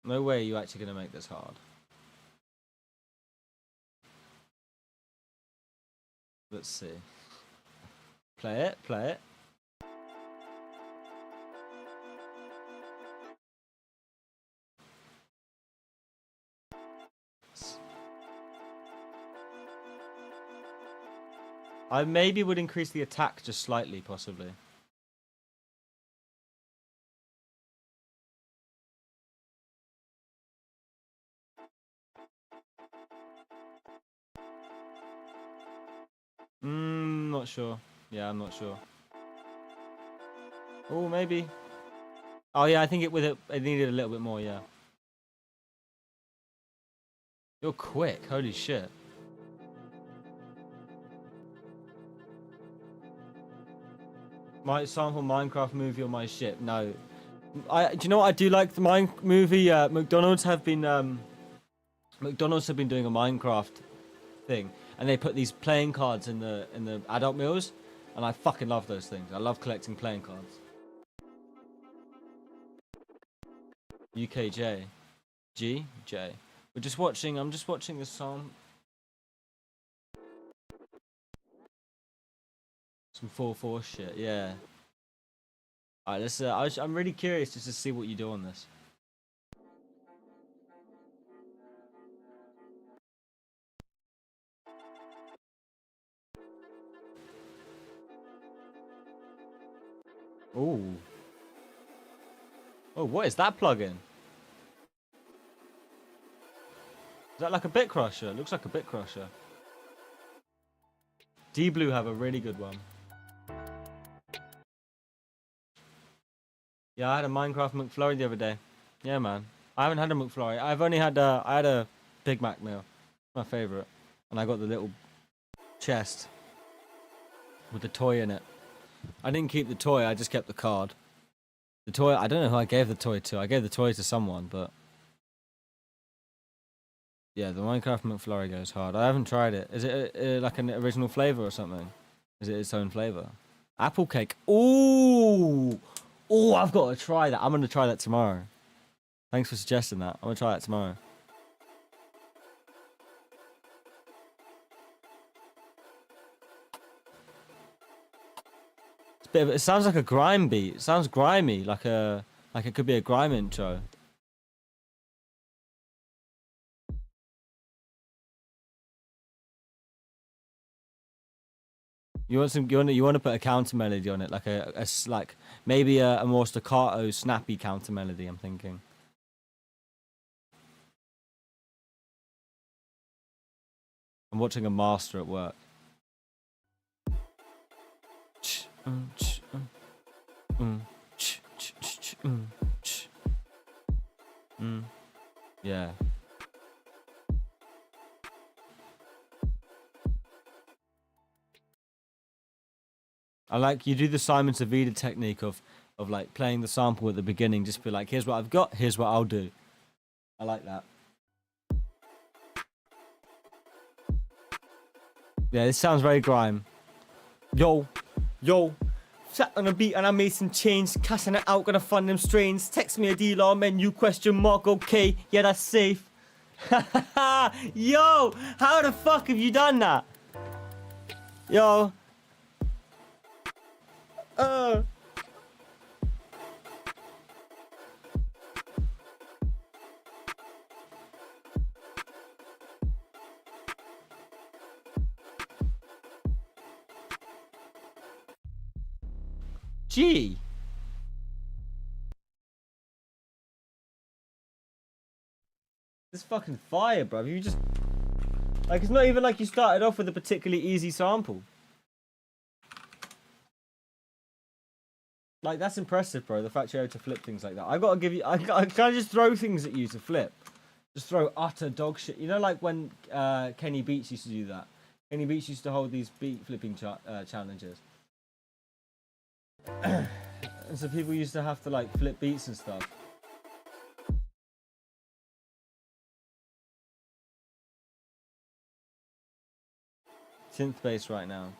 No way you're actually going to make this hard. Let's see. Play it, play it. I maybe would increase the attack just slightly, possibly. Not sure. Yeah, I'm not sure. Oh, maybe. Oh yeah, I think it needed a little bit more. Yeah. You're quick. Holy shit. Might sample Minecraft movie or my shit. No. Do you know what I do like the movie? McDonald's have been doing a Minecraft thing, and they put these playing cards in the adult meals, and I fucking love those things. I love collecting playing cards. UKJ, J. I'm just watching the song. Some 4-4 shit, yeah. Alright, let's. I'm really curious just to see what you do on this. Ooh. Oh, what is that plugin? Is that like a bit crusher? It looks like a bit crusher. D-Blue have a really good one. Yeah, I had a Minecraft McFlurry the other day. Yeah, man. I haven't had a McFlurry. I've only had I had a Big Mac meal. My favorite. And I got the little chest with the toy in it. I didn't keep the toy, I just kept the card. The toy, I don't know who I gave the toy to. I gave the toy to someone, but yeah, the Minecraft McFlurry goes hard. I haven't tried it. Is it like an original flavor or something? Is it its own flavor? Apple cake. Ooh! Oh, I've got to try that. I'm going to try that tomorrow. Thanks for suggesting that. I'm going to try that tomorrow. It's a bit of, it sounds like a grime beat. It sounds grimy, like it could be a grime intro. You want to put a counter melody on it, like like maybe a more staccato, snappy counter melody. I'm thinking. I'm watching a master at work. Yeah. I like you do the Simon Savida technique of like playing the sample at the beginning. Just be like, here's what I've got, here's what I'll do. I like that. Yeah, this sounds very grime. Yo, Sat on a beat and I made some change. Cashing it out, gonna fund them strains. Text me a deal, menu question mark, okay. Yeah, that's safe. Yo, how the fuck have you done that? Yo. Gee. This fucking fire, bro. You just... Like, it's not even like you started off with a particularly easy sample. Like, that's impressive, bro. The fact you're able to flip things like that. I gotta give you... I can't just throw things at you to flip. Just throw utter dog shit. You know, like when Kenny Beats used to do that. Kenny Beats used to hold these beat flipping challenges. And so people used to have to, like, flip beats and stuff. Synth bass right now.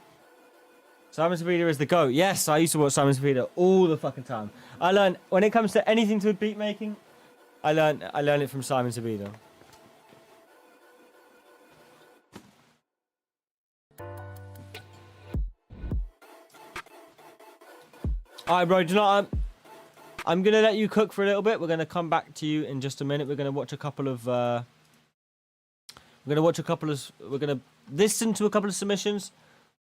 Simon Savida is the GOAT. Yes, I used to watch Simon Savida all the fucking time. I learned, when it comes to anything to beat making, I learned it from Simon Savida. Alright, bro, do you know what? I'm gonna let you cook for a little bit. We're gonna come back to you in just a minute. We're gonna watch a couple of we're gonna listen to a couple of submissions,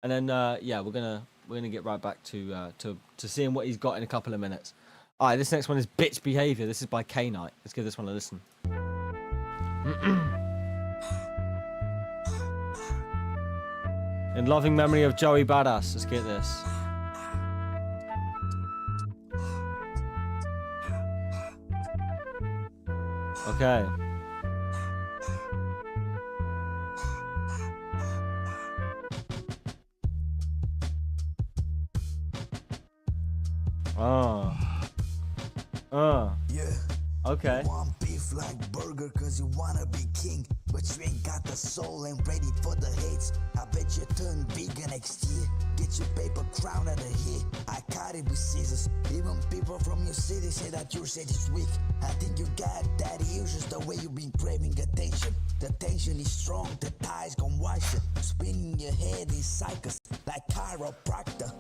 and then yeah, we're gonna get right back to seeing what he's got in a couple of minutes. All right, this next one is Bitch Behavior. This is by K-Knight. Let's give this one a listen. In loving memory of Joey Badass. Let's get this. Okay. Yeah. Okay. You want beef like burger cause you wanna be king, but you ain't got the soul and ready for the hates. I bet you turn vegan next year. Get your paper crown out of here. I cut it with scissors. Even people from your city say that your set is weak. I think you got daddy issues the way you've been craving attention. The tension is strong, the ties gon' wash it. Spinning your head in cycles like chiropractor.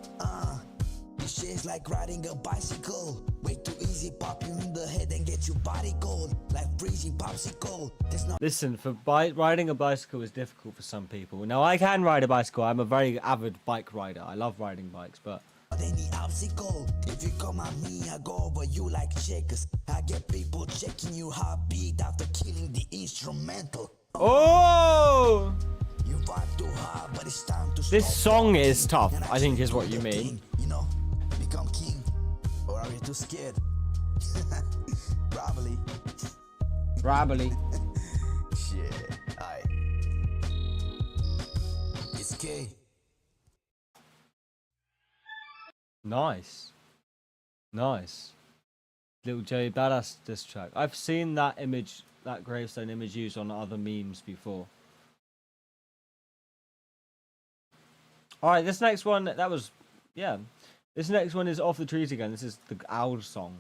This shit's like riding a bicycle. Way too easy, pop you in the head and get your body cold. Like freezing popsicle. There's no... Listen, riding a bicycle is difficult for some people. Now, I can ride a bicycle. I'm a very avid bike rider. I love riding bikes, but... Any obstacle. If you come at me, I go over you like checkers. I get people checking your heartbeat after killing the instrumental. Oh! You vibe too hard, but it's time to This song is tough, I think is what you mean. You know, become king. Or are you too scared? Probably. Probably. Shit. Aye. It's K. Nice. Nice. Little Joey Badass diss track. I've seen that image, that gravestone image used on other memes before. Alright, this next one, that was, yeah. This next one is Off the Trees again. This is the Owl song.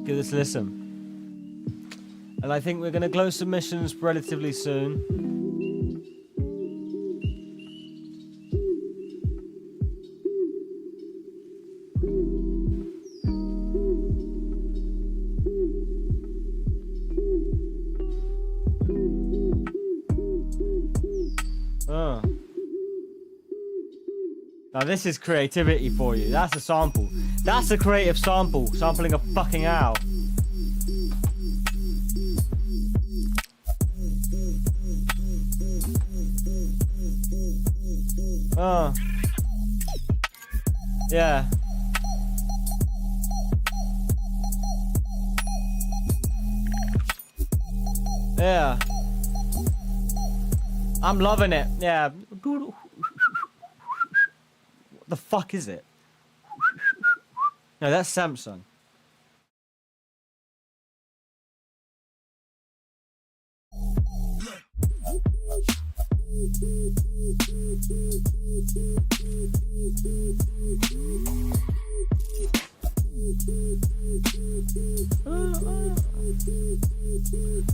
Give this a listen. And I think we're going to close submissions relatively soon. Now this is creativity for you. That's a sample. That's a creative sample. Sampling a fucking owl. Yeah. Yeah. I'm loving it. Yeah. What the fuck is it? No, that's Samsung.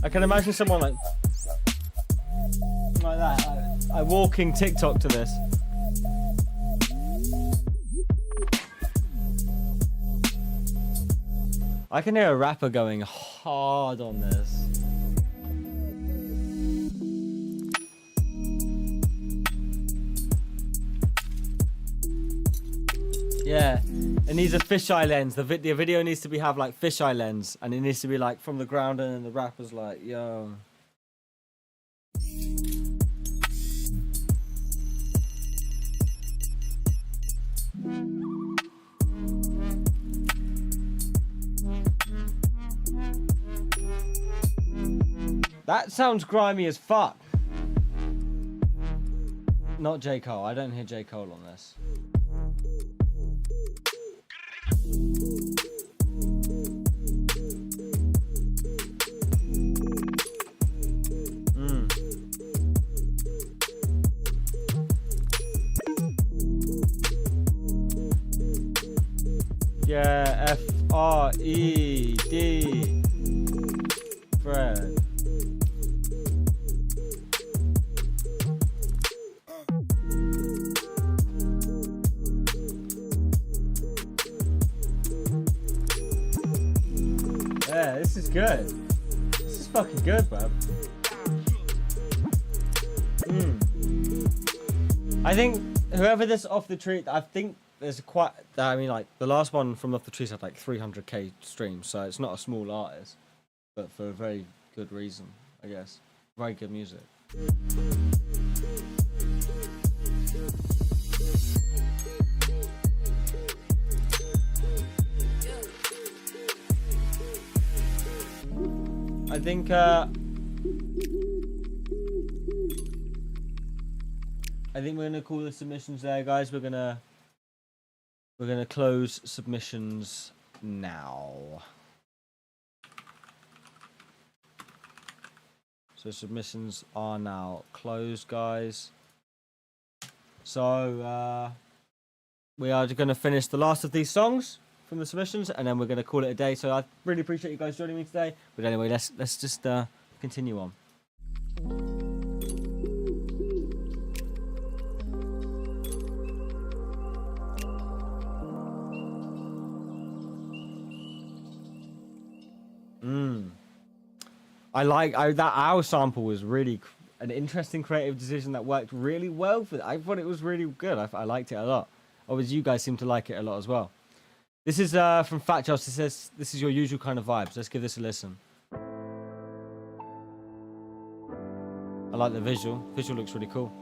I can imagine someone like that, like walking TikTok to this. I can hear a rapper going hard on this. Yeah, it needs a fisheye lens. The video needs to have like fisheye lens, and it needs to be like from the ground, and then the rapper's like, yo. That sounds grimy as fuck. Not J. Cole. I don't hear J. Cole on this. Yeah, F-R-E-D. Fred. Yeah, this is good. This is fucking good, bro. I think whoever this Off the Tree, I think there's quite, I mean, like the last one from Off the Trees had like 300k streams, so it's not a small artist, but for a very good reason, I guess. Very good music. I think we're gonna call the submissions there, guys. We're gonna close submissions now. So submissions are now closed, guys. So we are going to finish the last of these songs from the submissions, and then we're going to call it a day. So I really appreciate you guys joining me today. But anyway, let's just continue on. That owl sample was really an interesting creative decision that worked really well for. I thought it was really good. I liked it a lot. Obviously, you guys seem to like it a lot as well. This is from Fat Josh. It says this is your usual kind of vibes. Let's give this a listen. I like the visual. Visual looks really cool.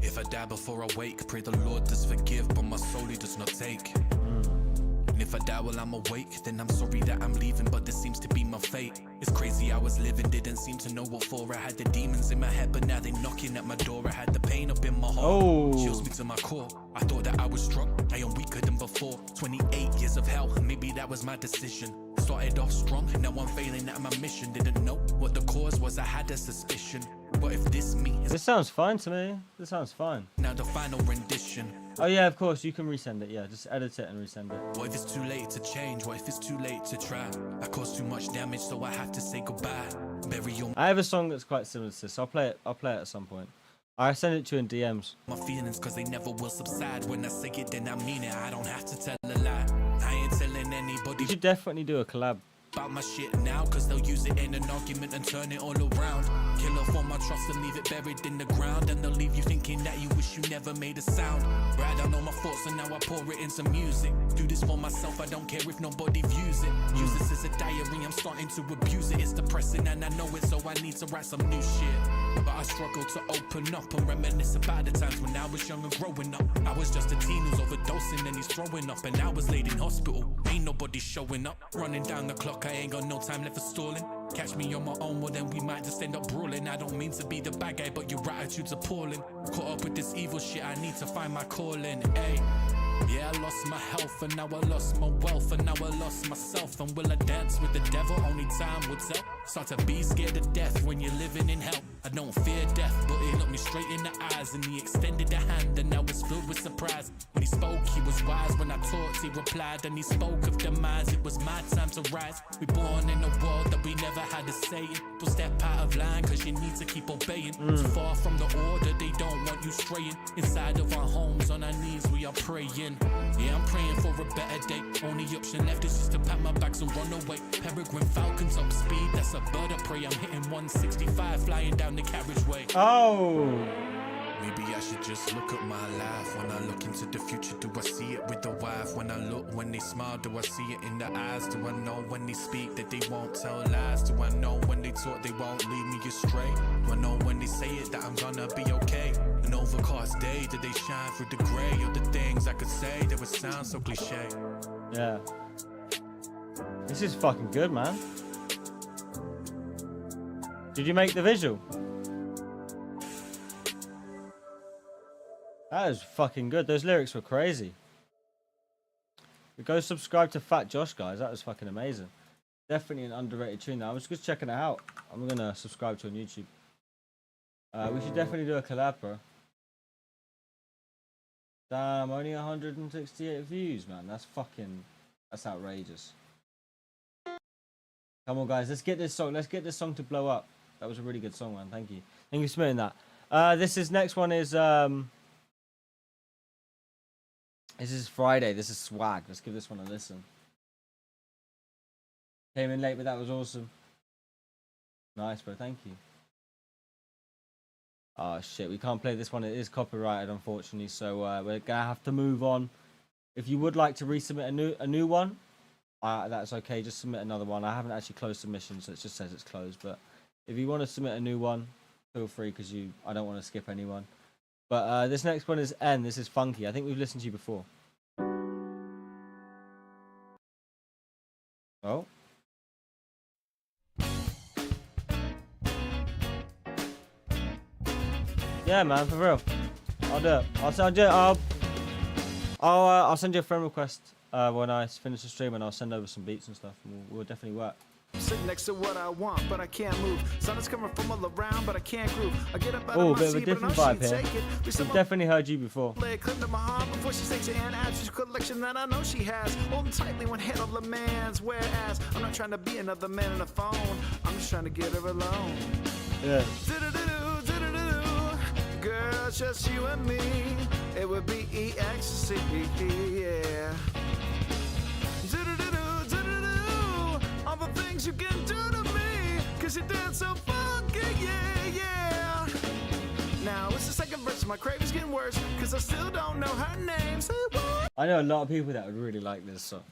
If I die before I wake, pray the Lord does forgive, but my soul he does not take. And if I die while I'm awake, then I'm sorry that I'm leaving, but this seems to be my fate. It's crazy I was living, didn't seem to know what for. I had the demons in my head, but now they knocking at my door. I had the pain up in my heart, chills me to my core. I thought that I was strong, I am weaker than before. 28 years of hell, maybe that was my decision. Started off strong, now I'm failing at my mission. Didn't know what the cause was, I had a suspicion. But if this me is... This sounds fine to me. This sounds fine. Now the final rendition. Oh yeah, of course, you can resend it. Yeah, just edit it and resend it. What if it's too late to change? What if it's too late to try? I caused too much damage, so I have to say goodbye. Bury your... I have a song that's quite similar to this. I'll play it at some point. I send it to you in DMs. My feelings, cause they never will subside. When I say it, then I mean it. I don't have to tell a lie. I ain't telling anybody. You should definitely do a collab about my shit now, cause they'll use it in an argument and turn it all around. Kill off all my trust and leave it buried in the ground, and they'll leave you thinking that you wish you never made a sound. Write down all my thoughts and now I pour it into music. Do this for myself, I don't care if nobody views it. Use this as a diary, I'm starting to abuse it. It's depressing and I know it, so I need to write some new shit. But I struggle to open up and reminisce about the times when I was young and growing up. I was just a teen who's overdosing and he's throwing up, and I was laid in hospital. Ain't nobody showing up, running down the clock I ain't got no time left for stalling. Catch me on my own, well then we might just end up brawling. I don't mean to be the bad guy, but your attitude's appalling. Caught up with this evil shit, I need to find my calling. Ayy. Yeah, I lost my health, and now I lost my wealth, and now I lost myself. And will I dance with the devil? Only time will tell. Start to be scared of death when you're living in hell. I don't fear death, but he looked me straight in the eyes, and he extended a hand, and I was filled with surprise. When he spoke, he was wise. When I talked, he replied, and he spoke of demise. It was my time to rise. We born in a world that we never had a say in. Don't step out of line, cause you need to keep obeying. Too far from the order, they don't want you straying. Inside of our homes, on our knees, we are praying. Yeah, I'm praying for a better day. Only option left is just to pack my bags and run away. Peregrine Falcon top speed, that's a bird of prey. I'm hitting 165, flying down the carriageway. Oh. Maybe I should just look at my life. When I look into the future, do I see it with the wife? When I look, when they smile, do I see it in their eyes? Do I know when they speak that they won't tell lies? Do I know when they talk they won't lead me astray? Do I know when they say it that I'm gonna be okay? An overcast day, did they shine through the grey? Or the things I could say that would sound so cliche? Yeah. This is fucking good, man. Did you make the visual? That is fucking good. Those lyrics were crazy. Go subscribe to Fat Josh, guys. That was fucking amazing. Definitely an underrated tune. Now I was just checking it out. I'm gonna subscribe to on YouTube. We should definitely do a collab, bro. Damn, only 168 views, man. That's outrageous. Come on, guys. Let's get this song. Let's get this song to blow up. That was a really good song, man. Thank you. Thank you for submitting that. Next one is this is Friday. This is Swag. Let's give this one a listen. Came in late, but that was awesome. Nice, bro. Thank you. Oh shit, we can't play this one. It is copyrighted, unfortunately. So we're gonna have to move on. If you would like to resubmit a new one, that's okay. Just submit another one. I haven't actually closed submissions, so it just says it's closed. But if you want to submit a new one, feel free, because I don't want to skip anyone. But this next one is N. This is Funky. I think we've listened to you before. Oh. Yeah, man, for real. I'll do it. I'll send you a friend request when I finish the stream, and I'll send over some beats and stuff, and we'll definitely work. Sitting next to what I want, but I can't move. Sun is coming from all around, but I can't groove. I get up out Oh, of a my bit of a seat, but I different know vibe she'd here. take it. We I've definitely heard you before. lay a claim to my heart before she takes it and adds to collection that I know she has. Holding tightly when head of the man's. Whereas I'm not trying to be another man on the phone. I'm just trying to get her alone. Yeah. Do-do-do-do, do-do-do-do. Girl, just you and me. It would be ecstasy, yeah. Do-do-do-do, do-do-do. All the things you can do to me. Cause you dance so funky, yeah, yeah. Now it's the second verse, my craving's getting worse. Cause I still don't know her name. Say what? I know a lot of people that would really like this song.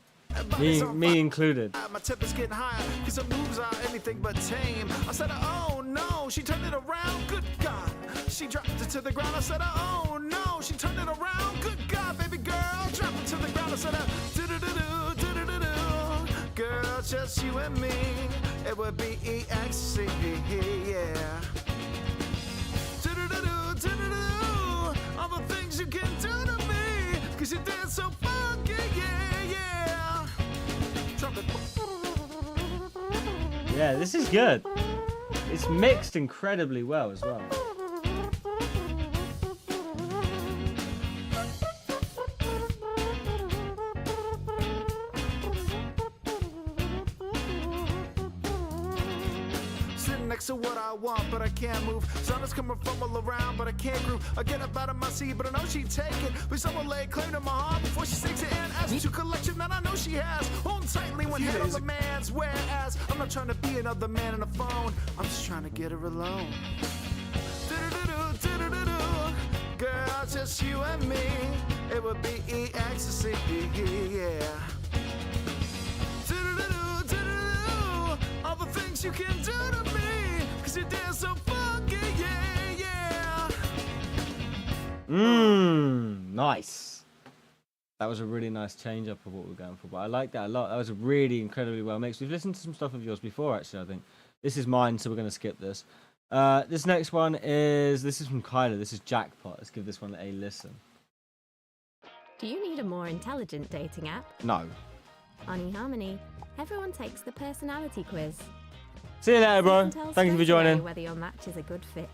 Me included. My temper's getting higher, cause her moves are anything but tame. I said, oh no, she turned it around, good God. She dropped it to the ground, I said, oh no, she turned it around, good God, baby girl, drop it to the ground. I said, do-do-do-do, do-do-do-do. Girl, just you and me, it would be ecstasy, yeah. Do-do-do-do, do-do-do. All the things you can do to me, cause you dance so funky, yeah, yeah. Trumpet. Yeah, this is good. It's mixed incredibly well as well. Next to what I want, but I can't move. Sun is coming from all around, but I can't groove. I get up out of my seat, but I know she'd take it. Please someone lay claim to my heart before she sinks it and adds to collection that I know she has. Hold tightly when head on the man's. Whereas I'm not trying to be another man on the phone. I'm just trying to get her alone. Do-do-do-do, do-do-do-do. Girl, just you and me. It would be ecstasy, yeah. Do-do-do-do, do-do-do. All the things you can do to me. Cause you dance so funky, yeah, yeah. Nice. That was a really nice change up of what we're going for. But I like that a lot. That was really incredibly well mixed. We've listened to some stuff of yours before, actually, I think. This is mine, so we're going to skip this. This next one is... This is from Kyla. This is Jackpot. Let's give this one a listen. Do you need a more intelligent dating app? No. On eHarmony, everyone takes the personality quiz. See you later, So bro. can tell Thank you for straight away joining. whether your match is a good fit.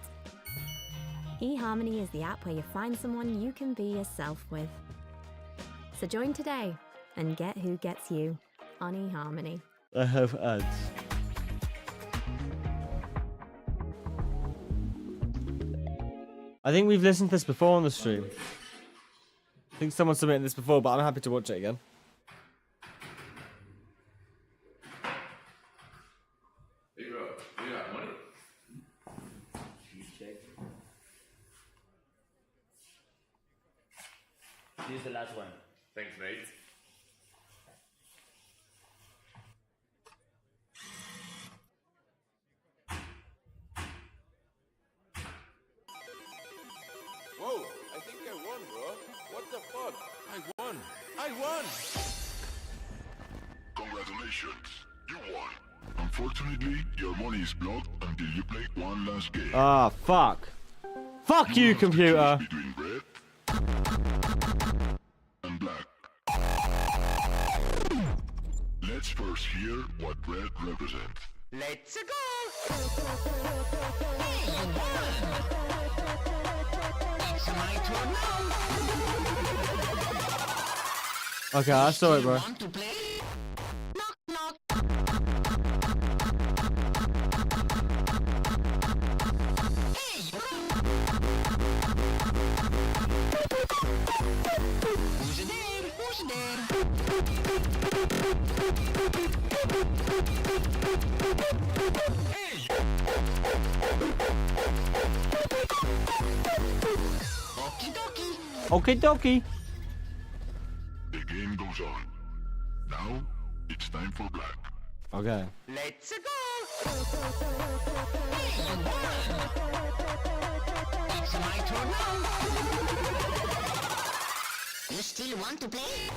eHarmony is the app where you find someone you can be yourself with. So join today and get who gets you on eHarmony. I have ads. I think we've listened to this before on the stream. I think someone submitted this before, but I'm happy to watch it again. Hey bro, you got money? This is the last one. Thanks, mate. Whoa, I think I won, bro. What the fuck? I won! I won! Congratulations, you won. Unfortunately, your money is blocked until you play one last game. Ah, fuck. Fuck you, computer. Between red and black. Let's first hear what red represents. Let's go! It's my turn now. Okay, I saw it, bro. Want to play? Knock, knock. Who's there? Who's there? Okie dokie. Okie dokie. The game goes on. Now, it's time for black. Okay. Let's go! It's my turn now. You still want to play?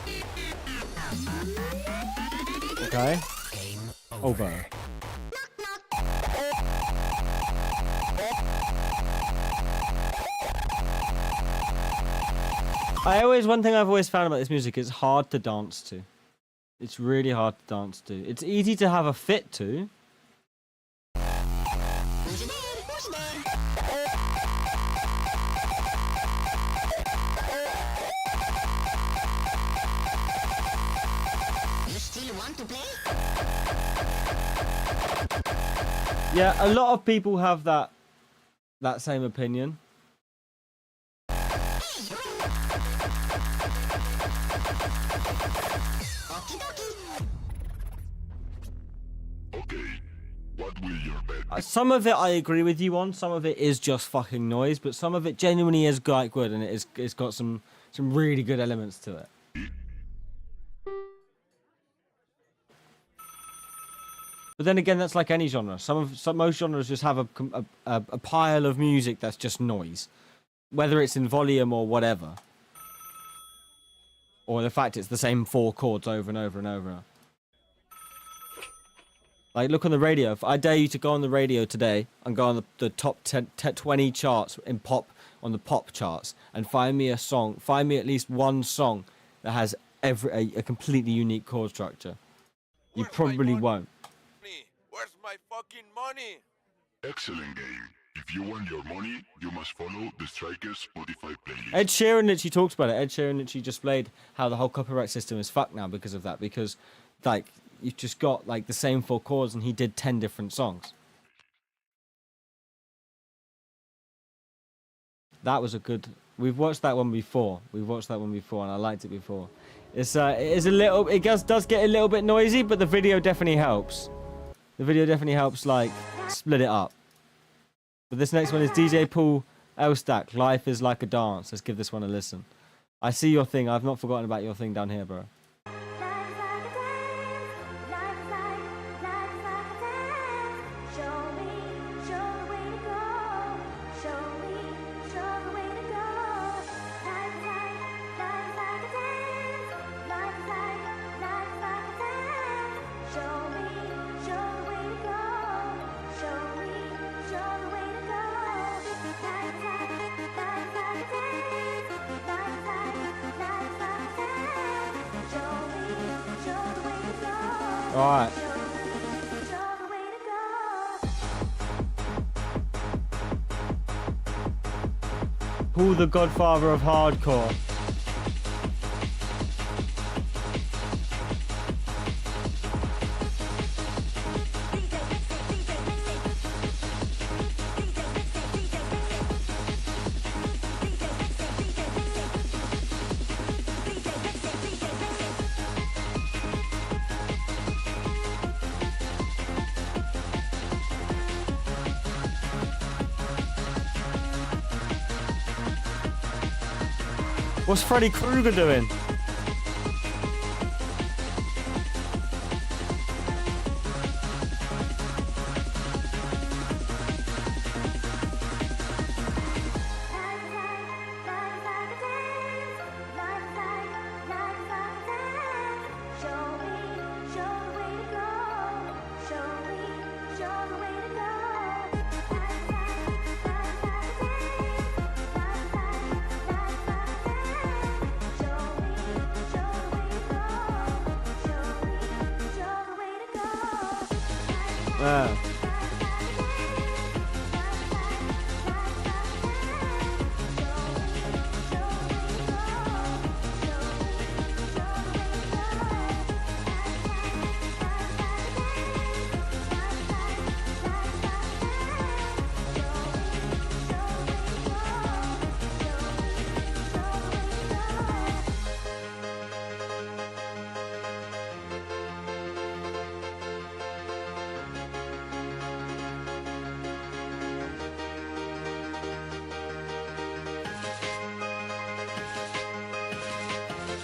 Okay. Game Over. One thing I've always found about this music, it's hard to dance to. It's really hard to dance to. It's easy to have a fit to. Who's there? Who's there? You still want to play? Yeah, a lot of people have that same opinion. Okay, what will your bet be? Some of it I agree with you on. Some of it is just fucking noise, but some of it genuinely is quite good, and it's got some really good elements to it. But then again, that's like any genre. Most genres just have a pile of music that's just noise, whether it's in volume or whatever, or the fact it's the same 4 chords over and over and over. Like, look on the radio. If I dare you to go on the radio today and go on the top 20 charts in pop, on the pop charts, and find me at least one song that has a completely unique chord structure. You probably won't. Where's my fucking money? Excellent game. If you want your money, you must follow the Strikers Spotify playlist. Ed Sheeran literally talks about it. Ed Sheeran literally just played how the whole copyright system is fucked now because of that. Because, like, you've just got, like, the same 4 chords and he did 10 different songs. That was a good... We've watched that one before. And I liked it before. It is a little... It does get a little bit noisy, but the video definitely helps. The video definitely helps, like, split it up. But this next one is DJ Paul Elstak. Life is like a dance. Let's give this one a listen. I see your thing. I've not forgotten about your thing down here, bro. Alright. Paul the Godfather of Hardcore. What's Freddy Krueger doing?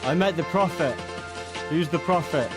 I met the Prophet. Who's the Prophet?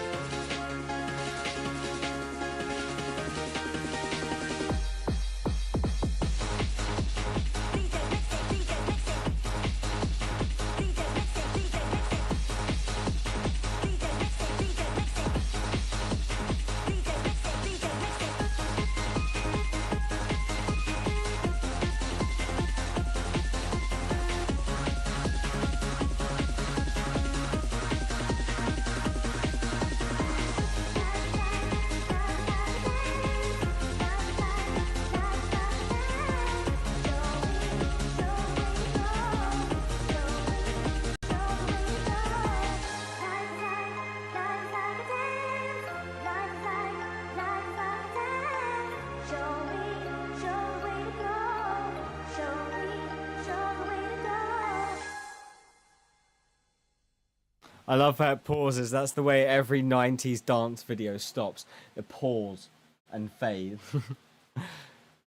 I love how it pauses. That's the way every 90s dance video stops. It pause and fade.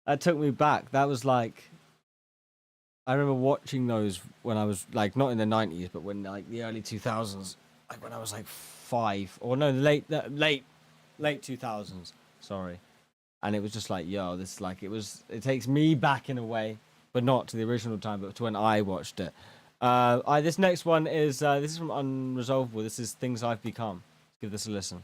That took me back. That was like... I remember watching those when I was, like, not in the 90s, but when, like, the early 2000s. Like, when I was, like, 5. Or, no, late 2000s. Sorry. And it was just like, yo, this, like, it takes me back in a way. But not to the original time, but to when I watched it. This next one is this is from Unresolvable. This is Things I've Become. Let's give this a listen.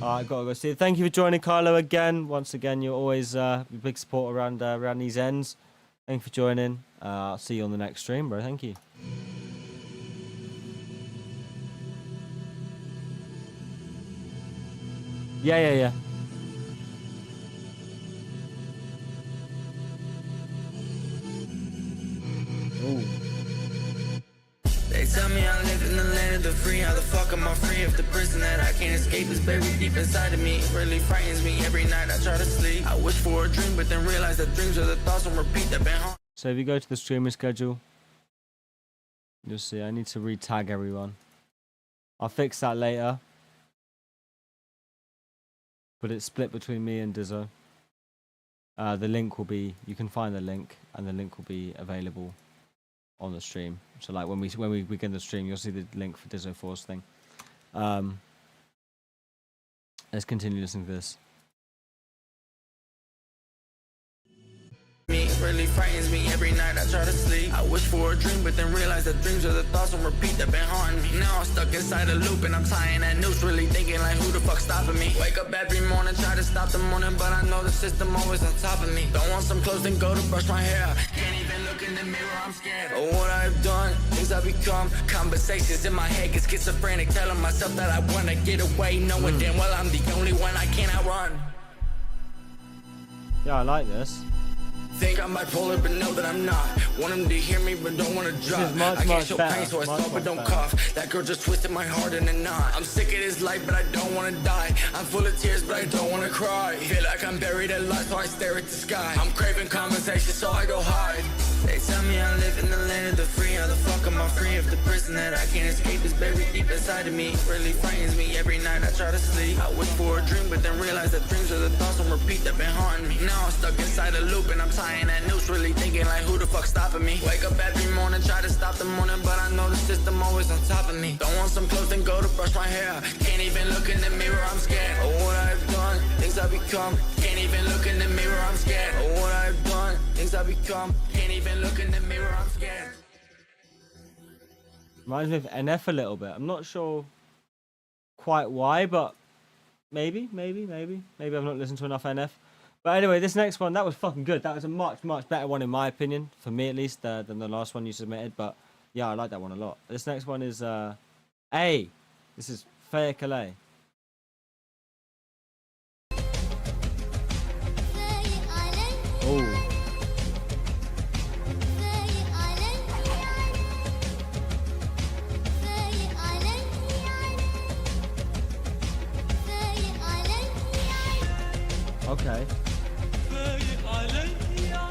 Alright, gotta go see it. Thank you for joining, Carlo, again. Once again, you're always a big support around these ends. Thank you for joining. I'll see you on the next stream, bro. Thank you. Yeah. Ooh. They tell me I live in the land of the free. How the fuck am I free if the prison that I can't escape is buried deep inside of me? It really frightens me every night I try to sleep. I wish for a dream, but then realize that dreams are the thoughts on repeat that been haunting. So if you go to the streaming schedule, you'll see I need to re-tag everyone. I'll fix that later. But it's split between me and Dizzo. The link will be, you can find the link, and the link will be available on the stream. So like when we begin the stream, you'll see the link for Dizzo 4's thing. Let's continue listening to this. Me, really frightens me. Every night I try to sleep. I wish for a dream, but then realize that dreams are the thoughts on repeat that been haunting me. Now I'm stuck inside a loop and I'm tying that noose, really thinking like who the fuck stopping me? Wake up every morning, try to stop the morning, but I know the system always on top of me. Don't want some clothes, then go to brush my hair. Can't even look in the mirror, I'm scared of what I've done, things I've become. Conversations in my head get schizophrenic, telling myself that I wanna get away, knowing damn well I'm the only one I cannot run. Yeah, I like this. Think I'm bipolar, but know that I'm not. Want them to hear me, but don't want to drop. I can't show pain, so I stop, but don't cough. That girl just twisted my heart in a knot. I'm sick of this life, but I don't want to die. I'm full of tears, but I don't want to cry. Feel like I'm buried alive, so I stare at the sky. I'm craving conversation, so I go hide. They tell me I live in the land of the free. How the fuck am I free if the prison that I can't escape is buried deep inside of me? It really frightens me. Every night I try to sleep. I wish for a dream, but then realize that dreams are the thoughts on repeat that been haunting me. Now I'm stuck inside a loop and I'm tying that noose, really thinking like who the fuck stopping me? Wake up every morning, try to stop the morning, but I know the system always on top of me. Don't want some clothes, then go to brush my hair. Can't even look in the mirror, I'm scared of what I've done, things I've become. Can't even look in the mirror, I'm scared of what I've done, things I've become. Can't even look in the mirror, I'm scared. Reminds me of NF a little bit. I'm not sure quite why, but maybe I've not listened to enough NF. But anyway, this next one, that was fucking good. That was a much better one in my opinion, for me at least, than the last one you submitted. But yeah, I like that one a lot. This next one is A. This is Faye Calais. Oh. Okay.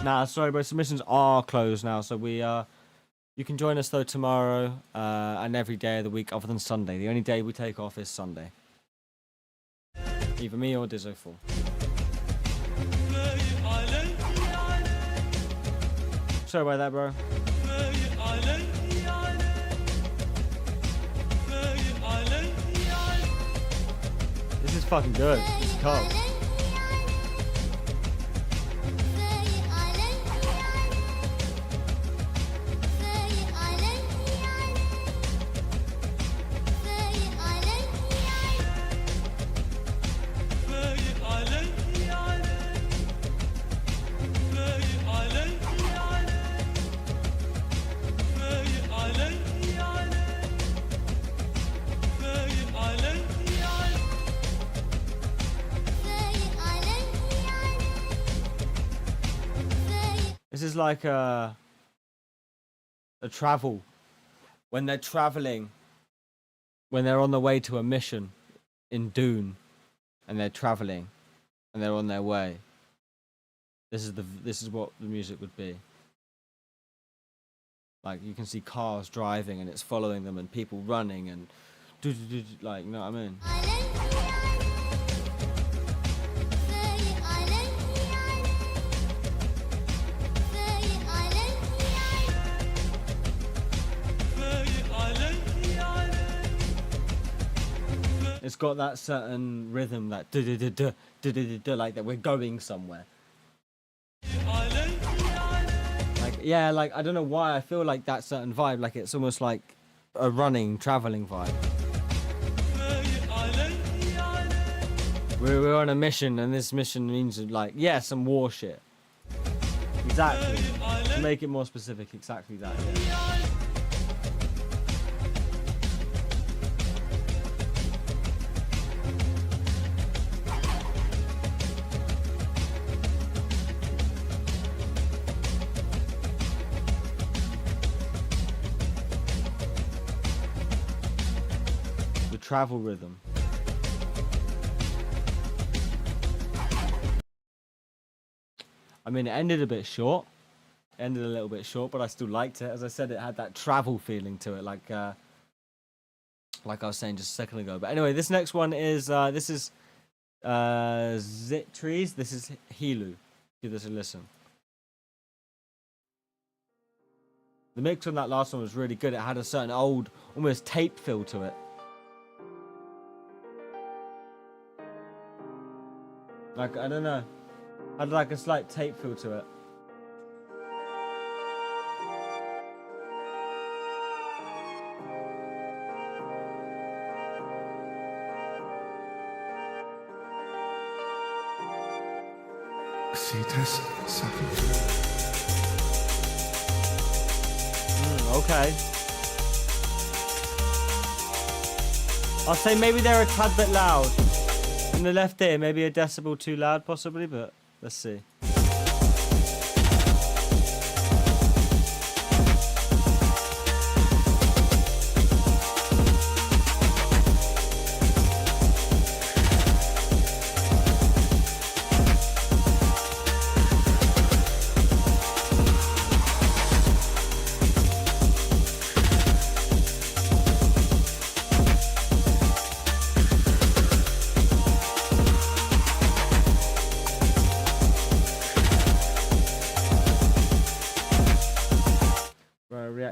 Nah, sorry, bro. Submissions are closed now, so you can join us though tomorrow and every day of the week other than Sunday. The only day we take off is Sunday. Either me or Dizzo4. Sorry about that, bro. This is fucking good. This is cold. This is like a travel. When they're traveling, when they're on the way to a mission in Dune, and they're traveling, and they're on their way. This is what the music would be. Like you can see cars driving and it's following them, and people running and like, you know what I mean? It's got that certain rhythm, that like that we're going somewhere. Like, yeah, like I don't know why I feel like that certain vibe, like it's almost like a running, traveling vibe. We're on a mission, and this mission means like, yeah, some war shit. Exactly. To make it more specific, exactly that. Yeah. Travel rhythm. I mean, it ended a bit short. Ended a little bit short, but I still liked it. As I said, it had that travel feeling to it, like I was saying just a second ago. But anyway, this next one is Zit Trees. This is Hilu. Give this a listen. The mix on that last one was really good. It had a certain old, almost tape feel to it. Like, I don't know. Had like a slight tape feel to it. Okay. I'll say maybe they're a tad bit loud. In the left ear, maybe a decibel too loud possibly, but let's see.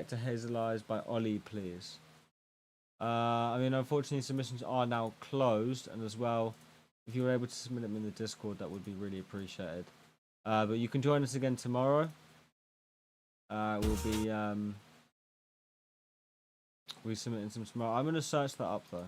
To Hazel Eyes by Ollie, please. I mean, unfortunately, submissions are now closed, and as well, if you were able to submit them in the Discord, that would be really appreciated. But you can join us again tomorrow. We'll submitting some tomorrow. I'm going to search that up though.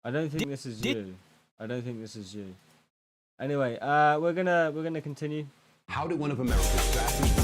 I don't think this is you. I don't think this is you. Anyway, we're gonna continue. How did one of America's fastest...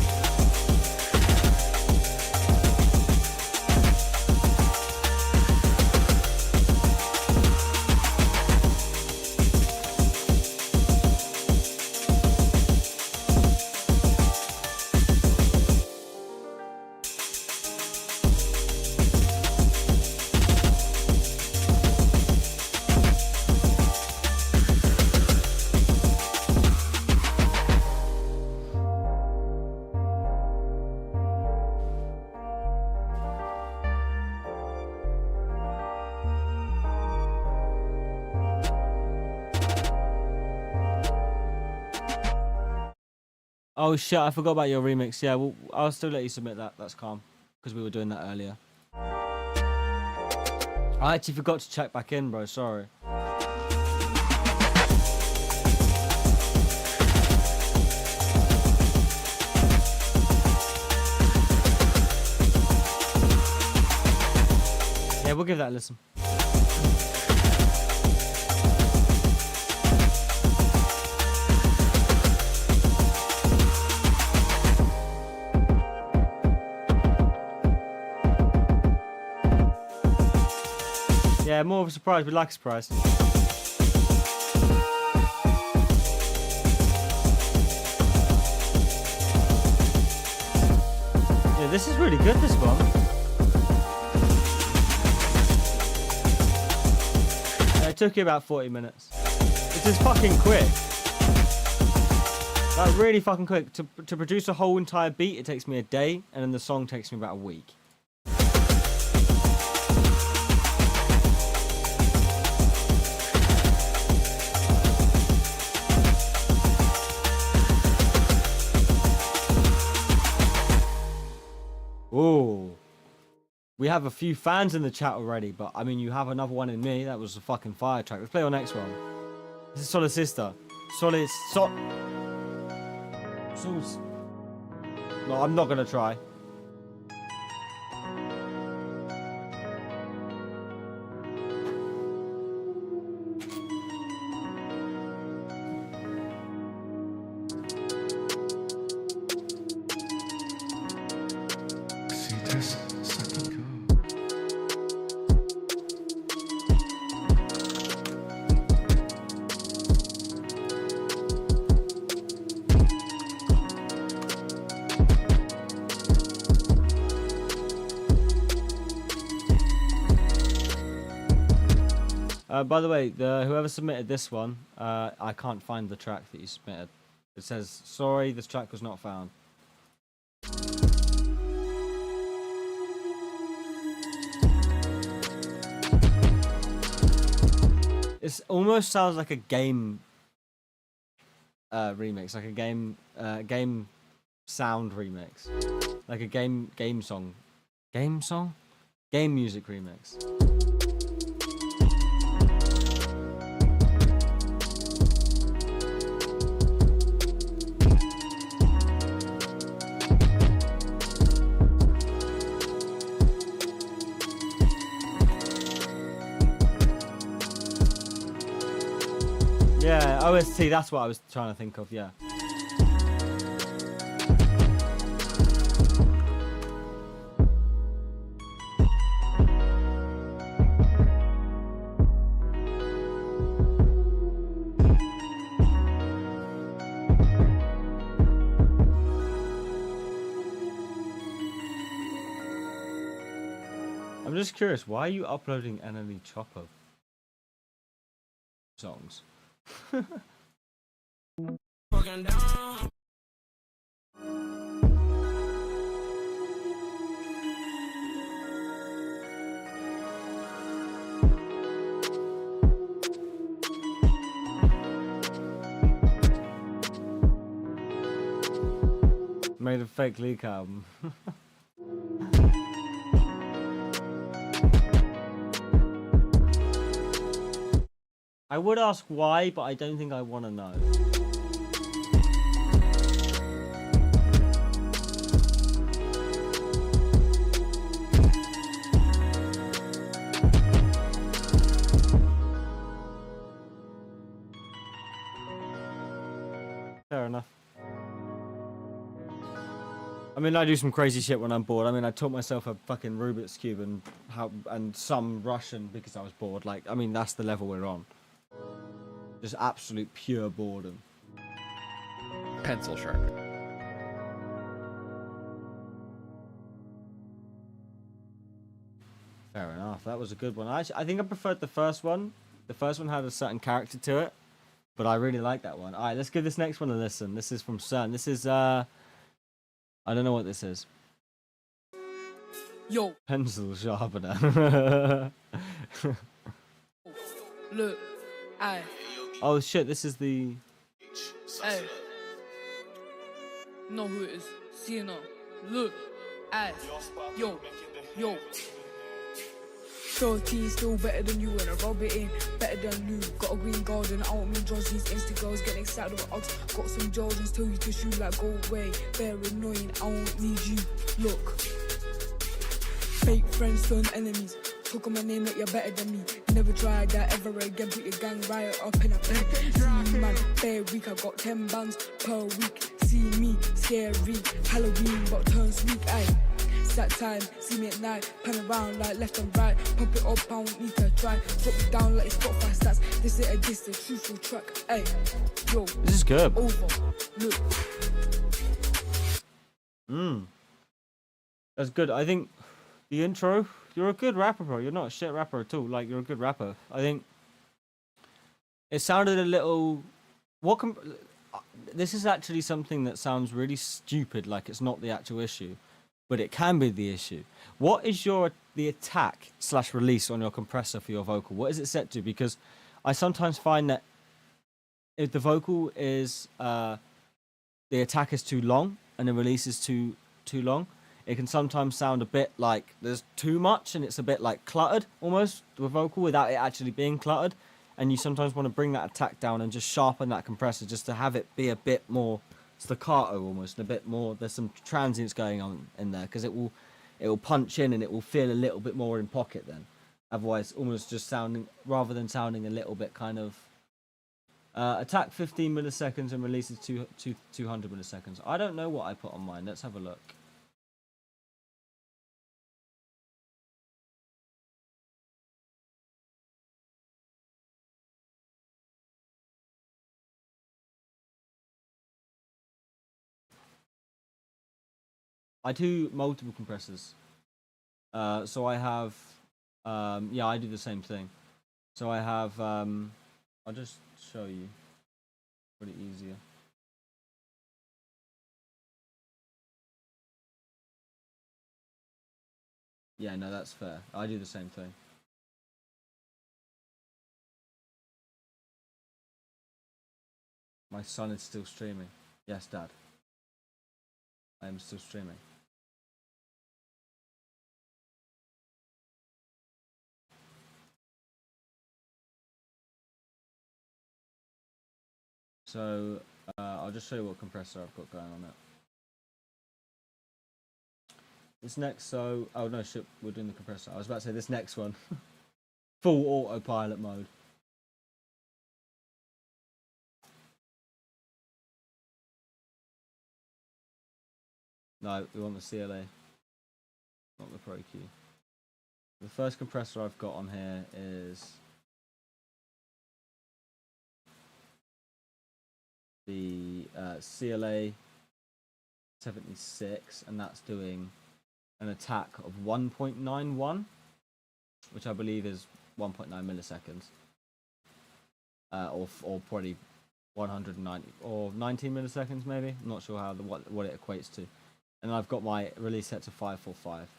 Oh shit, I forgot about your remix. Yeah, well, I'll still let you submit that. That's calm. Because we were doing that earlier. I actually forgot to check back in, bro. Sorry. Yeah, we'll give that a listen. Yeah, more of a surprise. We like a surprise. Yeah, this is really good, this one. Yeah, it took you about 40 minutes. It's just fucking quick. Like, really fucking quick. To produce a whole entire beat, it takes me a day, and then the song takes me about a week. Oh, we have a few fans in the chat already, but I mean, you have another one in me. That was a fucking fire track. Let's play our next one. This is Solid Sister. Solid. No, I'm not gonna try. By the way, whoever submitted this one, I can't find the track that you submitted. It says, sorry, this track was not found. It almost sounds like a game remix, like a game sound remix, like a game music remix. Yeah, OST, that's what I was trying to think of, yeah. I'm just curious, why are you uploading Enemy Chopper songs? Made a fake leak album. I would ask why, but I don't think I want to know. Fair enough. I mean, I do some crazy shit when I'm bored. I mean, I taught myself a fucking Rubik's Cube and some Russian because I was bored. Like, I mean, that's the level we're on. Just absolute pure boredom. Pencil sharp. Fair enough. That was a good one. I think I preferred the first one. The first one had a certain character to it, but I really like that one. All right, let's give this next one a listen. This is from CERN. This is I don't know what this is. Yo. Pencil sharpener. Look, aye. Oh shit! This is the. Hey. Know who it is? Cena. Look, aye. Yo, yo. 13 still better than you and I rub it in. Better than you. Got a green garden. I don't mean Josh. These Insta girls getting excited with Ox. Got some Jordans. Tell you to shoot like go away. Very annoying. I won't need you. Look. Fake friends turn enemies. Talk on my name like you're better than me. Never tried that ever again. Put your gang riot up in a bed. See man, bare week. I got 10 bands per week. See me, scary. Halloween, but turn sweet. Aye. It's that time, see me at night. Pan around like left and right. Pump it up, I don't need to try. Drop it down like it's Spotify stats. This ain't a diss, the truthful track. Aye. Yo. This is good. Over. Look. That's good. I think the intro. You're a good rapper, bro. You're not a shit rapper at all. Like, you're a good rapper. I think it sounded a little... This is actually something that sounds really stupid, like it's not the actual issue, but it can be the issue. What is the attack / release on your compressor for your vocal? What is it set to? Because I sometimes find that if the vocal is... the attack is too long and the release is too long, it can sometimes sound a bit like there's too much and it's a bit like cluttered almost, the vocal, without it actually being cluttered. And you sometimes want to bring that attack down and just sharpen that compressor just to have it be a bit more staccato almost, and a bit more, there's some transients going on in there, because it will punch in and it will feel a little bit more in pocket then. Otherwise, almost just sounding, rather than sounding a little bit kind of... attack 15 milliseconds and releases 200 milliseconds. I don't know what I put on mine. Let's have a look. I do multiple compressors. So I have, yeah, I do the same thing. So I have, I'll just show you. Pretty easier. Yeah, no, that's fair. I do the same thing. My son is still streaming. Yes, Dad. I am still streaming. So, I'll just show you what compressor I've got going on it. This next, so, oh no, shit, we're doing the compressor. I was about to say this next one. Full autopilot mode. No, we want the CLA, not the Pro Q. The first compressor I've got on here is the CLA 76, and that's doing an attack of 1.91, which I believe is 1.9 milliseconds, or probably 190 or 19 milliseconds maybe. I'm not sure how what it equates to. And I've got my release set to 545.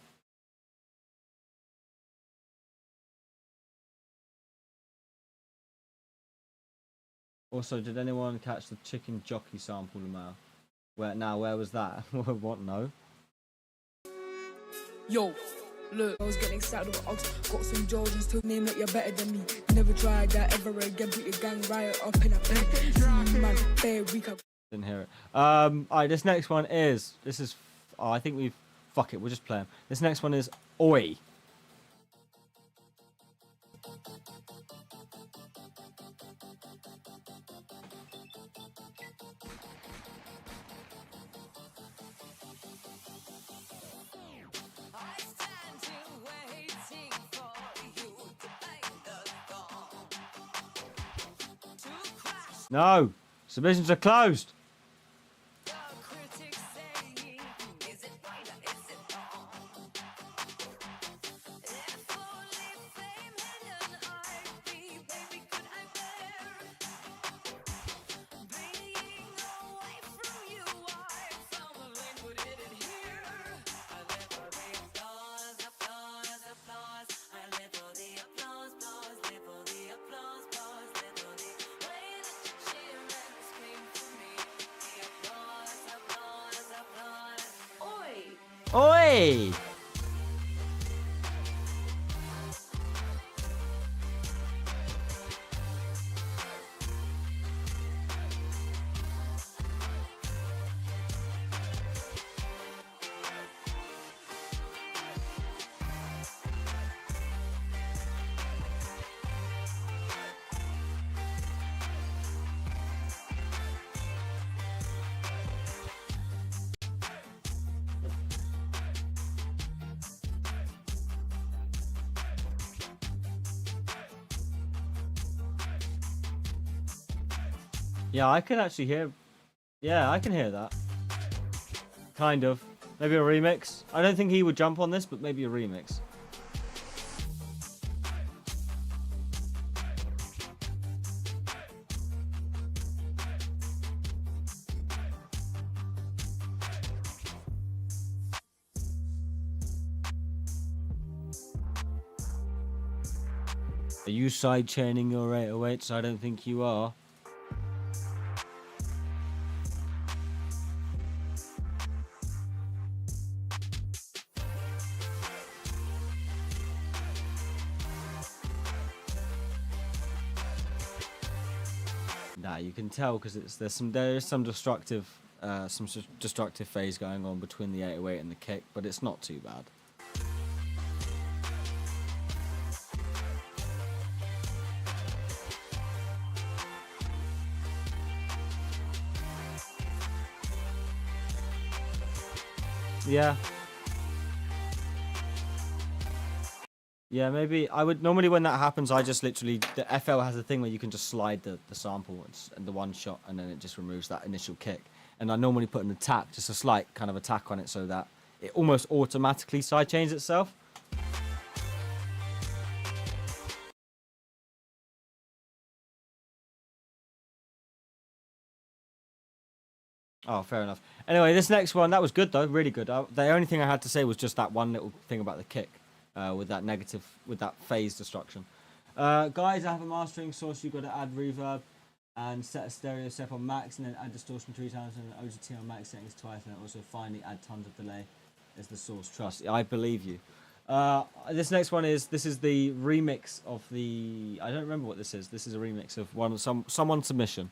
Also, did anyone catch the chicken jockey sample, Lamau? Where was that? What? No. Yo, look, I was getting excited with Ox. Got some Jordans to name it, you're better than me. Never tried that ever again. Put your gang riot up in a pen. Man, fair week. Didn't hear it. Alright, this next one is. I think we've. Fuck it, we'll just play them. This next one is Oi. No! Submissions are closed! Oi! Yeah, I can actually hear. Yeah, I can hear that. Kind of. Maybe a remix. I don't think he would jump on this, but maybe a remix. Are you sidechaining your 808s? I don't think you are. Nah, you can tell because there is some destructive phase going on between the 808 and the kick, but it's not too bad. Yeah. Yeah, maybe I would normally when that happens, I just literally the FL has a thing where you can just slide the sample and the one shot, and then it just removes that initial kick. And I normally put an attack, just a slight kind of attack on it, so that it almost automatically sidechains itself. Oh, fair enough. Anyway, this next one, that was good though, really good. The only thing I had to say was just that one little thing about the kick, with that phase destruction. Guys, I have a mastering source. You've got to add reverb and set a stereo step on max, and then add distortion 3 times, and an OGT on max settings twice, and then also finally add tons of delay as the source. Trust, I believe you. This next one is the remix of the. I don't remember what this is. This is a remix of someone's submission.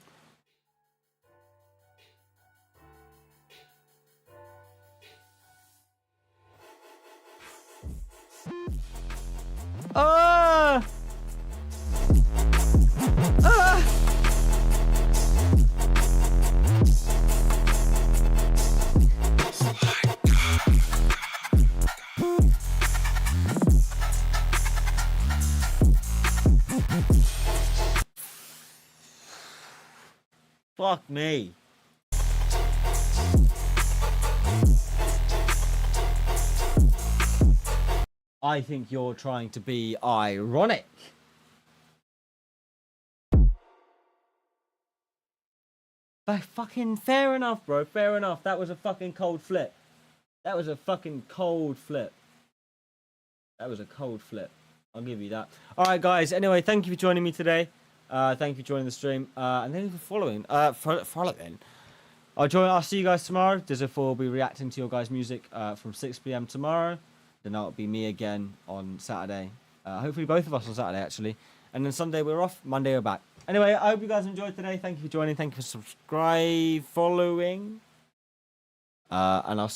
Fuck me. I think you're trying to be ironic. But fucking fair enough, bro. Fair enough. That was a fucking cold flip. That was a fucking cold flip. That was a cold flip. I'll give you that. All right, guys. Anyway, thank you for joining me today. Thank you for joining the stream. And thank you for following. Following. I'll see you guys tomorrow. Dizzo4 will be reacting to your guys' music from 6 p.m. tomorrow. Then that'll be me again on Saturday. Hopefully both of us on Saturday, actually. And then Sunday we're off. Monday we're back. Anyway, I hope you guys enjoyed today. Thank you for joining. Thank you for subscribing, following. And I'll